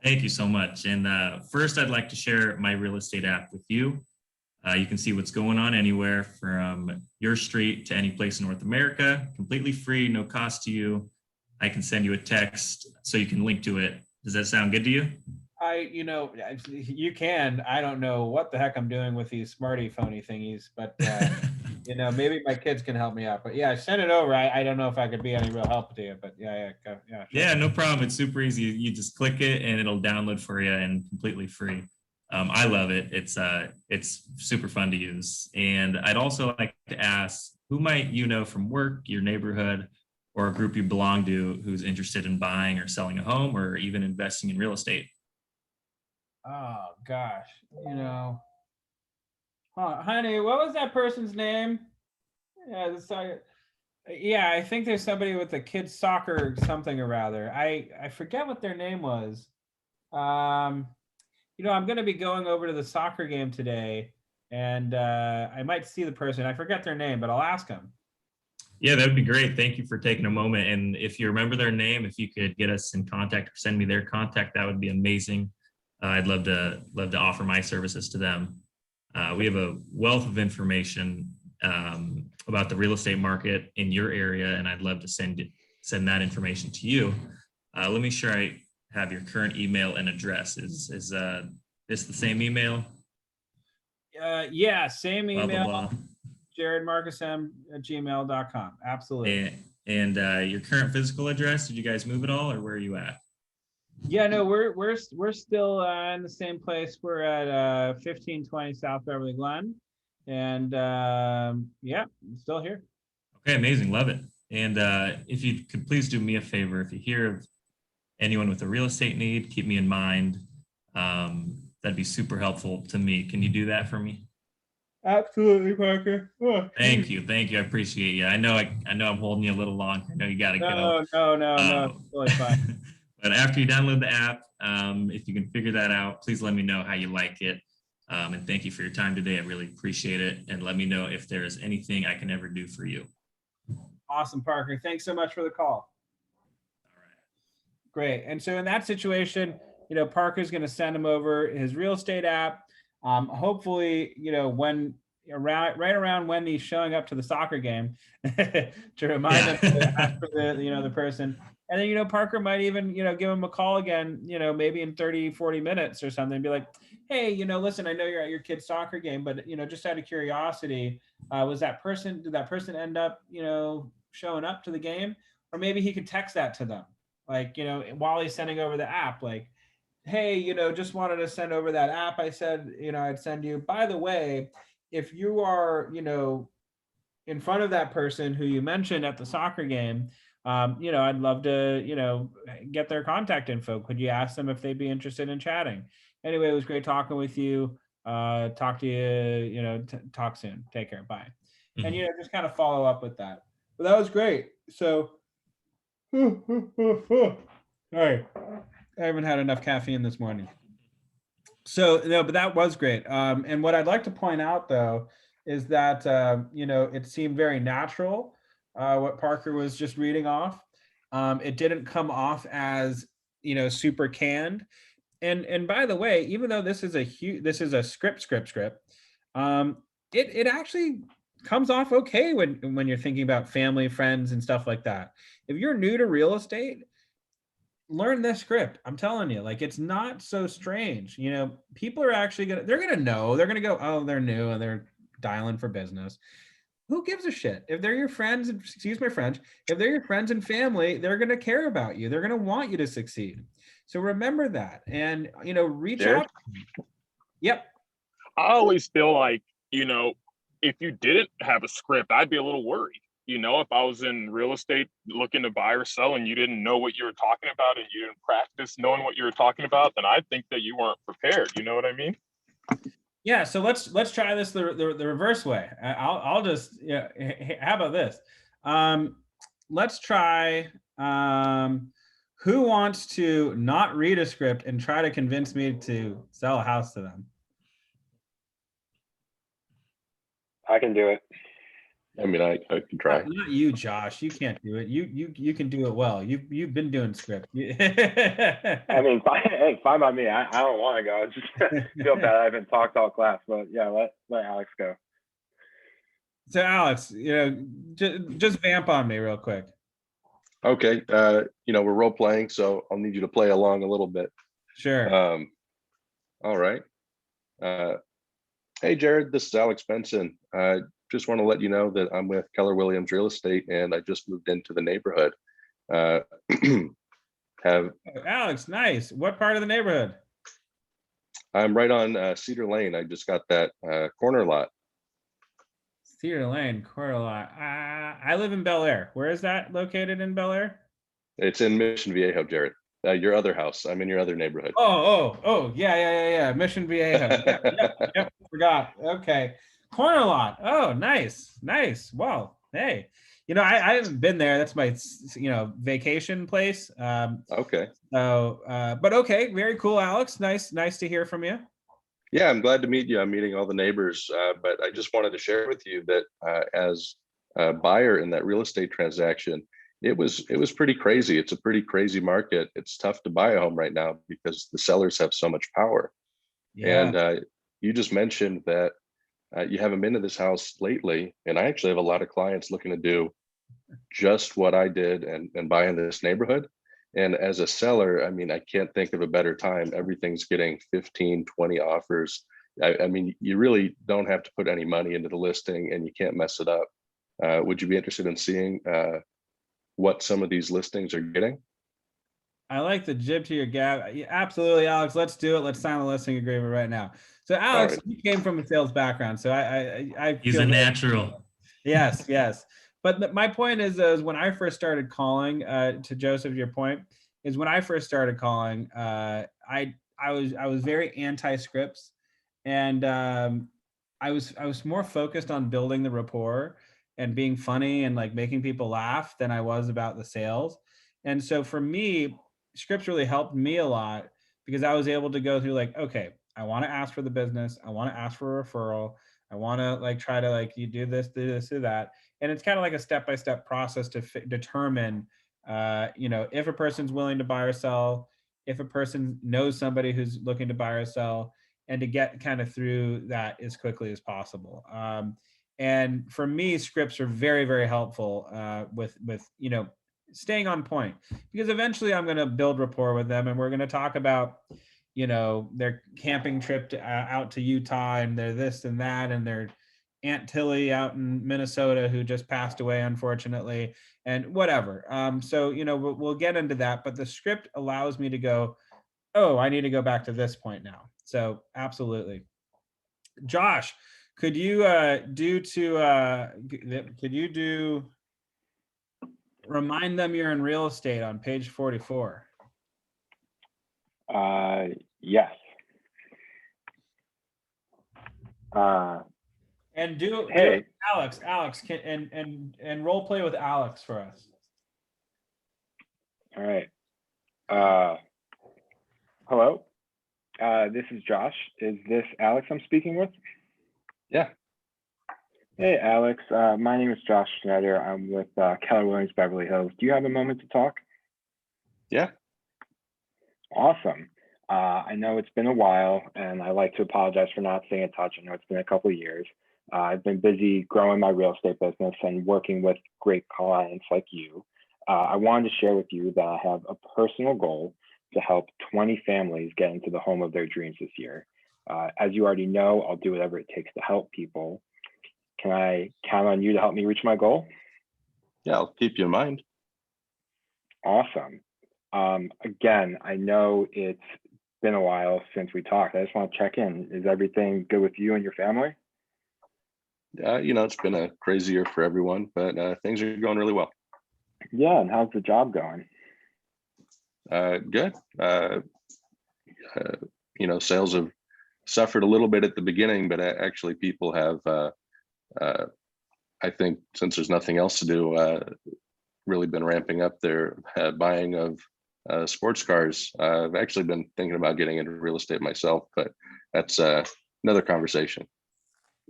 Thank you so much. And first, I'd like to share my real estate app with you. You can see what's going on anywhere from your street to any place in North America, completely free, no cost to you. I can send you a text so you can link to it. Does that sound good to you? You can. I don't know what the heck I'm doing with these smarty phony thingies, but maybe my kids can help me out. But yeah, send it over. I don't know if I could be any real help to you, but yeah. Sure. Yeah, no problem. It's super easy. You just click it and it'll download for you and completely free. I love it. It's super fun to use. And I'd also like to ask, who might you know from work, your neighborhood, or a group you belong to who's interested in buying or selling a home or even investing in real estate? Oh gosh, honey, what was that person's name? Yeah, I think there's somebody with the kids soccer something or rather. I forget what their name was. I'm going to be going over to the soccer game today, and I might see the person. I forget their name, but I'll ask them. Yeah, that would be great. Thank you for taking a moment. And if you remember their name, if you could get us in contact or send me their contact, that would be amazing. I'd love to offer my services to them. We have a wealth of information about the real estate market in your area, and I'd love to send that information to you. Let me sure I have your current email and address. Is this the same email? Yeah, same email. Blah, blah, blah. jaredmarcusm@gmail.com. Absolutely. And your current physical address, did you guys move at all, or where are you at? Yeah, no, we're still in the same place. We're at 1520 South Beverly Glen, and yeah, I'm still here. Okay, amazing, love it. And if you could please do me a favor, if you hear of anyone with a real estate need, keep me in mind. That'd be super helpful to me. Can you do that for me? Absolutely, Parker. Oh, thank you. I appreciate you. I know I'm holding you a little long. I know you got to go. No, totally fine. But after you download the app, if you can figure that out, please let me know how you like it. And thank you for your time today. I really appreciate it. And let me know if there is anything I can ever do for you. Awesome, Parker. Thanks so much for the call. All right. Great. And so in that situation, Parker's going to send him over his real estate app. Hopefully, when right around when he's showing up to the soccer game to remind him to ask for the person. And then, Parker might even, give him a call again, maybe in 30-40 minutes or something, and be like, hey, listen, I know you're at your kid's soccer game, but, just out of curiosity, did that person end up, showing up to the game? Or maybe he could text that to them, like, while he's sending over the app, like, hey, just wanted to send over that app. I said, I'd send you. By the way, if you are, in front of that person who you mentioned at the soccer game, I'd love to, get their contact info. Could you ask them if they'd be interested in chatting? Anyway, it was great talking with you. Talk to you, talk soon. Take care. Bye. Mm-hmm. And, just kind of follow up with that. But that was great. So, sorry. I haven't had enough caffeine this morning. So, but that was great. And what I'd like to point out, though, is that, it seemed very natural, what Parker was just reading off. It didn't come off as, super canned. And by the way, even though this is a script, it actually comes off okay when you're thinking about family, friends, and stuff like that. If you're new to real estate, learn this script. I'm telling you, like, it's not so strange. People are actually they're gonna know. They're gonna go, oh, they're new and they're dialing for business. who gives a shit? If they're your friends, excuse my French, if they're your friends and family, they're going to care about you. They're going to want you to succeed. So remember that, and reach Jared? out. Yep. I always feel like, if you didn't have a script, I'd be a little worried. If I was in real estate looking to buy or sell and you didn't know what you were talking about and you didn't practice knowing what you were talking about, then I think that you weren't prepared. You know what I mean? Yeah. So let's try this the reverse way. I'll just how about this? Let's try. Who wants to not read a script and try to convince me to sell a house to them? I can do it. I mean, I can try. Not you, Josh. You can't do it. You can do it well. You've been doing script. I mean, hey, fine by me. I don't want to go. I just feel bad I haven't talked all class, but yeah, let Alex go. So Alex, just vamp on me real quick. Okay. We're role playing, so I'll need you to play along a little bit. Sure. All right. Hey, Jared, this is Alex Benson. Just want to let you know that I'm with Keller Williams Real Estate, and I just moved into the neighborhood. Alex, nice. What part of the neighborhood? I'm right on Cedar Lane. I just got that corner lot. Cedar Lane, corner lot. I live in Bel Air. Where is that located in Bel Air? It's in Mission Viejo, Jared. Your other house. I'm in your other neighborhood. Oh, yeah. Mission Viejo. Yep, forgot. Okay. Corner lot. Oh, nice. Wow. Hey, I haven't been there. That's my, vacation place. Okay. So, but okay, very cool, Alex. Nice to hear from you. Yeah, I'm glad to meet you. I'm meeting all the neighbors, but I just wanted to share with you that as a buyer in that real estate transaction, it was pretty crazy. It's a pretty crazy market. It's tough to buy a home right now because the sellers have so much power. Yeah. And you just mentioned that you haven't been to this house lately, and I actually have a lot of clients looking to do just what I did and buy in this neighborhood. And as a seller, I mean, I can't think of a better time. Everything's getting 15, 20 offers. I mean, you really don't have to put any money into the listing and you can't mess it up. Would you be interested in seeing what some of these listings are getting? I like the jib to your gab. Yeah, absolutely, Alex. Let's do it. Let's sign a listing agreement right now. So, Alex, you came from a sales background, so I He's a natural. Yes. But my point is when I first started calling, to Joseph, your point is when I first started calling, I was very anti-scripts, and I was more focused on building the rapport and being funny and like making people laugh than I was about the sales. And so for me, scripts really helped me a lot because I was able to go through like, okay, I want to ask for the business, I want to ask for a referral, I want to like try to like you do this, do that. And it's kind of like a step-by-step process to determine, if a person's willing to buy or sell, if a person knows somebody who's looking to buy or sell, and to get kind of through that as quickly as possible. And for me, scripts are very, very helpful with staying on point, because eventually I'm going to build rapport with them, and we're going to talk about their camping trip out to Utah, and their this and that, and their Aunt Tilly out in Minnesota who just passed away, unfortunately, and whatever. So, we'll get into that, but the script allows me to go, oh, I need to go back to this point now. So absolutely. Josh, could you remind them you're in real estate on page 44? Yes. And do Alex, and role play with Alex for us. All right. Hello. This is Josh. Is this Alex I'm speaking with? Yeah. Hey, Alex. My name is Josh Schneider. I'm with Keller Williams Beverly Hills. Do you have a moment to talk? Yeah. Awesome. I know it's been a while, and I like to apologize for not staying in touch. I know it's been a couple of years. I've been busy growing my real estate business and working with great clients like you. I wanted to share with you that I have a personal goal to help 20 families get into the home of their dreams this year. As you already know, I'll do whatever it takes to help people. Can I count on you to help me reach my goal? Yeah, I'll keep you in mind. Awesome. Again, I know it's been a while since we talked. I just want to check in. Is everything good with you and your family? It's been a crazy year for everyone, but things are going really well. Yeah, and how's the job going? Good. Sales have suffered a little bit at the beginning, but actually people have, I think, since there's nothing else to do, really been ramping up their buying of sports cars. I've actually been thinking about getting into real estate myself, but that's another conversation.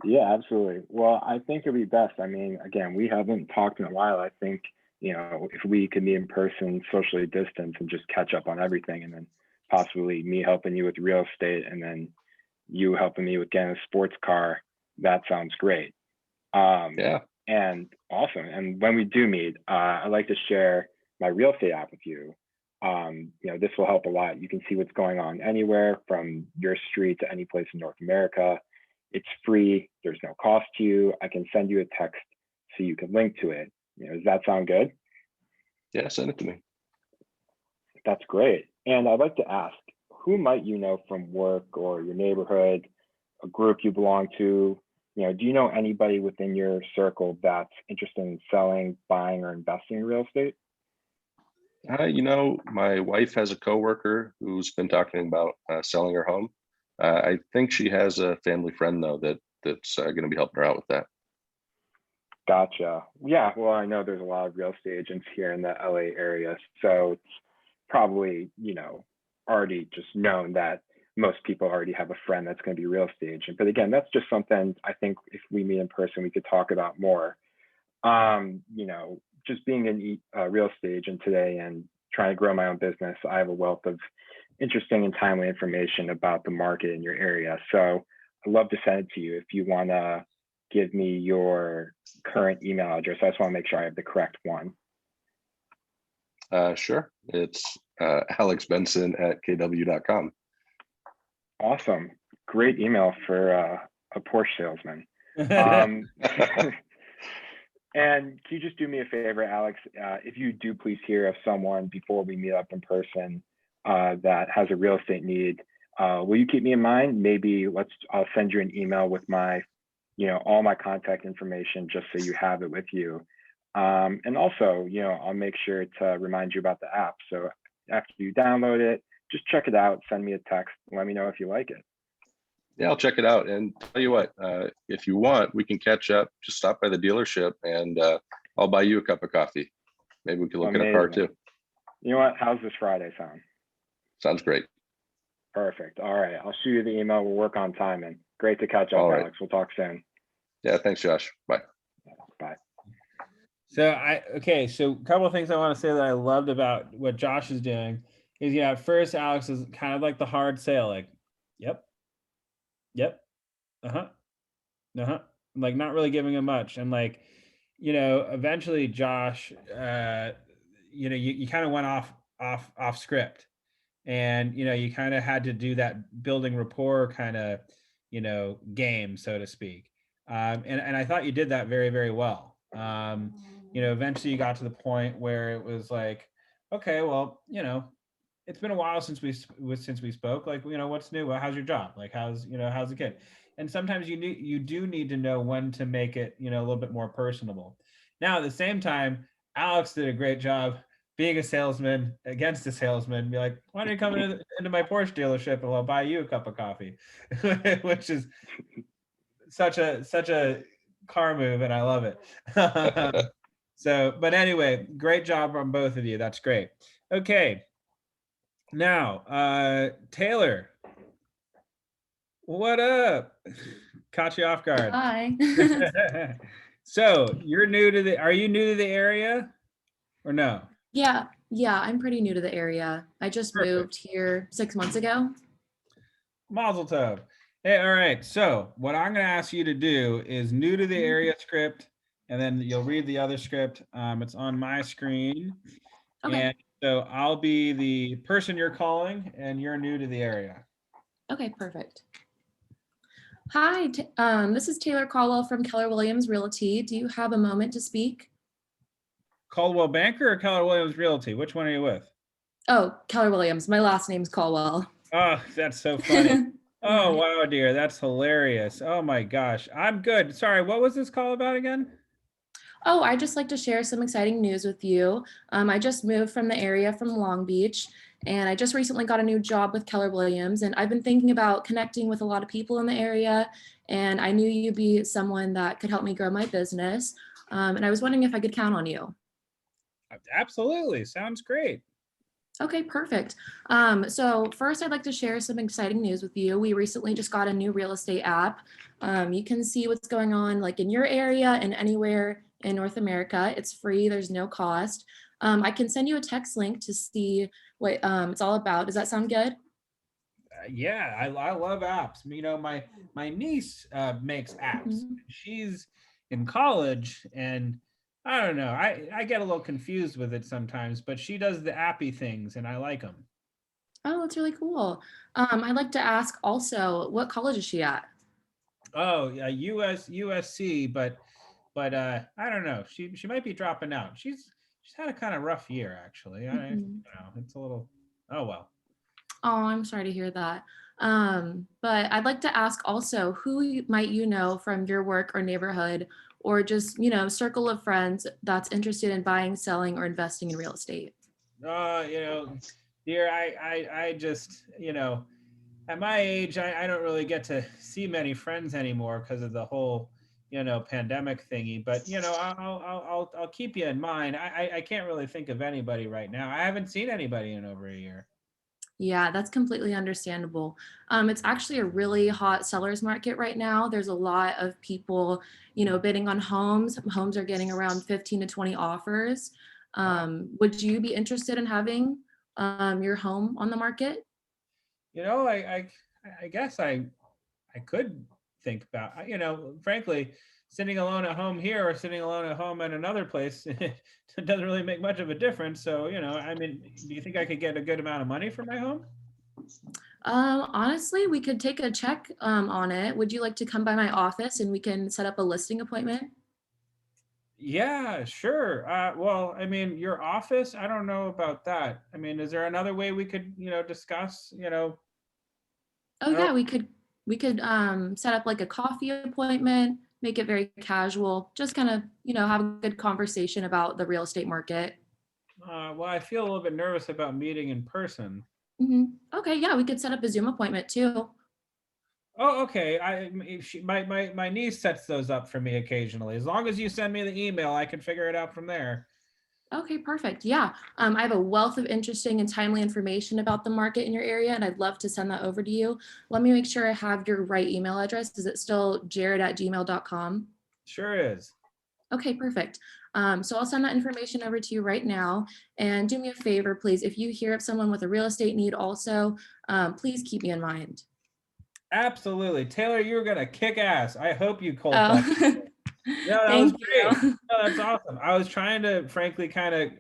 Yeah, absolutely. Well, I think it'd be best. I mean, again, we haven't talked in a while. I think, if we could meet in person, socially distance, and just catch up on everything, and then possibly me helping you with real estate and then you helping me with getting a sports car, that sounds great. Yeah. And awesome. And when we do meet, I'd like to share my real estate app with you. This will help a lot. You can see what's going on anywhere from your street to any place in North America. It's free. There's no cost to you. I can send you a text so you can link to it. Does that sound good? Yeah, send it to me. That's great. And I'd like to ask, who might you know from work or your neighborhood, a group you belong to? Do you know anybody within your circle that's interested in selling, buying, or investing in real estate? My wife has a coworker who's been talking about selling her home. I think she has a family friend though that's going to be helping her out with that. Gotcha. Yeah, well, I know there's a lot of real estate agents here in the LA area, so it's probably, already just known that most people already have a friend that's going to be a real estate agent. But again, that's just something I think if we meet in person, we could talk about more. Just being a real estate agent today and trying to grow my own business, I have a wealth of interesting and timely information about the market in your area. So I'd love to send it to you if you want to give me your current email address. I just want to make sure I have the correct one. Sure. It's alexbenson@kw.com. Awesome. Great email for a Porsche salesman. And can you just do me a favor, Alex? If you do please hear of someone before we meet up in person that has a real estate need, will you keep me in mind? Maybe I'll send you an email with my, all my contact information just so you have it with you. And also, I'll make sure to remind you about the app. So after you download it, just check it out, send me a text, let me know if you like it. Yeah, I'll check it out. And tell you what, if you want, we can catch up, just stop by the dealership and I'll buy you a cup of coffee. Maybe we can look at a car too. You know what? How's this Friday sound? Sounds great. Perfect. All right. I'll shoot you the email. We'll work on timing. Great to catch up, All right. Alex. We'll talk soon. Yeah, thanks, Josh. Bye. Bye. So a couple of things I want to say that I loved about what Josh is doing is, at first Alex is kind of like the hard sale, like, yep, like not really giving him much. And like, eventually Josh, you kind of went off script, and, you kind of had to do that building rapport kind of, game, so to speak. And I thought you did that very, very well. Eventually you got to the point where it was like, okay, well, it's been a while since we spoke. Like, what's new? Well, how's your job? Like, how's the kid? And sometimes you do need to know when to make it, a little bit more personable. Now, at the same time, Alex did a great job being a salesman against a salesman. Be like, why don't you come into my Porsche dealership and I'll buy you a cup of coffee, which is such a car move, and I love it. But anyway, great job on both of you. That's great. Okay. Now, Taylor, what up? Caught you off guard. Hi. So are you new to the area or no? Yeah, I'm pretty new to the area. I just moved here 6 months ago. Mazel tov. Hey, all right. So what I'm going to ask you to do is new to the area script, and then you'll read the other script. It's on my screen. Okay. And so I'll be the person you're calling, and you're new to the area. Okay, perfect. Hi, this is Taylor Caldwell from Keller Williams Realty. Do you have a moment to speak? Caldwell Banker or Keller Williams Realty? Which one are you with? Oh, Keller Williams. My last name's Caldwell. Oh, that's so funny. Oh, Right. wow, dear. That's hilarious. Oh my gosh. I'm good. Sorry, what was this call about again? Oh, I just like to share some exciting news with you. I just moved from the area from Long Beach, and I just recently got a new job with Keller Williams, and I've been thinking about connecting with a lot of people in the area, and I knew you'd be someone that could help me grow my business. And I was wondering if I could count on you. Absolutely. Sounds great. Okay, perfect. So first I'd like to share some exciting news with you. We recently just got a new real estate app. You can see what's going on like in your area and anywhere in North America. It's free, there's no cost. I can send you a text link to see what it's all about. Does that sound good? Yeah, I love apps. You know, my niece makes apps. Mhm. She's in college, and I don't know. I get a little confused with it sometimes, but she does the appy things, and I like them. Oh, that's really cool. I'd like to ask also, what college is she at? Oh, yeah, USC, but I don't know. She might be dropping out. She's had a kind of rough year actually. Mhm. It's a little. Oh well. Oh, I'm sorry to hear that. But I'd like to ask also, might you know from your work or neighborhood, or just, circle of friends that's interested in buying, selling, or investing in real estate? You know, dear, I just, at my age, I don't really get to see many friends anymore because of the whole, pandemic thingy. But I'll keep you in mind. I can't really think of anybody right now. I haven't seen anybody in over a year. Yeah, that's completely understandable. It's actually a really hot seller's market right now. There's a lot of people, bidding on homes. Homes are getting around 15 to 20 offers. Would you be interested in having your home on the market? You know, I guess I could think about, frankly, sitting alone at home here or sitting alone at home at another place, it doesn't really make much of a difference. So, I mean, do you think I could get a good amount of money for my home? Honestly, we could take a check on it. Would you like to come by my office and we can set up a listing appointment? Yeah, sure. Well, I mean, your office, I don't know about that. I mean, is there another way we could, discuss, Oh I don't, yeah, we could set up like a coffee appointment, make it very casual, just kind of, have a good conversation about the real estate market. well, I feel a little bit nervous about meeting in person. Okay, yeah, we could set up a Zoom appointment too. Oh, okay. My niece sets those up for me occasionally. As long as you send me the email, I can figure it out from there. Okay, perfect. Yeah, I have a wealth of interesting and timely information about the market in your area, and I'd love to send that over to you. Let me make sure I have your right email address. Is it still jared@gmail.com? Sure is. Okay, perfect. So I'll send that information over to you right now. And do me a favor, please. If you hear of someone with a real estate need also, please keep me in mind. Absolutely. Taylor, you're going to kick ass. I hope you cold call. Oh, Yeah, that was thank great. you. No, that's awesome. I was trying to, frankly, kind of,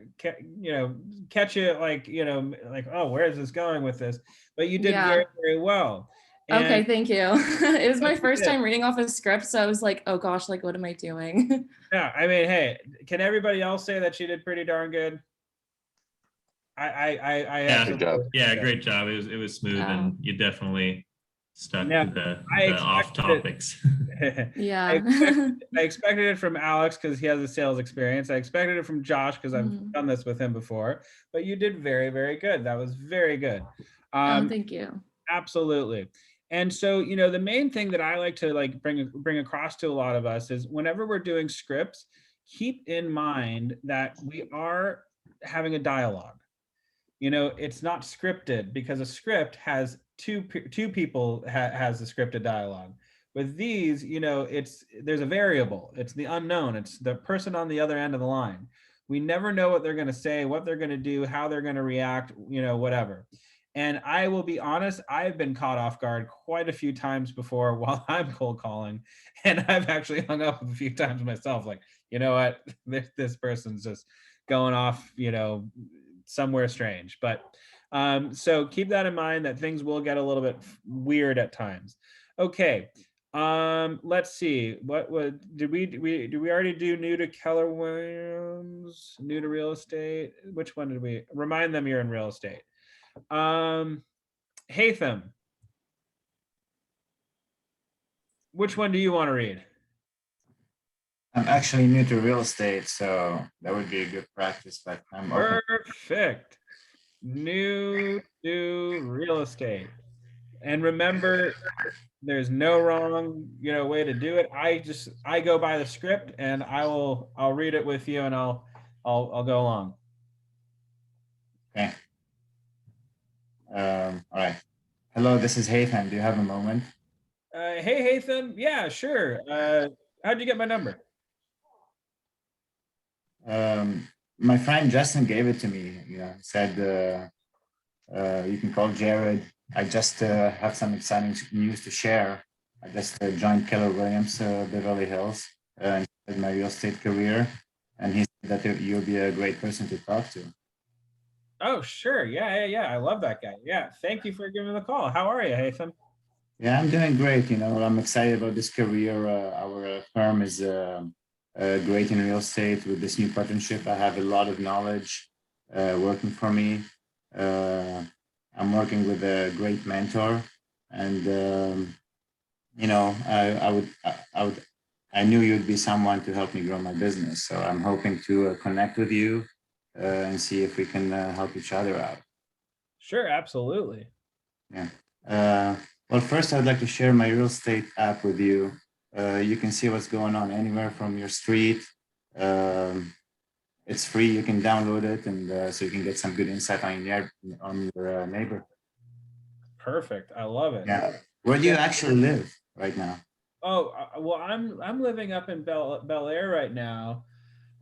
catch it like, like, oh, where is this going with this? But you did Yeah. very, very well. Okay, And thank you. It was my that's first it. time reading off a script, so I was like, oh gosh, like what am I doing? Yeah, I mean, hey, can everybody else say that she did pretty darn good? I Yeah, absolutely. yeah, great job. It was smooth, Wow. and you definitely stuck Now, to I the off expected it. topics. Yeah. I expected it from Alex because he has a sales experience. I expected it from Josh because I've Mhm. done this with him before. But you did very, very good. That was very good. Oh, thank you. Absolutely. And so, the main thing that I like to bring across to a lot of us is whenever we're doing scripts, keep in mind that we are having a dialogue. It's not scripted because a script has two people has a scripted dialogue. With these, there's a variable. It's the unknown. It's the person on the other end of the line. We never know what they're going to say, what they're going to do, how they're going to react, whatever. And I will be honest, I've been caught off guard quite a few times before while I'm cold calling. And I've actually hung up a few times myself, like, you know what, this person's just going off, somewhere strange. But so keep that in mind that things will get a little bit weird at times. Okay. Let's see. What would did we already do new to Keller Williams, new to real estate? Which one did we remind them you're in real estate? Hatham. Which one do you want to read? I'm actually new to real estate, so that would be a good practice, but I'm open. Perfect. New to real estate. And remember, there's no wrong, way to do it. I go by the script and I'll read it with you and I'll go along. Okay. All right. Hello, this is Hatham. Do you have a moment? Hey, Hatham. Yeah, sure. How'd you get my number? My friend Justin gave it to me. Said you can call Jared. I just have some exciting news to share. I just joined Keller Williams, Beverly Hills, and started my real estate career. And he said that you'll be a great person to talk to. Oh, sure. Yeah. I love that guy. Yeah. Thank you for giving me the call. How are you, Hatham? Yeah, I'm doing great. I'm excited about this career. Our firm is great in real estate. With this new partnership, I have a lot of knowledge working for me. I'm working with a great mentor, and I knew you'd be someone to help me grow my business. So I'm hoping to connect with you and see if we can help each other out. Sure, absolutely. Yeah. Well, first, I'd like to share my real estate app with you. You can see what's going on anywhere from your street. It's free. You can download it, and so you can get some good insight on your neighborhood. Perfect. I love it. Yeah. Where do you actually live right now? Oh, well, I'm living up in Bel Air right now,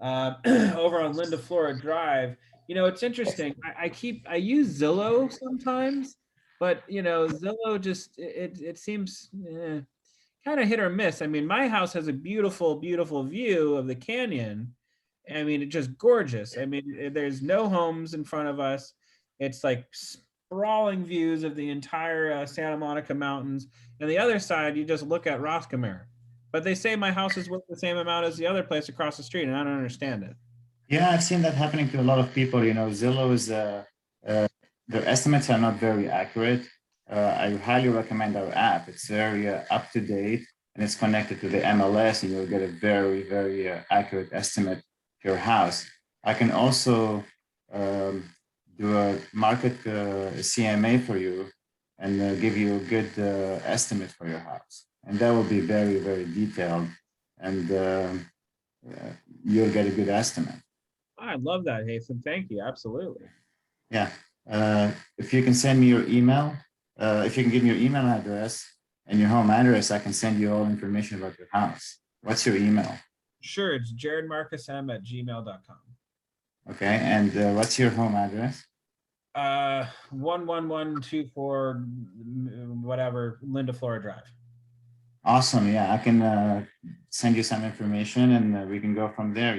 over on Linda Flora Drive. It's interesting. I use Zillow sometimes, but Zillow just it seems kind of hit or miss. I mean, my house has a beautiful, beautiful view of the canyon. I mean, it's just gorgeous. I mean, there's no homes in front of us. It's like sprawling views of the entire Santa Monica Mountains. And the other side, you just look at Roscommare. But they say my house is worth the same amount as the other place across the street, and I don't understand it. Yeah, I've seen that happening to a lot of people. Zillow is their estimates are not very accurate. I highly recommend our app. It's very up to date, and it's connected to the MLS, and you'll get a very, very accurate estimate of your house. I can also do a market CMA for you and give you a good estimate for your house. And that will be very, very detailed, and you'll get a good estimate. I love that, Hatham. Thank you. Absolutely. Yeah. If you can send me your email, if you can give me your email address and your home address, I can send you all information about your house. What's your email? Sure. It's jaredmarcusm@gmail.com. Okay. And what's your home address? 11124 whatever, Linda Flora Drive. Awesome. Yeah, I can send you some information, and we can go from there.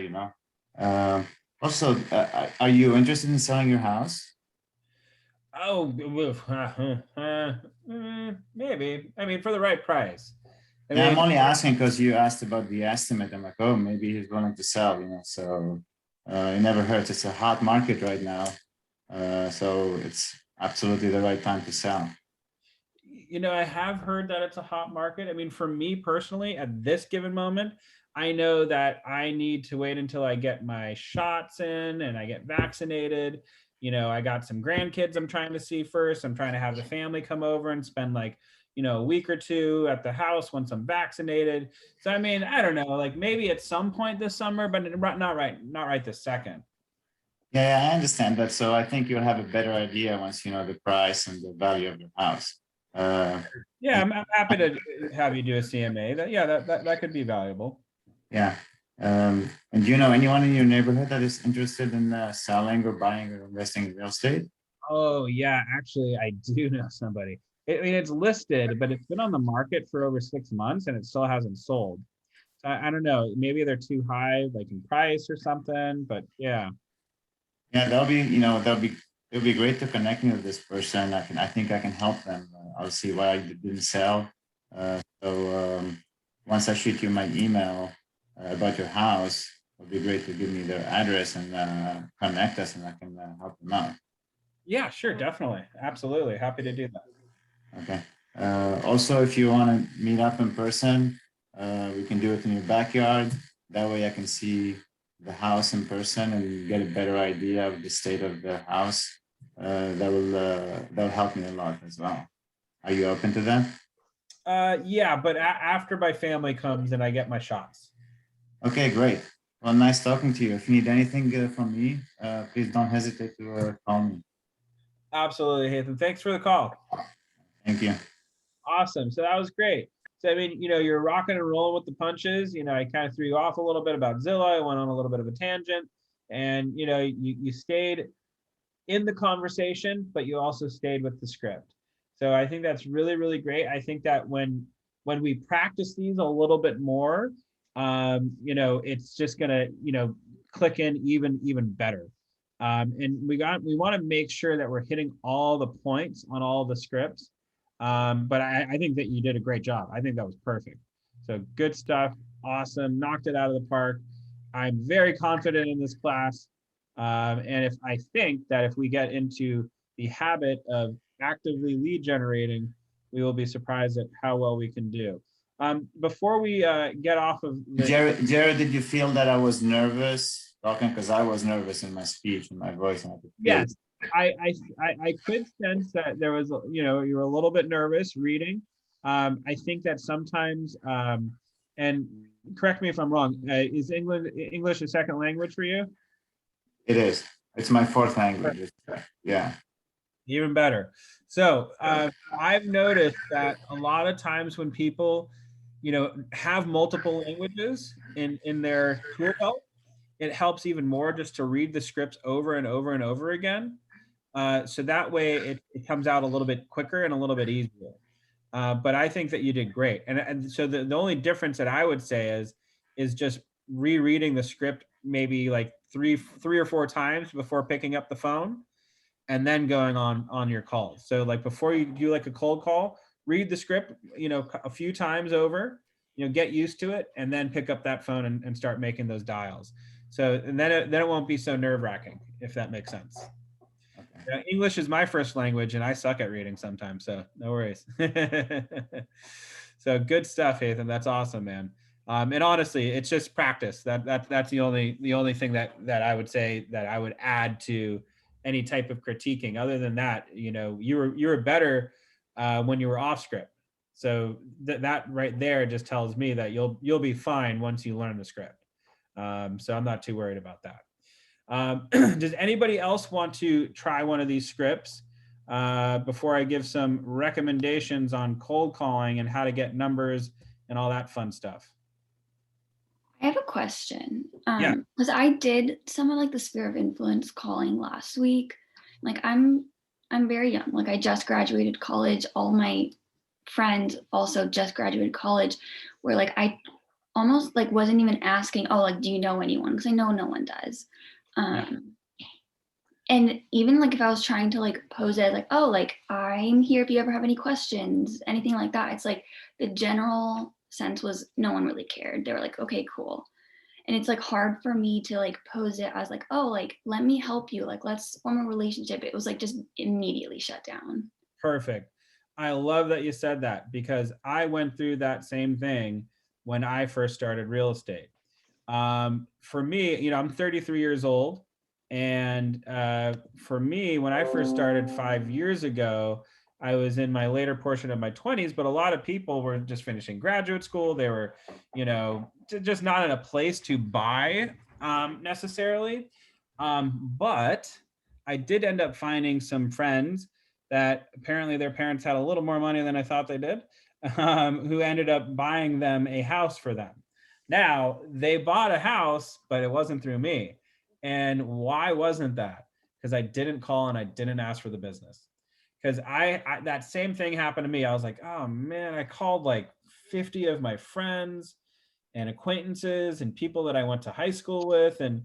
Also, are you interested in selling your house? Oh, maybe. I mean, for the right price. I'm only asking because you asked about the estimate. I'm like, oh, maybe he's willing to sell. So it never hurts. It's a hot market right now, so it's absolutely the right time to sell. I have heard that it's a hot market. I mean, for me personally, at this given moment, I know that I need to wait until I get my shots in and I get vaccinated. I got some grandkids I'm trying to see first. I'm trying to have the family come over and spend a week or two at the house once I'm vaccinated. So, I mean, I don't know, maybe at some point this summer, but not right this second. Yeah, I understand that. So I think you'll have a better idea once you know the price and the value of your house. Yeah, I'm happy to have you do a CMA. That could be valuable. Yeah. And do you know anyone in your neighborhood that is interested in selling or buying or investing in real estate? Oh, yeah, actually, I do know somebody. I mean, it's listed, but it's been on the market for over 6 months and it still hasn't sold. So I don't know. Maybe they're too high, in price or something, but yeah. Yeah, it'll be great to connect me with this person. I think I can help them. I'll see why you didn't sell. So once I shoot you my email about your house, it'd be great to give me their address and connect us, and I can help them out. Yeah, sure, definitely, absolutely, happy to do that. Okay. Also, if you want to meet up in person, we can do it in your backyard. That way I can see the house in person and get a better idea of the state of the house. That'll help me a lot as well. Are you open to that? Yeah, but after my family comes and I get my shots. Okay, great. Well, nice talking to you. If you need anything from me, please don't hesitate to call me. Absolutely, Haitham. Thanks for the call. Thank you. Awesome. So that was great. So, I mean, you're rocking and rolling with the punches. I kind of threw you off a little bit about Zillow. I went on a little bit of a tangent, and, you stayed in the conversation, but you also stayed with the script. So I think that's really, really great. I think that when we practice these a little bit more, it's just gonna, click in even better. And we want to make sure that we're hitting all the points on all the scripts. But I think that you did a great job. I think that was perfect. So good stuff. Awesome. Knocked it out of the park. I'm very confident in this class. And I think that if we get into the habit of actively lead generating, we will be surprised at how well we can do. Before we get off of Jared, did you feel that I was nervous talking? Because I was nervous in my speech and my voice. And yes, I could sense that there was, you were a little bit nervous reading. I think that sometimes, and correct me if I'm wrong, is English a second language for you? It is. It's my fourth language. Yeah. Even better. So I've noticed that a lot of times when people, have multiple languages in their tool belt, it helps even more just to read the scripts over and over and over again. So that way it comes out a little bit quicker and a little bit easier. But I think that you did great. And so the only difference that I would say is just rereading the script maybe like three or four times before picking up the phone, and then going on your calls. So like before you do like a cold call, read the script, a few times over, get used to it, and then pick up that phone and start making those dials. So, and then it won't be so nerve-wracking, if that makes sense. Okay. English is my first language, and I suck at reading sometimes, so no worries. So good stuff, Haitham. That's awesome, man. And honestly, it's just practice. That's the only thing that I would say that I would add to any type of critiquing. Other than that, you were better when you were off script. So that right there just tells me that you'll be fine once you learn the script. So I'm not too worried about that. Does anybody else want to try one of these scripts before I give some recommendations on cold calling and how to get numbers and all that fun stuff? I have a question. Yeah. Because I did some of like the sphere of influence calling last week. Like I'm very young. Like I just graduated college. All my friends also just graduated college, where like I almost like wasn't even asking, oh, like, do you know anyone? Because I know no one does. And even like if I was trying to like pose it like, oh, like I'm here if you ever have any questions, anything like that, it's like the general sense was no one really cared. They were like, okay, cool. And it's like hard for me to like pose it as like, oh, like let me help you, like let's form a relationship. It was like just immediately shut down. Perfect. I love that you said that, because I went through that same thing when I first started real estate. For me, I'm 33 years old. And for me, when I first started 5 years ago, I was in my later portion of my 20s, but a lot of people were just finishing graduate school. They were, just not in a place to buy necessarily. But I did end up finding some friends that apparently their parents had a little more money than I thought they did, who ended up buying them a house for them. Now, they bought a house, but it wasn't through me. And why wasn't that? Because I didn't call and I didn't ask for the business. Because I that same thing happened to me. I was like, oh man, I called like 50 of my friends and acquaintances and people that I went to high school with, and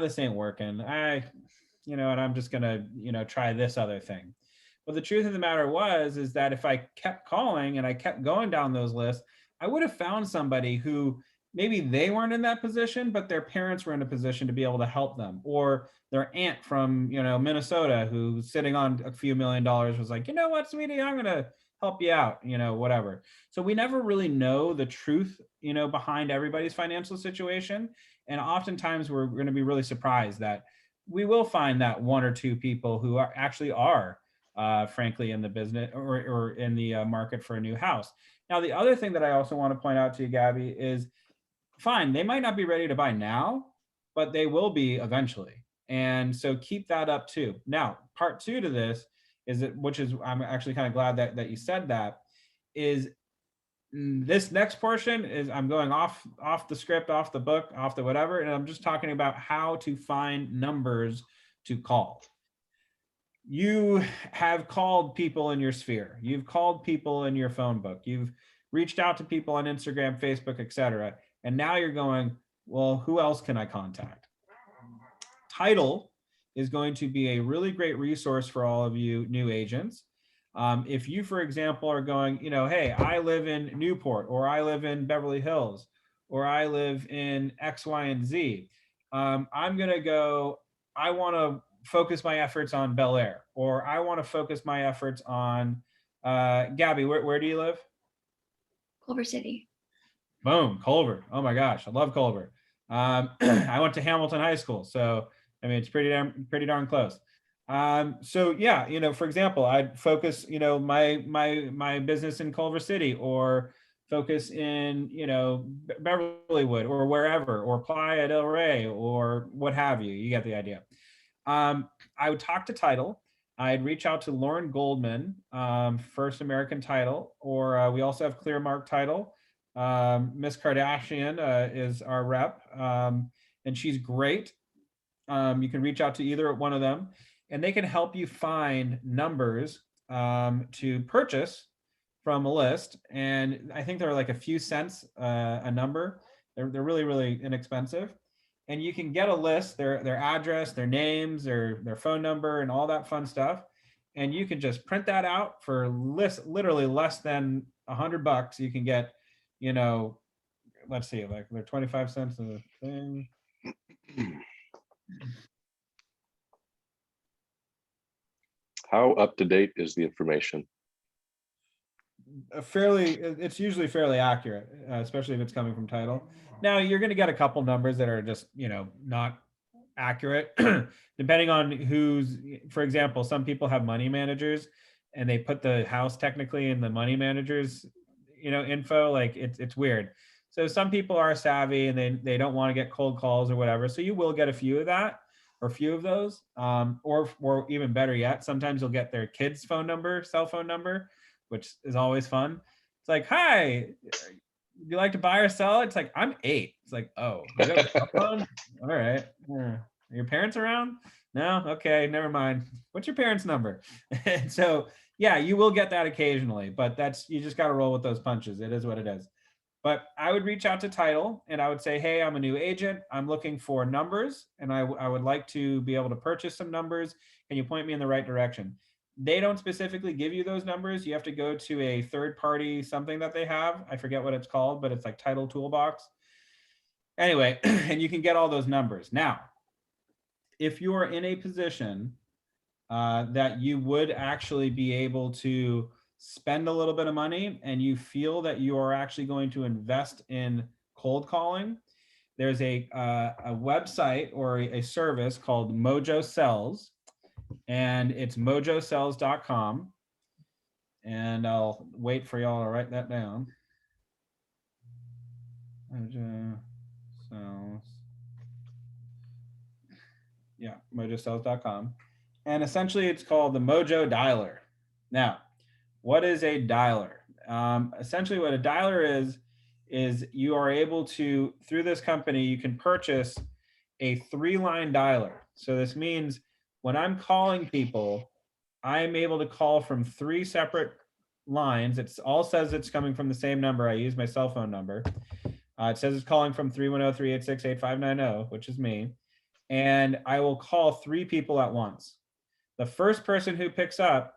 this ain't working. And I'm just gonna, try this other thing. But the truth of the matter is that if I kept calling and I kept going down those lists, I would have found somebody who maybe they weren't in that position, but their parents were in a position to be able to help them, or their aunt from, Minnesota, who's sitting on a few $1 million was like, you know what, sweetie, I'm going to help you out, whatever. So we never really know the truth, behind everybody's financial situation. And oftentimes we're going to be really surprised that we will find that one or two people who are frankly in the business or in the market for a new house. Now, the other thing that I also want to point out to you, Gabby, is fine, they might not be ready to buy now, but they will be eventually. And so keep that up too. Now, part two to this is I'm actually kind of glad that you said that, is this next portion is I'm going off the script, off the book, off the whatever, and I'm just talking about how to find numbers to call. You have called people in your sphere. You've called people in your phone book. You've reached out to people on Instagram, Facebook, etc. And now you're going, well, who else can I contact? Title is going to be a really great resource for all of you new agents. If you, for example, are going, hey, I live in Newport, or I live in Beverly Hills, or I live in X, Y, and Z. I'm going to go, I want to focus my efforts on Bel Air, or I want to focus my efforts on, Gabby, where do you live? Culver City. Boom, Culver. Oh my gosh, I love Culver. I went to Hamilton High School, so I mean it's pretty darn close. So yeah, for example, I'd focus, my business in Culver City, or focus in, Beverlywood, or wherever, or Playa del Rey, or what have you. You get the idea. I would talk to Title. I'd reach out to Lauren Goldman, First American Title, or we also have Clearmark Title. Miss Kardashian is our rep, and she's great. You can reach out to either one of them, and they can help you find numbers to purchase from a list. And I think they're like a few cents a number. They're really, really inexpensive. And you can get a list, their address, their names, their phone number, and all that fun stuff. And you can just print that out for literally less than $100. You can get, let's see, like they're 25 cents a thing. How up to date is the information? It's usually fairly accurate, especially if it's coming from Title. Now you're going to get a couple numbers that are just, not accurate, depending on for example, some people have money managers and they put the house technically in the money managers, info, like it's weird. So some people are savvy and they don't want to get cold calls or whatever. So you will get a few of that, or a few of those, or even better yet, sometimes you'll get their kid's cell phone number, which is always fun. It's like, hi, you like to buy or sell? It's like, I'm 8. It's like, oh, you have a cell phone? All right. Are your parents around? No? Okay, never mind. What's your parents' number? And so, yeah, you will get that occasionally, but you just got to roll with those punches. It is what it is. But I would reach out to Title and I would say, hey, I'm a new agent. I'm looking for numbers, and I would like to be able to purchase some numbers. Can you point me in the right direction? They don't specifically give you those numbers. You have to go to a third party, something that they have. I forget what it's called, but it's like Title Toolbox. Anyway, and you can get all those numbers. Now, if you're in a position that you would actually be able to spend a little bit of money and you feel that you are actually going to invest in cold calling, there's a website or a service called Mojo Sells. And it's mojosells.com. And I'll wait for y'all to write that down. Mojo Sells. Yeah, mojosells.com. And essentially it's called the Mojo Dialer. Now, what is a dialer? Essentially what a dialer is you are able to, through this company, you can purchase a 3-line dialer. So this means when I'm calling people, I'm able to call from 3 separate lines. It all says it's coming from the same number. I use my cell phone number. It says it's calling from 310-386-8590, which is me. And I will call 3 people at once. The first person who picks up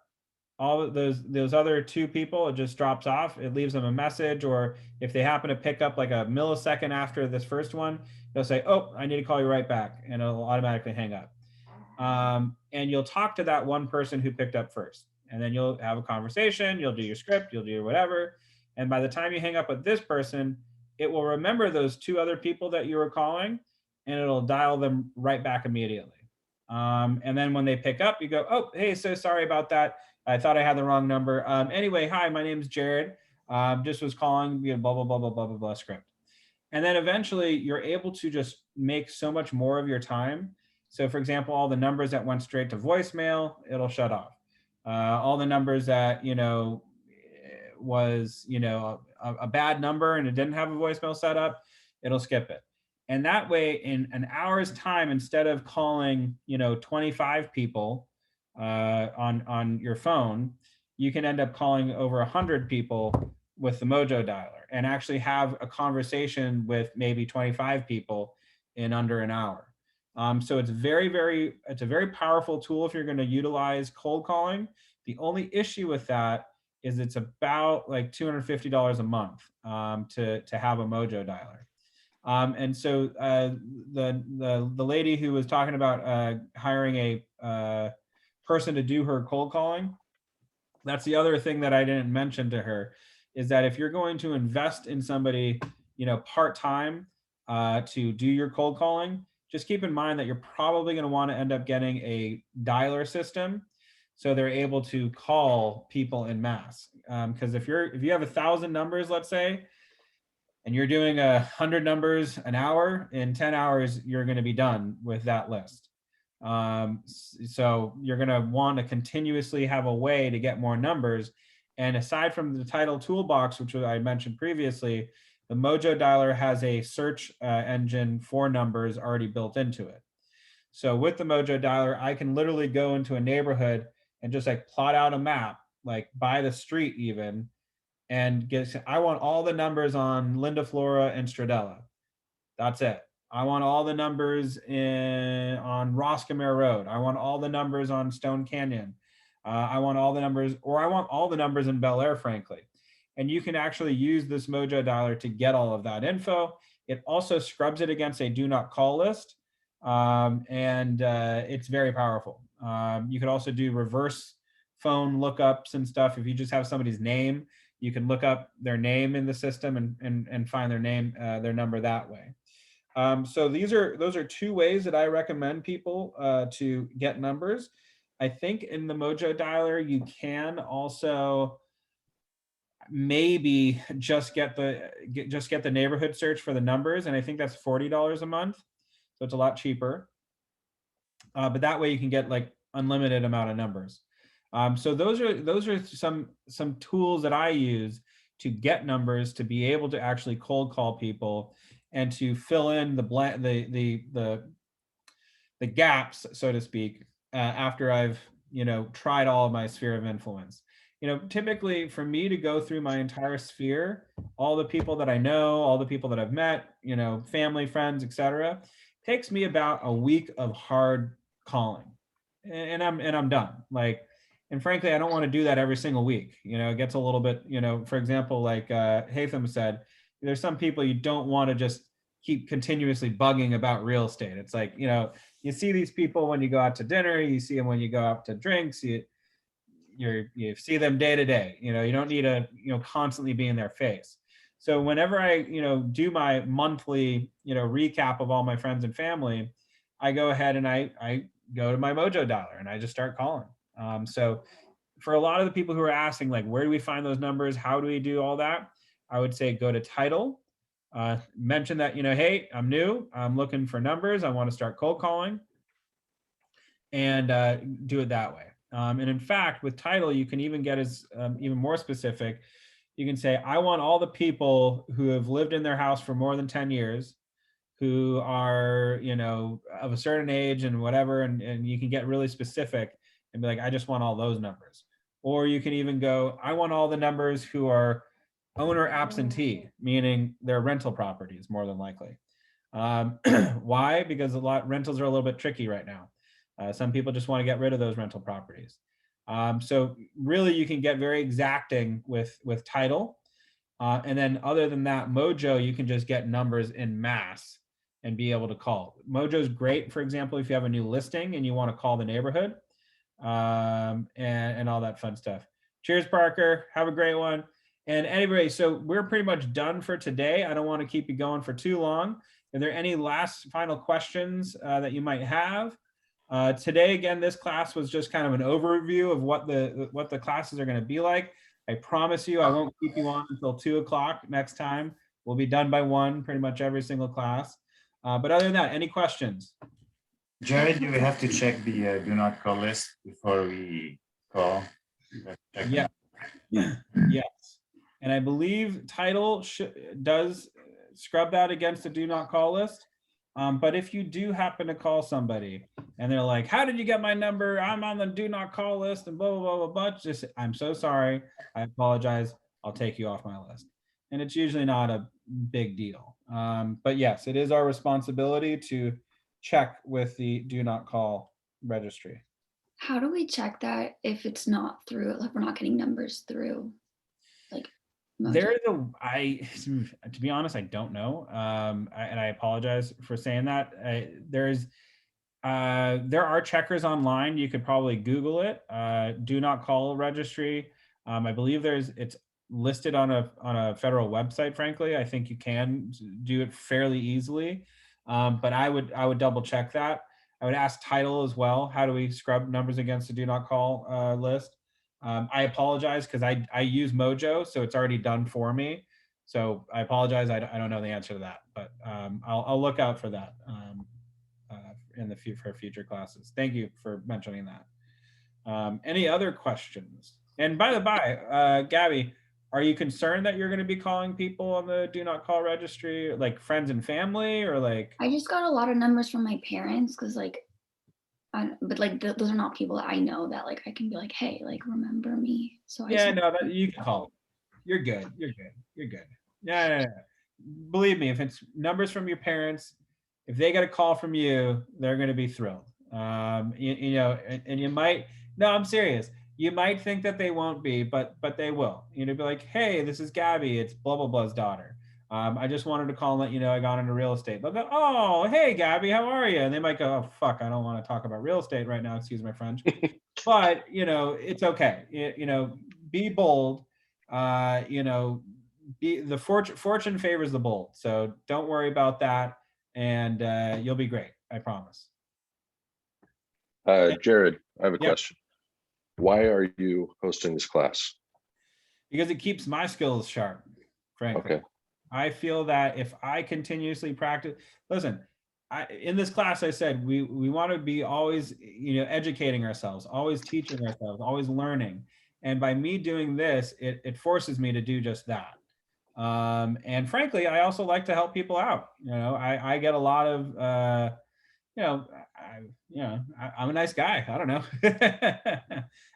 all of those other two people, it just drops off. It leaves them a message, or if they happen to pick up like a millisecond after this first one, they'll say, "Oh, I need to call you right back," and it'll automatically hang up. And you'll talk to that one person who picked up first, and then you'll have a conversation. You'll do your script, you'll do your whatever, and by the time you hang up with this person, it will remember those two other people that you were calling, and it'll dial them right back immediately. And then when they pick up, you go, "Oh, hey, so sorry about that. I thought I had the wrong number. Anyway, hi, my name's Jared. Just was calling, blah, blah, blah, blah, blah, blah, blah script." And then eventually you're able to just make so much more of your time. So for example, all the numbers that went straight to voicemail, it'll shut off. All the numbers that, was, a bad number and it didn't have a voicemail set up, it'll skip it. And that way in an hour's time, instead of calling, 25 people on your phone, you can end up calling over 100 people with the Mojo dialer and actually have a conversation with maybe 25 people in under an hour. So it's a very powerful tool if you're going to utilize cold calling. The only issue with that is it's about like $250 a month to have a Mojo dialer. And so the lady who was talking about hiring a person to do her cold calling, that's the other thing that I didn't mention to her, is that if you're going to invest in somebody, part-time to do your cold calling, just keep in mind that you're probably going to want to end up getting a dialer system, so they're able to call people in mass. Because if you have 1,000 numbers, let's say, and you're doing 100 numbers an hour, in 10 hours, you're going to be done with that list. So you're going to want to continuously have a way to get more numbers. And aside from the title toolbox, which I mentioned previously, the Mojo dialer has a search engine for numbers already built into it. So with the Mojo dialer, I can literally go into a neighborhood and just like plot out a map, like by the street even, and I want all the numbers on Linda Flora and Stradella. That's it. I want all the numbers on Roscommare Road. I want all the numbers on Stone Canyon. I want all the numbers, or I want all the numbers in Bel Air, frankly. And you can actually use this Mojo dialer to get all of that info. It also scrubs it against a do not call list. And it's very powerful. You could also do reverse phone lookups and stuff. If you just have somebody's name, you can look up their name in the system and find their name, their number that way. So those are two ways that I recommend people to get numbers. I think in the Mojo dialer, you can also maybe just get the neighborhood search for the numbers, and I think that's $40 a month, so it's a lot cheaper. But that way you can get like unlimited amount of numbers. So those are some tools that I use to get numbers, to be able to actually cold call people and to fill in the gaps, so to speak, after I've tried all of my sphere of influence. Typically for me to go through my entire sphere, all the people that I know, all the people that I've met, family, friends, etc., takes me about a week of hard calling, and I'm done. And frankly, I don't want to do that every single week. It gets a little bit, for example, like Hatham said, there's some people you don't want to just keep continuously bugging about real estate. It's like, you see these people when you go out to dinner, you see them when you go out to drinks, you see them day to day. You don't need to, constantly be in their face. So whenever I, do my monthly, recap of all my friends and family, I go ahead and I go to my Mojo dialer and I just start calling. So for a lot of the people who are asking, like, where do we find those numbers? How do we do all that? I would say go to title, mention that, hey, I'm new, I'm looking for numbers, I want to start cold calling, and do it that way. And in fact, with title, you can even get as even more specific. You can say, I want all the people who have lived in their house for more than 10 years, who are, of a certain age and whatever, and you can get really specific and be like, I just want all those numbers. Or you can even go, I want all the numbers who are owner absentee, meaning they're rental properties more than likely. Why? Because rentals are a little bit tricky right now. Some people just want to get rid of those rental properties. So really you can get very exacting with title. And then other than that, Mojo, you can just get numbers in mass and be able to call. Mojo's great, for example, if you have a new listing and you want to call the neighborhood, and all that fun stuff. Cheers, Parker. Have a great one. And anyway, so we're pretty much done for today. I don't want to keep you going for too long. Are there any last final questions that you might have? Today, again, this class was just kind of an overview of what the classes are going to be like. I promise you, I won't keep you on until 2 o'clock next time. We'll be done by 1, pretty much every single class. But other than that, any questions? Jared, do we have to check the do not call list before we call? Yeah. Yes. And I believe title does scrub that against the do not call list. But if you do happen to call somebody and they're like, how did you get my number? I'm on the do not call list and blah, blah, blah, blah, blah. Just, I'm so sorry. I apologize. I'll take you off my list. And it's usually not a big deal. But yes, it is our responsibility to check with the do not call registry. How do we check that if it's not through, like we're not getting numbers through? Like, There's to be honest, I don't know. And I apologize for saying that. There are checkers online. You could probably Google it. Do not call registry. I believe it's listed on a federal website. Frankly, I think you can do it fairly easily. But I would double check that. I would ask title as well. How do we scrub numbers against the do not call list? I apologize because I use Mojo, so it's already done for me. So I apologize. I don't know the answer to that, but I'll look out for that for future classes. Thank you for mentioning that. Any other questions? And by the by, Gabby, are you concerned that you're going to be calling people on the do not call registry, like friends and family, or like? I just got a lot of numbers from my parents because but like those are not people that I know that like I can be like, hey, like remember me. So yeah, no, you can call. You're good. You're good. Yeah. Believe me, if it's numbers from your parents, if they get a call from you, they're going to be thrilled. You know, and you might. No, I'm serious. You might think that they won't be, but they will. You know, be like, hey, this is Gabby. It's blah blah blah's daughter. I just wanted to call and let you know I got into real estate. They'll go, oh, hey, Gabby, how are you? And they might go, oh, fuck, I don't want to talk about real estate right now. Excuse my French. But, you know, it's okay. You know, be bold. You know, the fortune favors the bold. So don't worry about that. And you'll be great. I promise. Jared, I have a question. Why are you hosting this class? Because it keeps my skills sharp, frankly. Okay. I feel that if I continuously practice, listen, in this class, I said, we want to be always, you know, educating ourselves, always teaching ourselves, always learning. And by me doing this, it forces me to do just that. And frankly, I also like to help people out. You know, I get a lot of, you know, I'm a nice guy. I don't know.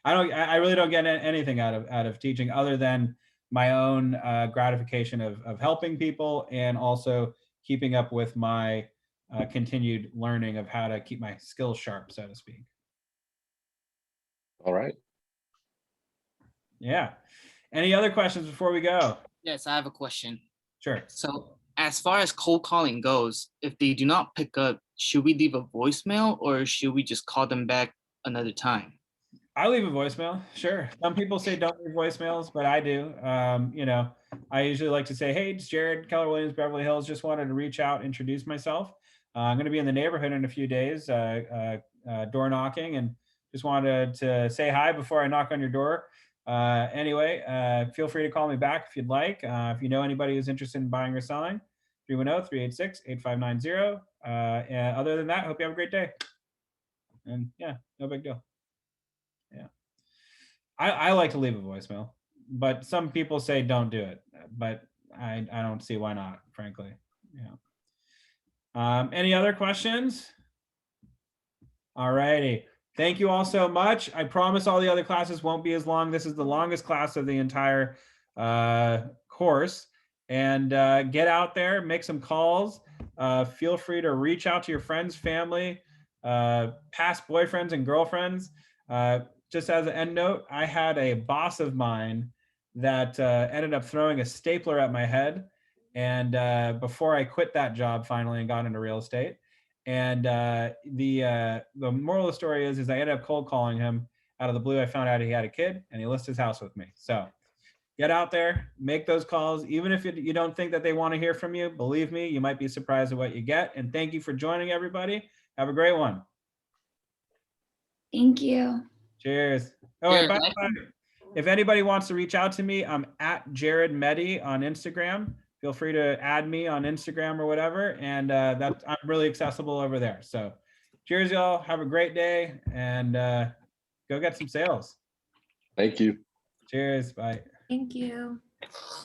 I really don't get anything out of teaching other than my own gratification of helping people and also keeping up with my continued learning of how to keep my skills sharp, so to speak. All right. Yeah. Any other questions before we go? Yes, I have a question. Sure. So as far as cold calling goes, if they do not pick up, should we leave a voicemail or should we just call them back another time? I leave a voicemail. Sure. Some people say don't leave voicemails, but I do. You know, I usually like to say, hey, it's Jared, Keller Williams, Beverly Hills. Just wanted to reach out, introduce myself. I'm going to be in the neighborhood in a few days, door knocking, and just wanted to say hi before I knock on your door. Anyway, feel free to call me back if you'd like. If you know anybody who's interested in buying or selling, 310-386-8590. And other than that, hope you have a great day. And yeah, no big deal. Yeah. I like to leave a voicemail, but some people say don't do it, but I don't see why not, frankly. Yeah. Any other questions? All righty. Thank you all so much. I promise all the other classes won't be as long. This is the longest class of the entire course. And get out there, make some calls. Feel free to reach out to your friends, family, past boyfriends and girlfriends. just as an end note, I had a boss of mine that ended up throwing a stapler at my head. And before I quit that job finally and got into real estate. And the moral of the story is I ended up cold calling him out of the blue. I found out he had a kid and he listed his house with me. So get out there, make those calls. Even if you don't think that they want to hear from you, believe me, you might be surprised at what you get. And thank you for joining, everybody. Have a great one. Thank you. Cheers. Oh, and by the way, if anybody wants to reach out to me, I'm at Jared Meddy on Instagram. Feel free to add me on Instagram or whatever. And I'm really accessible over there. So cheers, y'all. Have a great day and go get some sales. Thank you. Cheers. Bye. Thank you.